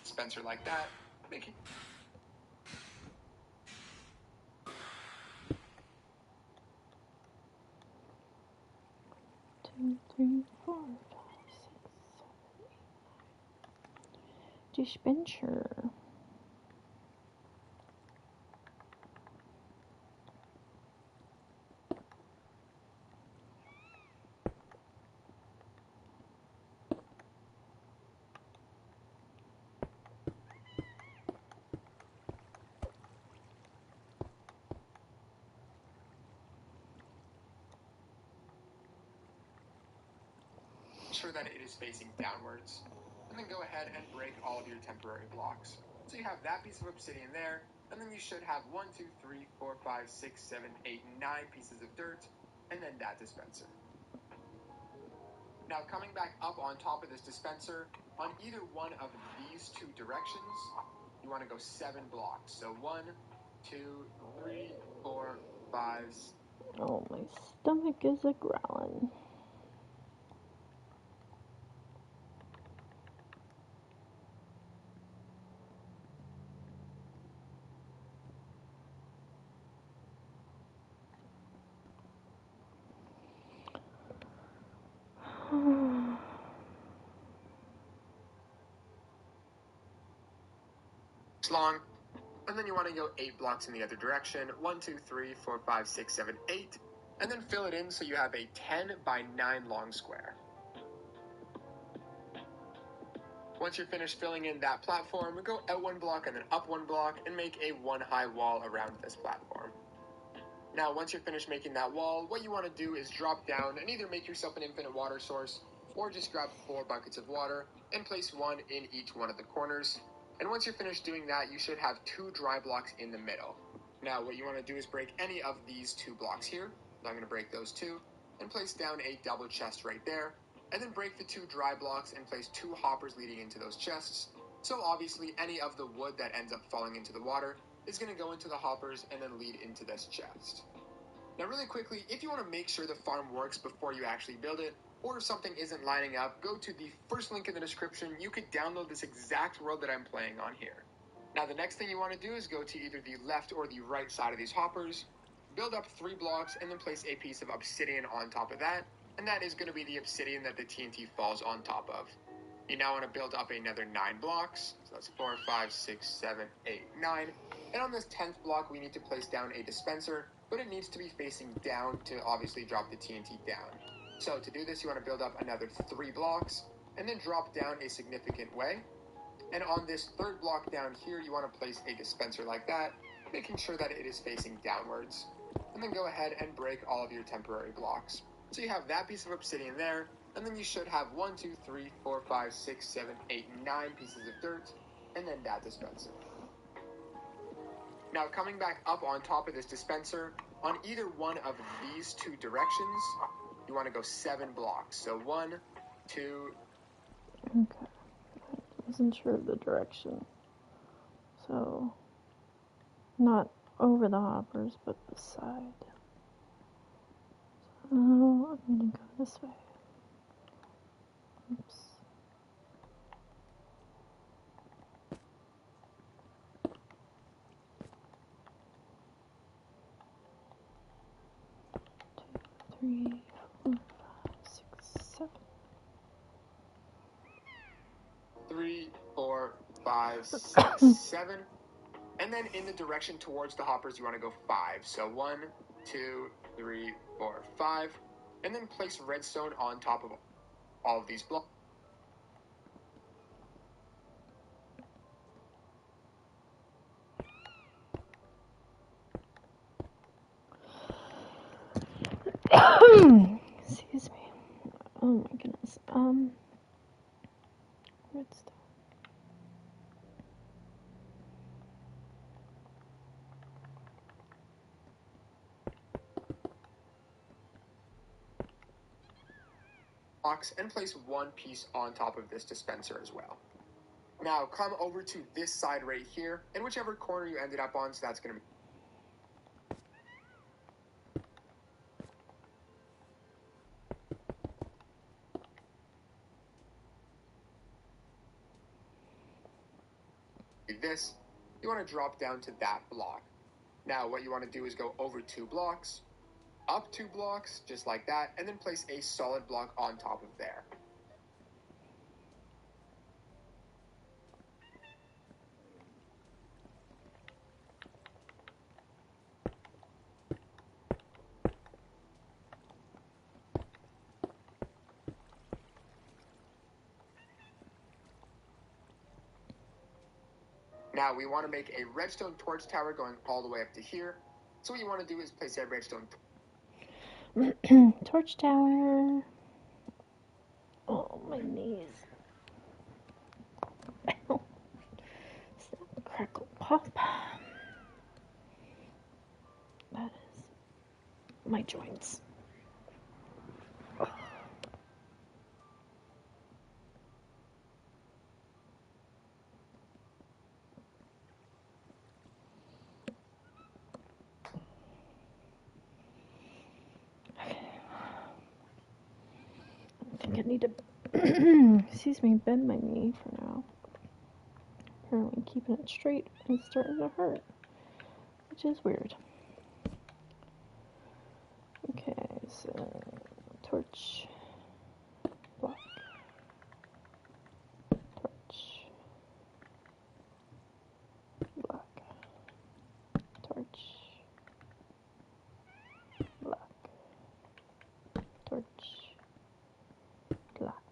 dispenser like that. Make it 2, 3, 4, 5, 6, 7, 8, 9. Dispenser. sure that it is facing downwards, and then go ahead and break all of your temporary blocks. So you have that piece of obsidian there, and then you should have 1, 2, 3, 4, 5, 6, 7, 8, 9 pieces of dirt, and then that dispenser. Now coming back up on top of this dispenser, on either one of these two directions, you want to go 7 blocks. So 1, 2, 3, 4, 5, 6. Oh, my stomach is a growling. Long, and then you want to go 8 blocks in the other direction. 1, 2, 3, 4, 5, 6, 7, 8, and then fill it in so you have a 10 by 9 long square. Once you're finished filling in that platform, go out 1 block and then up 1 block and make a 1 high wall around this platform. Now, once you're finished making that wall, what you want to do is drop down and either make yourself an infinite water source or just grab 4 buckets of water and place 1 in each one of the corners. And once you're finished doing that, you should have 2 dry blocks in the middle. Now, what you want to do is break any of these 2 blocks here. I'm going to break those 2 and place down a double chest right there. And then break the 2 dry blocks and place 2 hoppers leading into those chests. So obviously, any of the wood that ends up falling into the water is going to go into the hoppers and then lead into this chest. Now really quickly, if you want to make sure the farm works before you actually build it, or if something isn't lining up, go to the first link in the description. You could download this exact world that I'm playing on here. Now the next thing you want to do is go to either the left or the right side of these hoppers, build up 3 blocks, and then place a piece of obsidian on top of that, and that is going to be the obsidian that the TNT falls on top of. You now want to build up another 9 blocks, so that's 4, 5, 6, 7, 8, 9, and on this 10th block we need to place down a dispenser, but it needs to be facing down to obviously drop the TNT down. So to do this, you want to build up another 3 blocks, and then drop down a significant way, and on this 3rd block down here, you want to place a dispenser like that, making sure that it is facing downwards, and then go ahead and break all of your temporary blocks. So you have that piece of obsidian there, and then you should have 1, 2, 3, 4, 5, 6, 7, 8, 9 pieces of dirt, and then that dispenser. Now coming back up on top of this dispenser, on either one of these 2 directions, you want to go 7 blocks. So 1, 2. Okay. I wasn't sure of the direction. So, not over the hoppers, but beside. So, I'm gonna go this way. Oops. Two, 3, 4, 5, 6, 7. 3, 4, 5, 6, 7. And then in the direction towards the hoppers, you want to go 5. So 1, 2, 3, 4, 5. And then place redstone on top of all of these blocks. Excuse me. Oh my goodness. Redstone. And place 1 piece on top of this dispenser as well. Now come over to this side right here, and whichever corner you ended up on, so that's going to be this. You want to drop down to that block. Now what you want to do is go over 2 blocks, up 2 blocks, just like that, and then place a solid block on top of there. Now we want to make a redstone torch tower going all the way up to here. So what you want to do is place a redstone torch tower. Oh, my knees. Snap, crackle, pop. That is my joints. I think I need to, excuse me, bend my knee for now. Apparently keeping it straight is starting to hurt, which is weird. Okay, so torch, block, torch, block, torch, block, torch, block,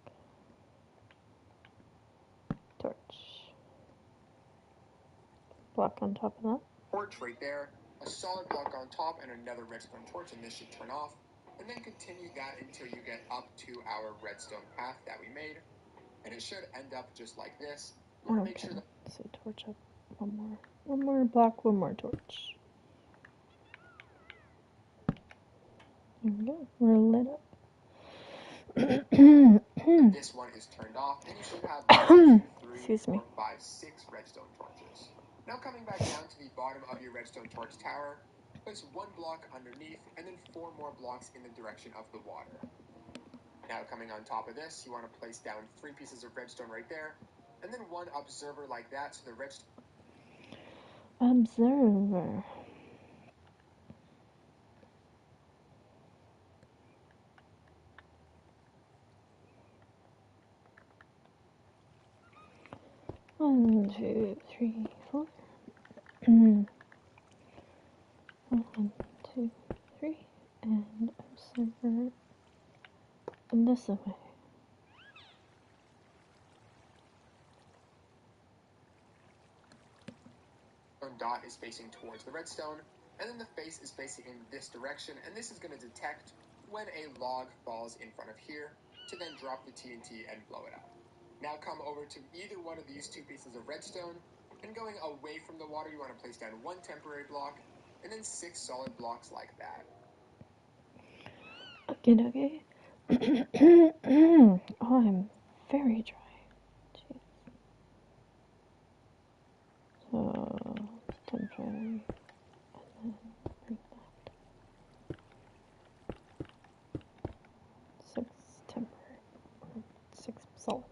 torch, block on top of that. Torch right there, a solid block on top, and another redstone torch, and this should turn off. And then continue that until you get up to our redstone path that we made. And it should end up just like this. You want to make sure that... So torch up, one more block, one more torch. There we go, we're lit up. This one is turned off, and you should have 1, 2, 3, 4, 5, 6 redstone torches. Now coming back down to the bottom of your redstone torch tower, place 1 block underneath, and then 4 more blocks in the direction of the water. Now coming on top of this, you want to place down 3 pieces of redstone right there, and then 1 observer like that, so the redstone... Observer. One, 2, 3, 4. 1, 2, 3, and observer this way. Dot is facing towards the redstone, and then the face is facing in this direction, and this is going to detect when a log falls in front of here to then drop the TNT and blow it up. Now come over to either one of these 2 pieces of redstone, and going away from the water, you want to place down 1 temporary block, and then 6 solid blocks like that. Okay. Oh, I'm very dry. Jeez. So, temporary, and then bring that. 6 temporary, or 6 solid blocks.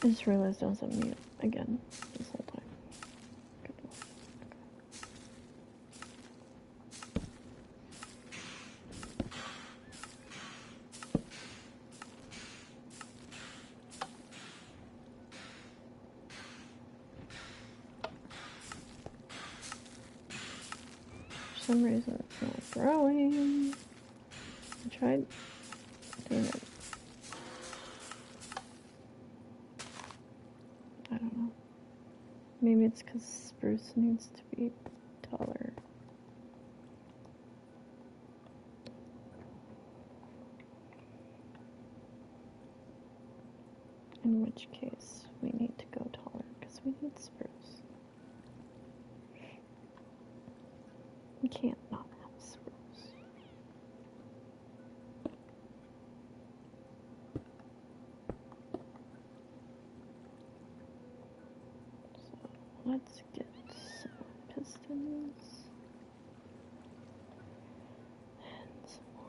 I just realized I was on mute again this whole time. For some reason it's not growing. I tried doing it. I don't know. Maybe it's because spruce needs to be taller. In which case, we need to go taller because we need spruce. We can't not have spruce. So let's get some pistons and some more.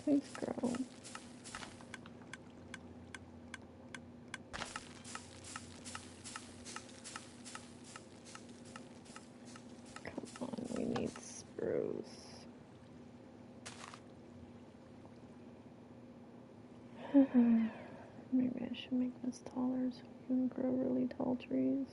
Please grow. Come on, we need spruce. Maybe I should make this taller so we can grow really tall trees.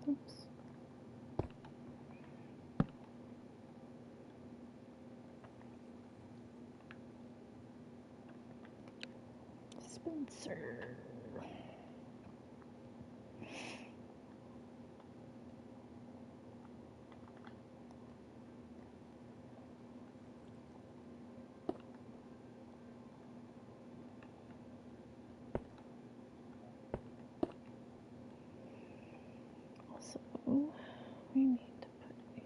Oops. Spencer. Also, we need to put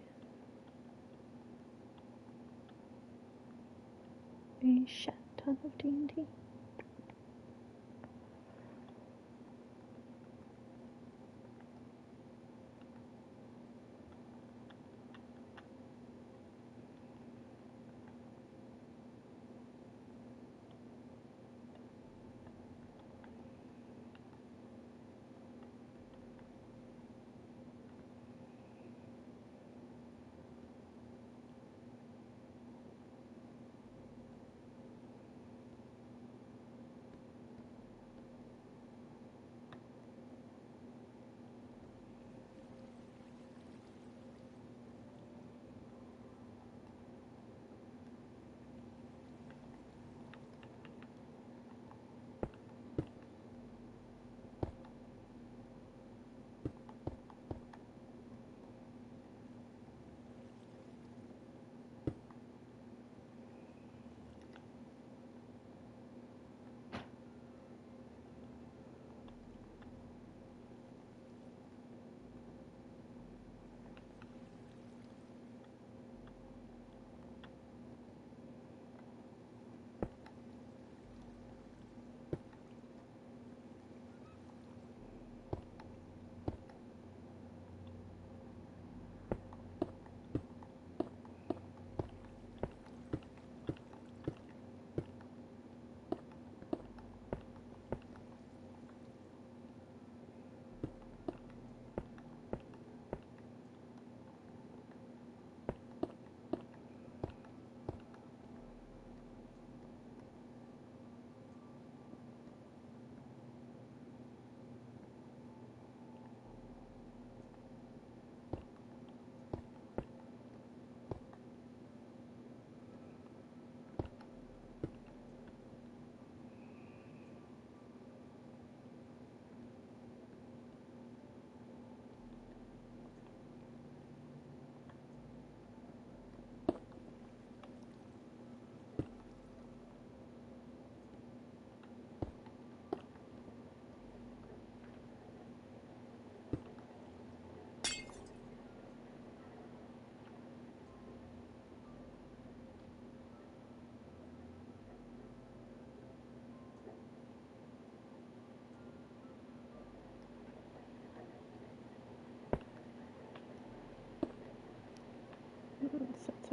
in a shit ton of TNT.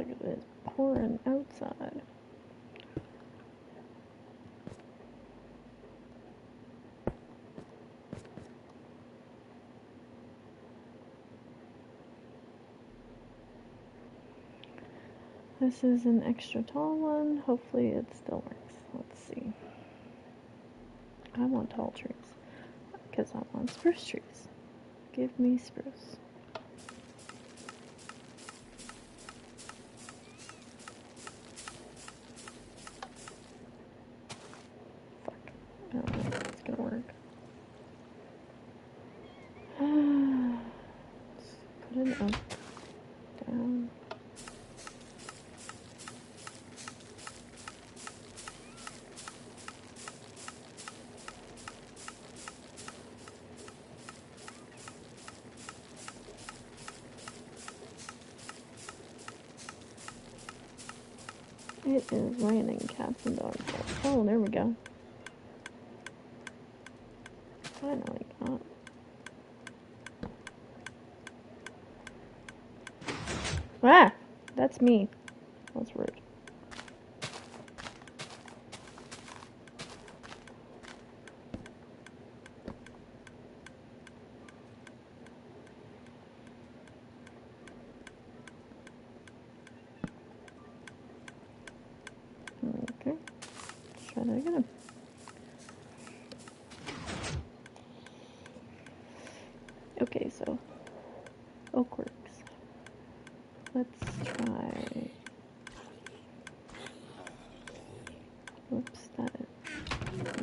like it is pouring outside. This is an extra tall one. Hopefully it still works. Let's see. I want tall trees because I want spruce trees. Give me spruce. Fuck. I don't know if it's gonna work. Let's put it up, down. It is raining cats and dogs. Oh, there we go. Finally got. Ah! That's me. That's rude. Okay. Let's try that again. Okay, so oak works. Let's try. Whoops, that is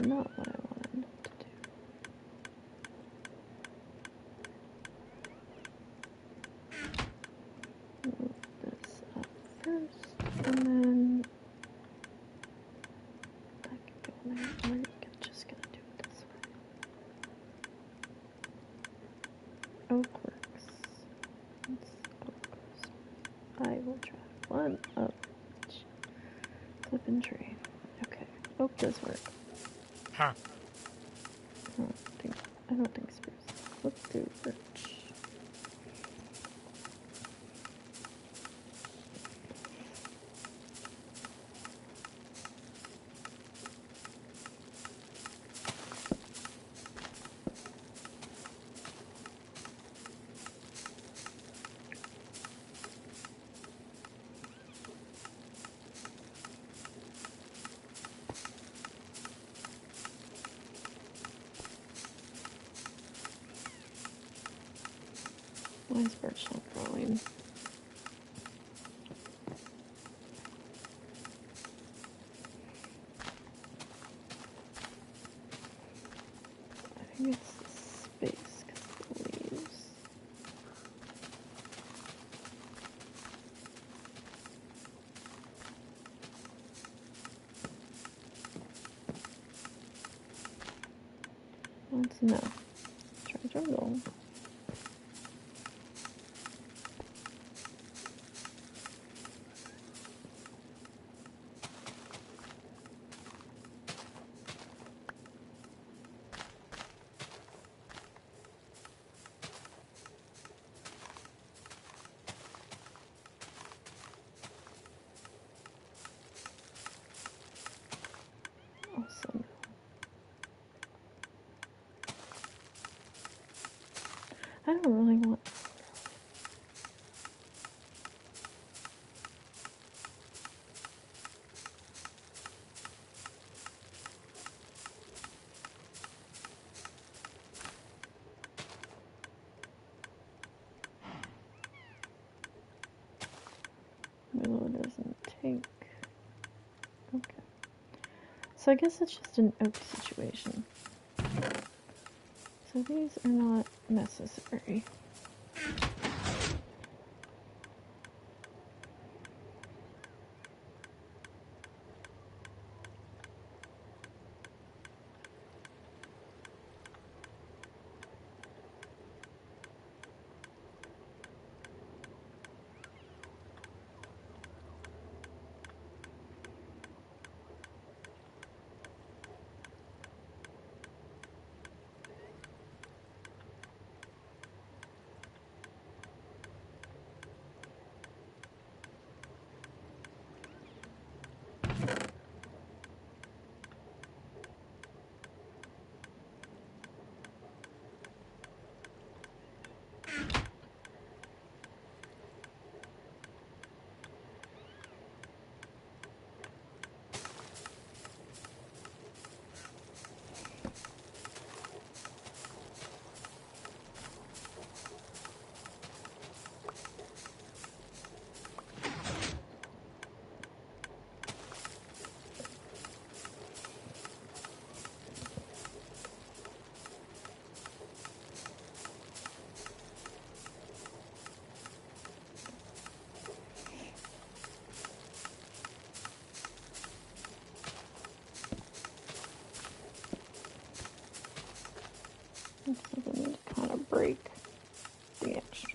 not what I wanted to do. Move this up first, and then that can go there. Or just gonna do it this way. Oak works. It's oak. I will try one of each. Flippin' tree. Okay, oak does work. Huh. I don't think spruce. Let's do birch. Why is birch not growing? I think it's the space because of the leaves. That's enough. Try jungle. Awesome. I don't really want. Willow doesn't take. Okay. So I guess it's just an oak situation. So these are not necessary.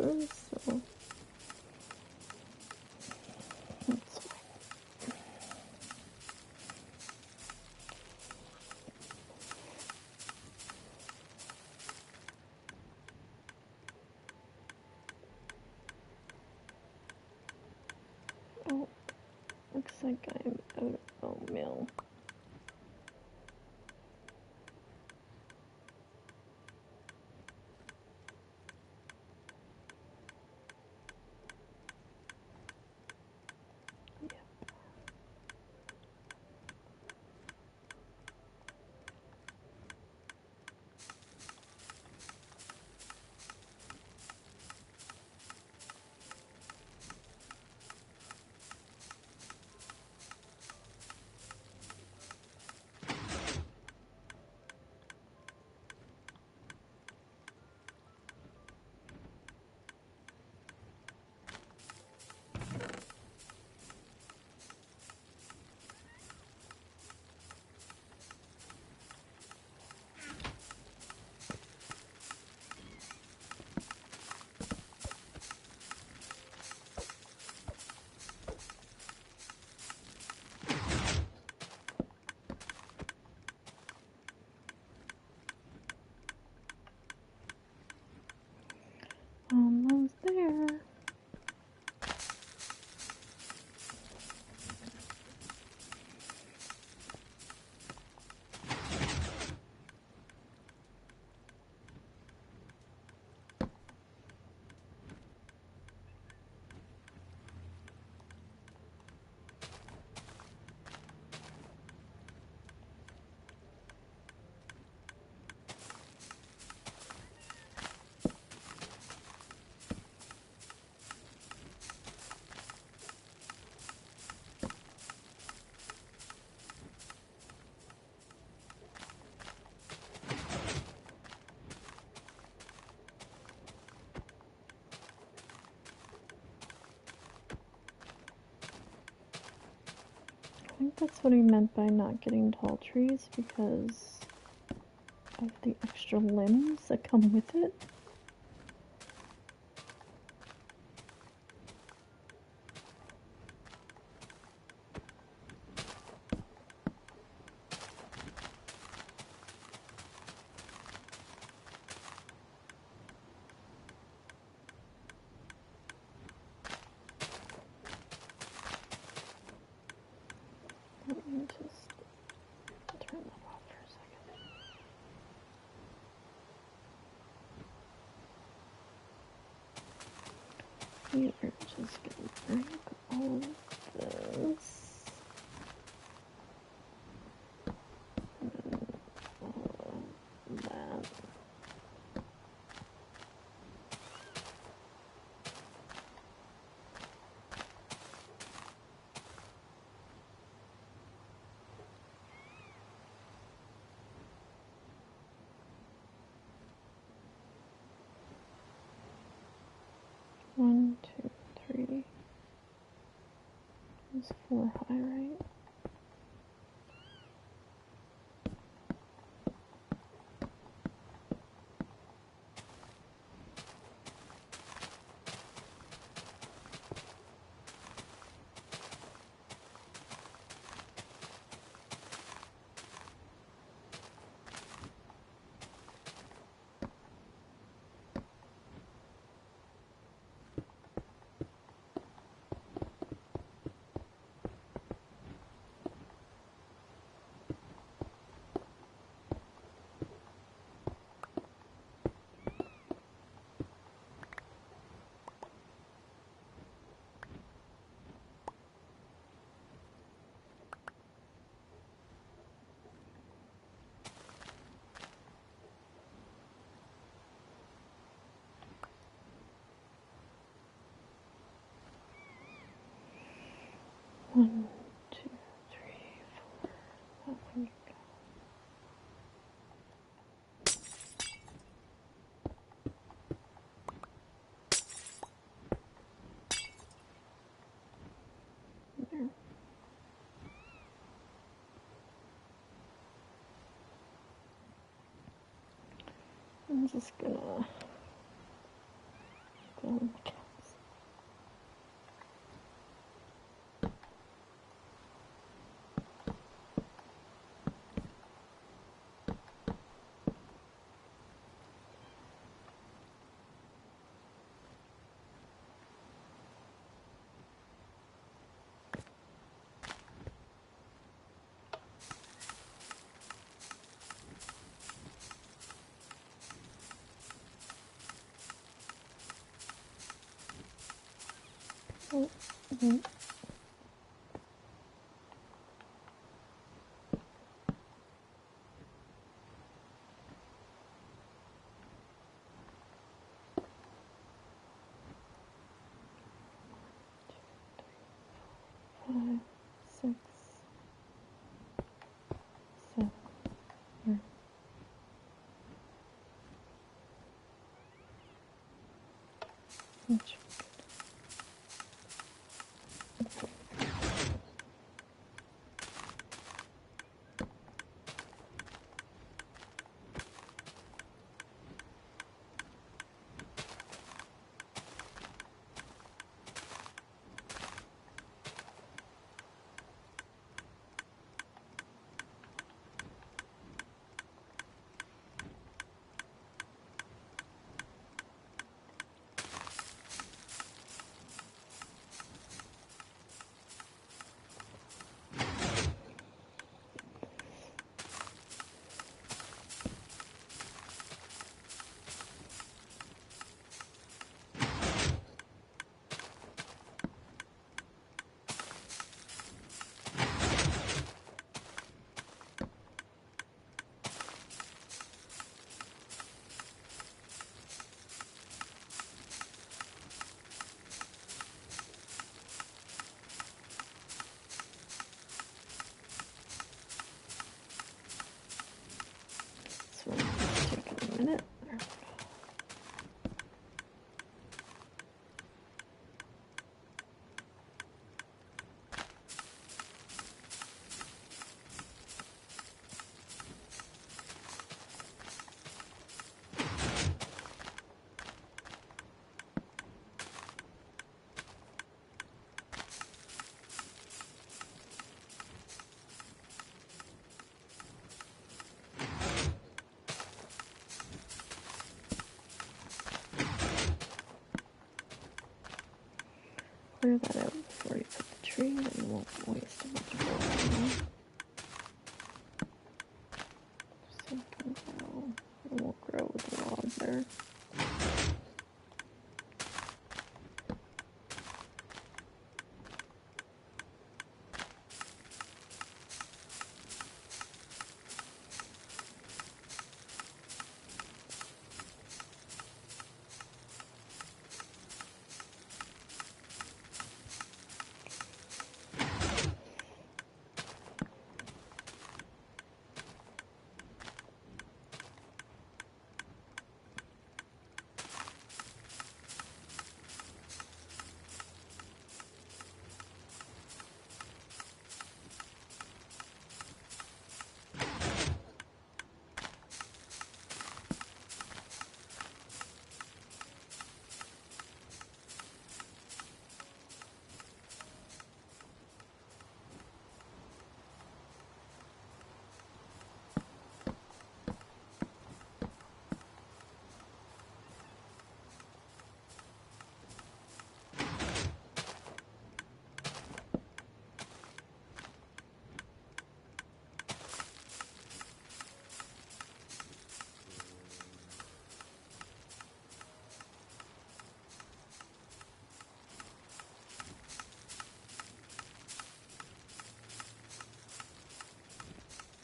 boxes, so that's fine. Oh, looks like I'm out of oatmeal. Almost there. I think that's what he meant by not getting tall trees, because of the extra limbs that come with it. Let me just turn that off for a second. We are just gonna break all of this. And all of that. One, two, three. It's 4 high, right? One, two, three, 4. That one. There. I'm just gonna go Oh, mm-hmm. Five, six, seven, eight. Each. This one's taking a minute. Clear that out before you put the tree, then you won't waste a bunch of wood. It won't grow with the log there.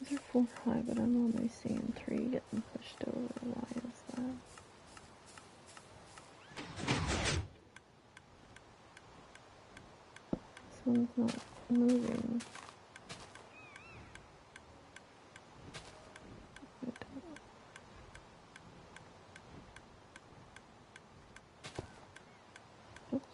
These are 4 high, but I'm only seeing 3 getting pushed over. Why is that? This one's not moving. Oops.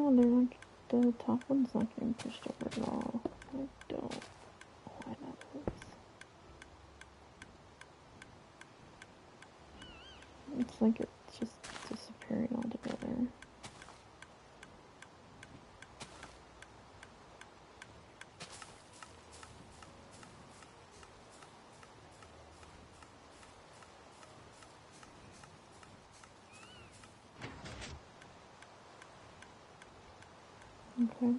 no, they're not. The top one's not getting pushed over at all. I don't know why that is. It's like it's just disappearing altogether. Okay.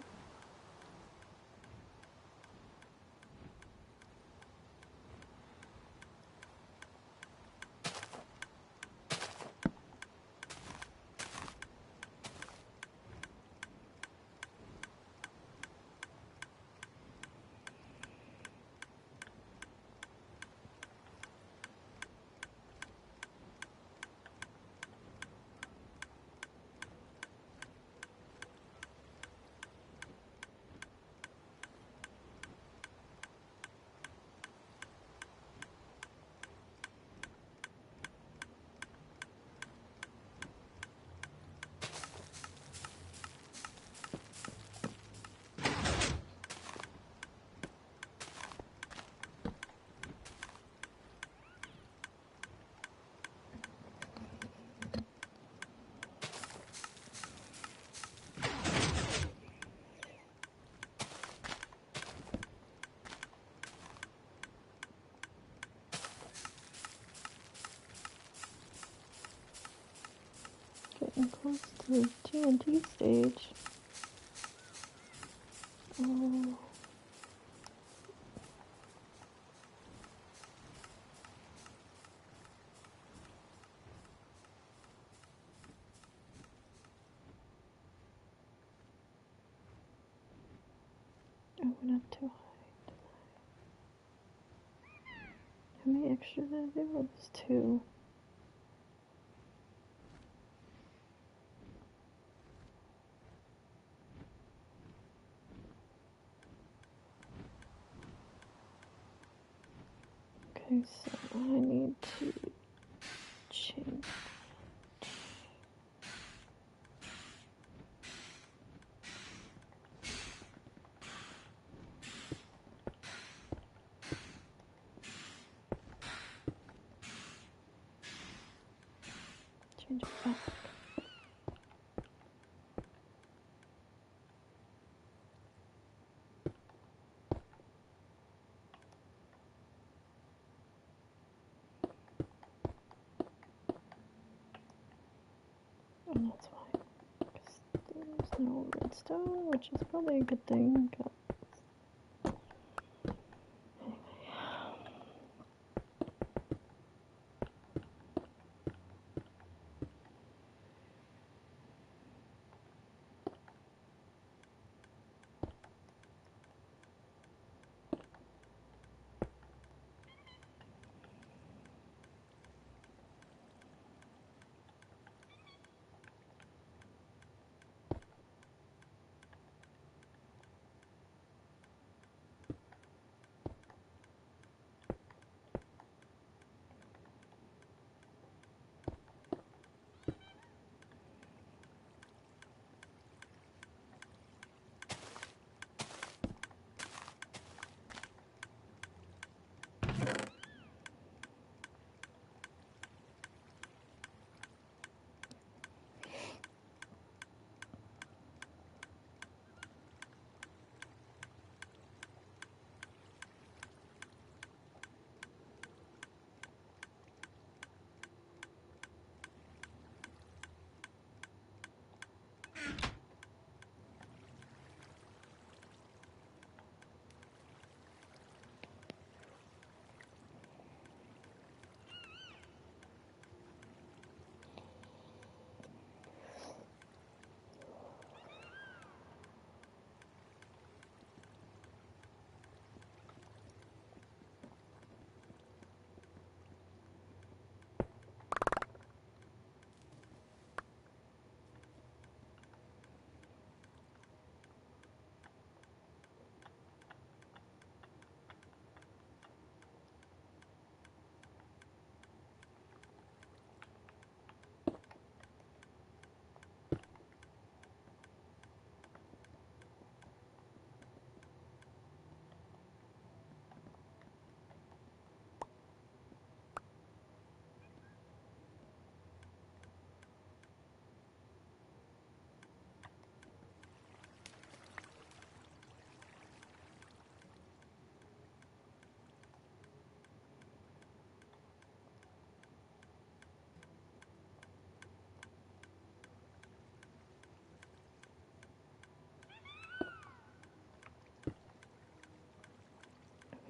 Getting close to the TNT stage. Oh. I went up too high. How many extra did I do? It was 2. Okay, so I need to change. Change it back. Oh, that's fine. 'Cause there's no redstone, which is probably a good thing. But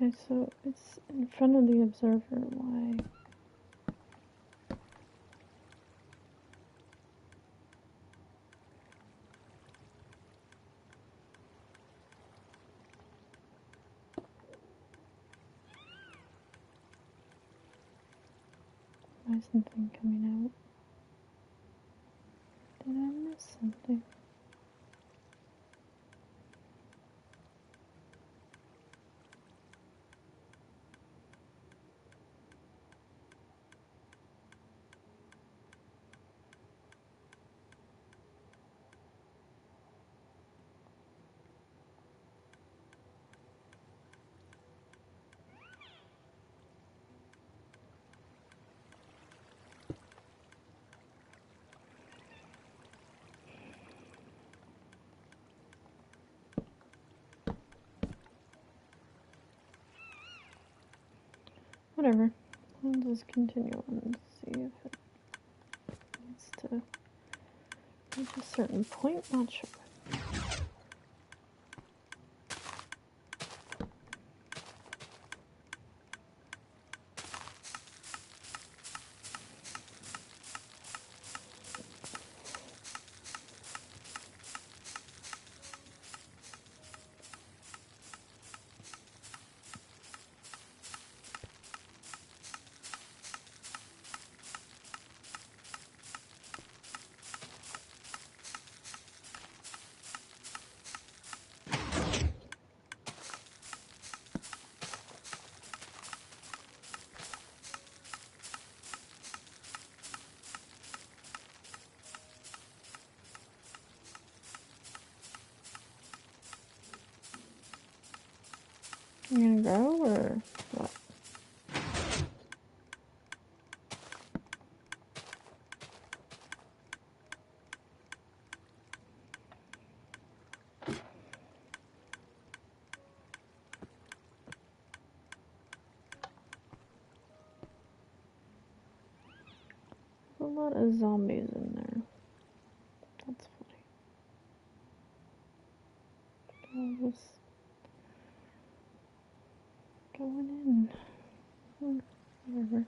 Okay, so it's in front of the observer. Why? Why is nothing coming out? Did I miss something? Whatever. I'll just continue on and see if it needs to reach a certain point. Not sure. You gonna go or what? There's a lot of zombies in there. That's funny. I'll just going in. Whatever.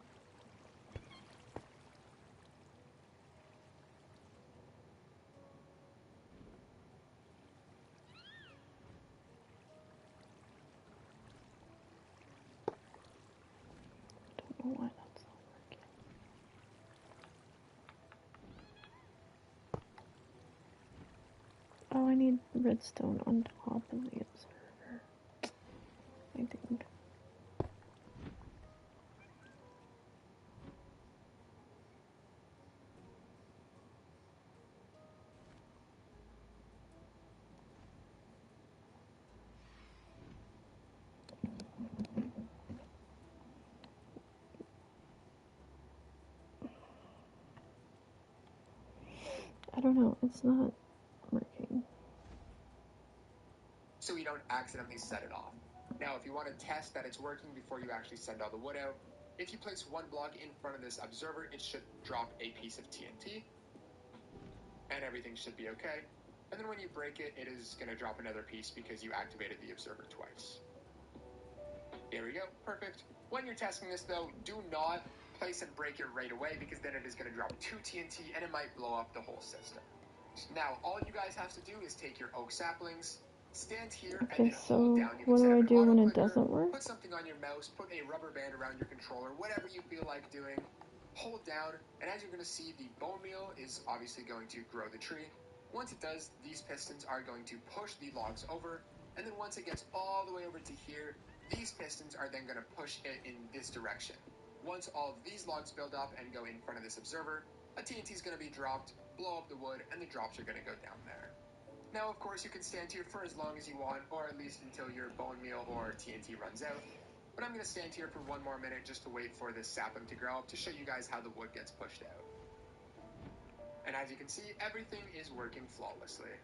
Don't know why that's not working. Oh, I need redstone on top of the observer. I think. I don't know. It's not working. So you don't accidentally set it off. Now, if you want to test that it's working before you actually send all the wood out, if you place one block in front of this observer, it should drop a piece of TNT, and everything should be okay. And then when you break it, it is going to drop another piece because you activated the observer twice. There we go, perfect. When you're testing this though, do not place and break it right away because then it is going to drop 2 TNT and it might blow up the whole system. Now, all you guys have to do is take your oak saplings, stand here, and Okay, then hold so down. You what can set do I up an do auto when it clicker, doesn't work? put something on your mouse, put a rubber band around your controller, whatever you feel like doing. Hold down, and as you're going to see, the bone meal is obviously going to grow the tree. Once it does, these pistons are going to push the logs over, and then once it gets all the way over to here, these pistons are then going to push it in this direction. Once all of these logs build up and go in front of this observer, a TNT is going to be dropped, blow up the wood, and the drops are going to go down there. Now, of course, you can stand here for as long as you want, or at least until your bone meal or TNT runs out. But I'm going to stand here for one more minute just to wait for this sapling to grow up to show you guys how the wood gets pushed out. And as you can see, everything is working flawlessly.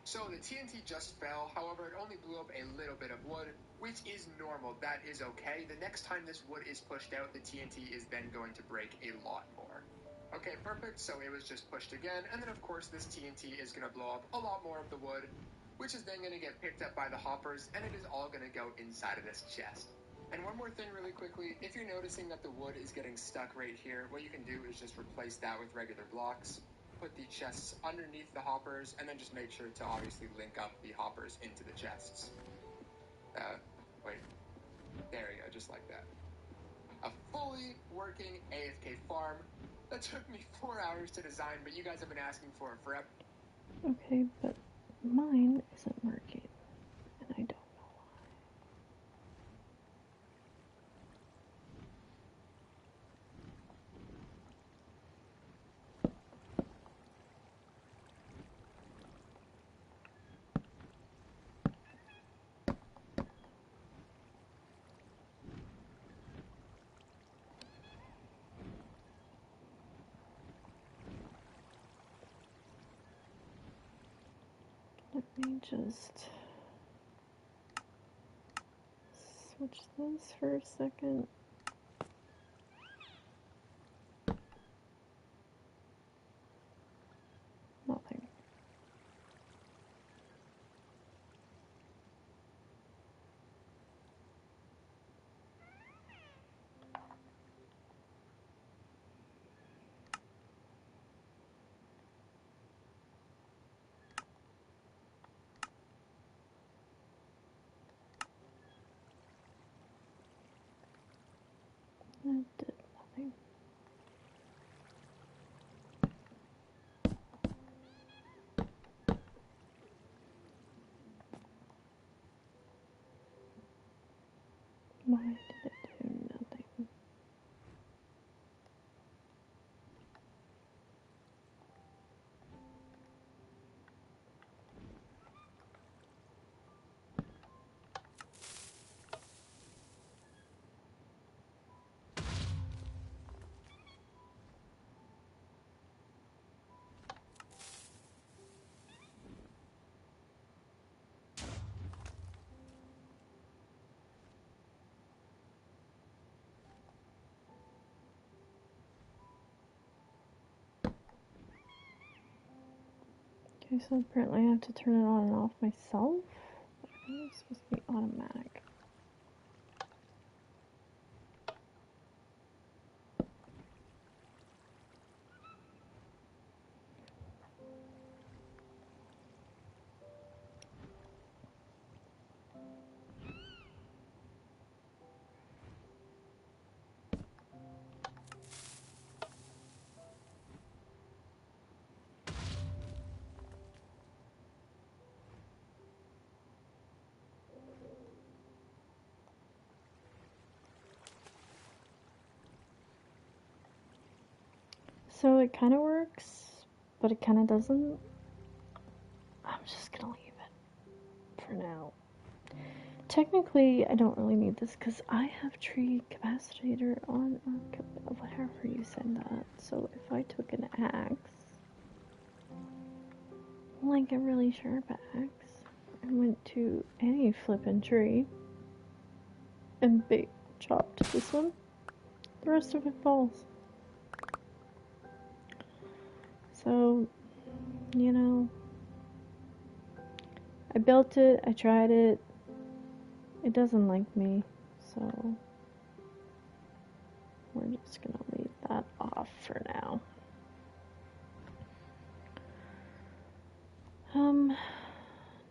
So the TNT just fell, however it only blew up a little bit of wood, which is normal, that is okay. The next time this wood is pushed out, the TNT is then going to break a lot more. Okay, perfect, so it was just pushed again, and then of course this TNT is going to blow up a lot more of the wood, which is then going to get picked up by the hoppers, and it is all going to go inside of this chest. And one more thing really quickly, if you're noticing that the wood is getting stuck right here, what you can do is just replace that with regular blocks, put the chests underneath the hoppers, and then just make sure to obviously link up the hoppers into the chests. Wait, there you go, just like that. A fully working AFK farm. That took me 4 hours to design, but you guys have been asking for it forever. Okay, but mine isn't working, and I don't know why. Let me just switch this for a second. Nothing. That did nothing. Why did it do nothing? Okay, so apparently I have to turn it on and off myself. I think it's supposed to be automatic. So it kind of works, but it kind of doesn't. I'm just gonna leave it for now. Technically, I don't really need this because I have tree capacitor on, or whatever you said that. So if I took an axe, like a really sharp axe, and went to any flippin' tree and big chopped this one, the rest of it falls. So, you know, I built it, I tried it, it doesn't like me, so we're just gonna leave that off for now.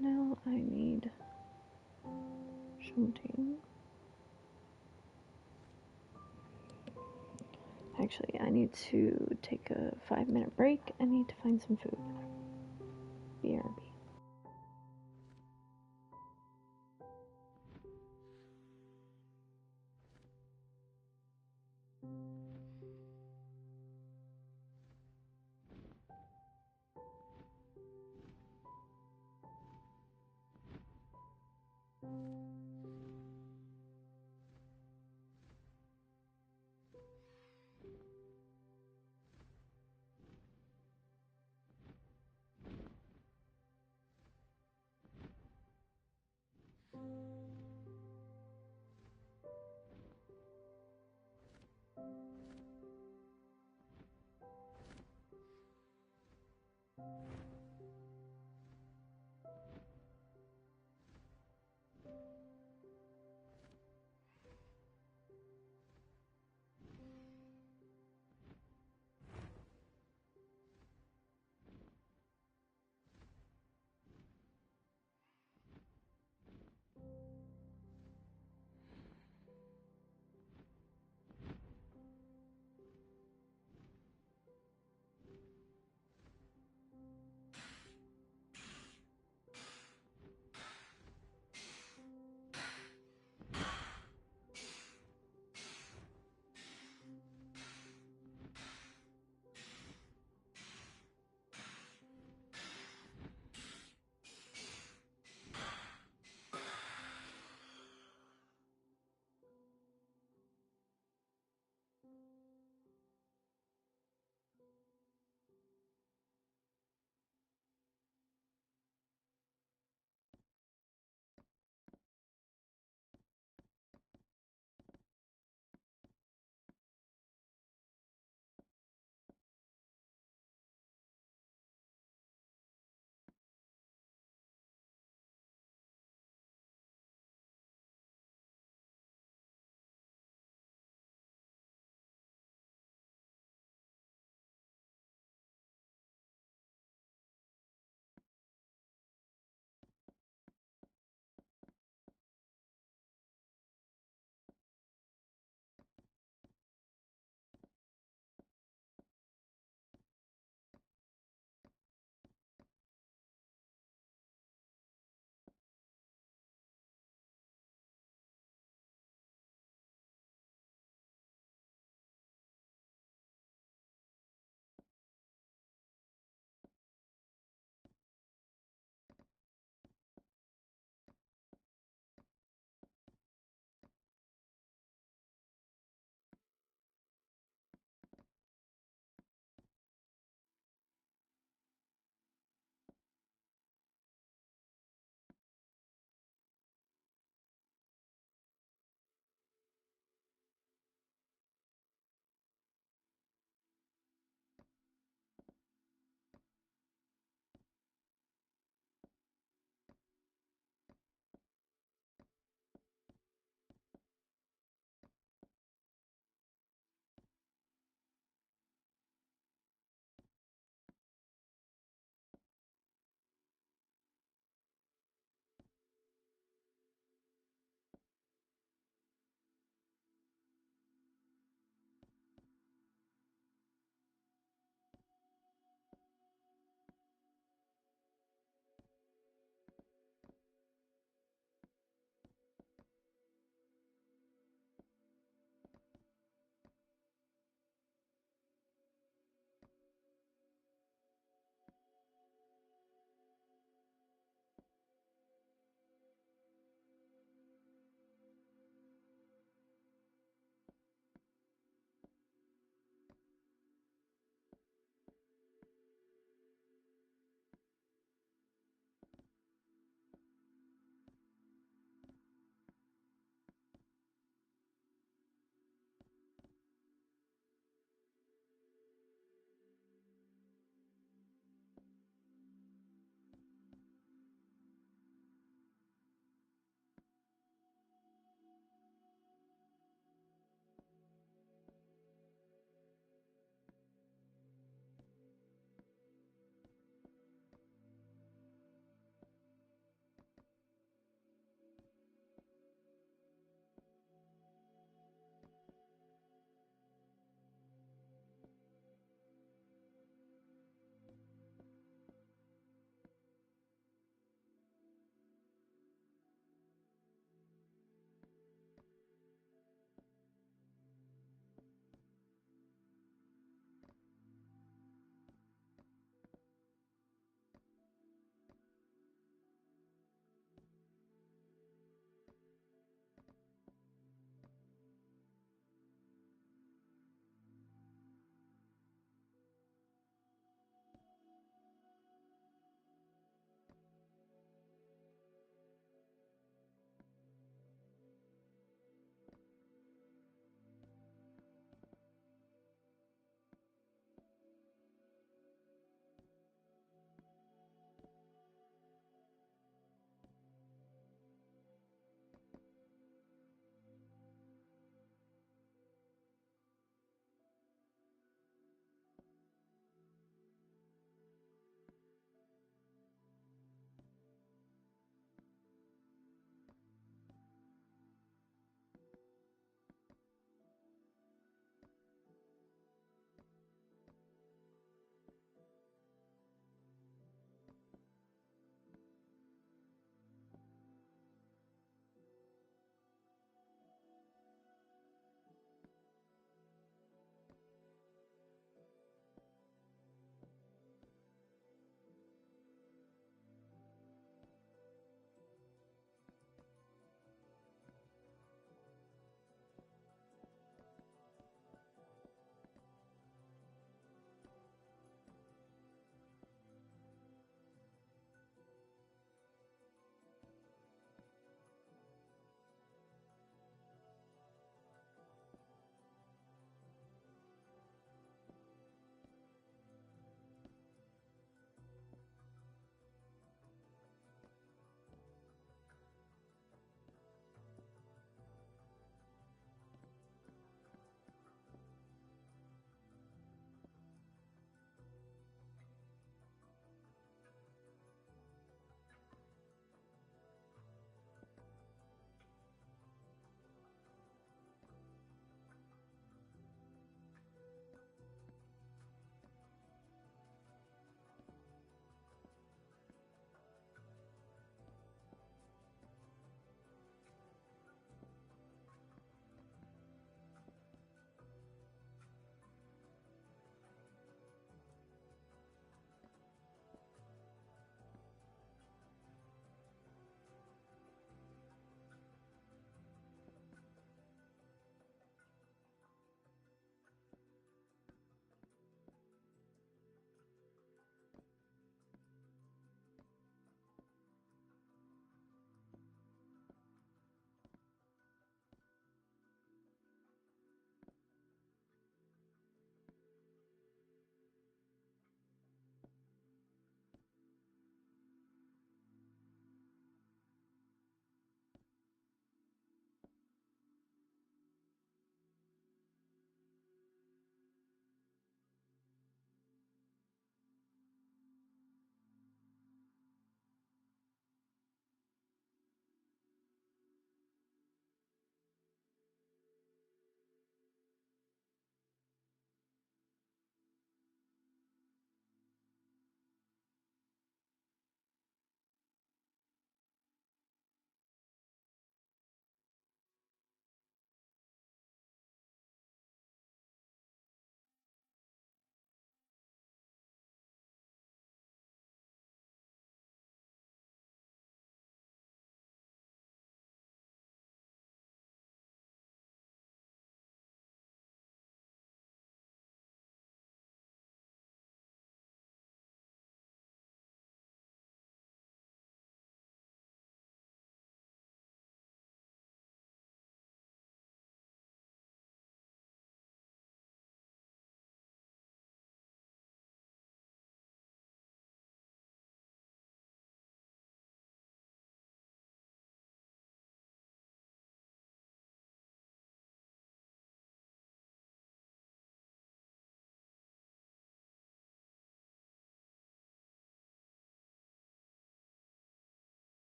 Now I need something. Actually, I need to take a 5-minute break. I need to find some food. BRB.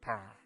Purr.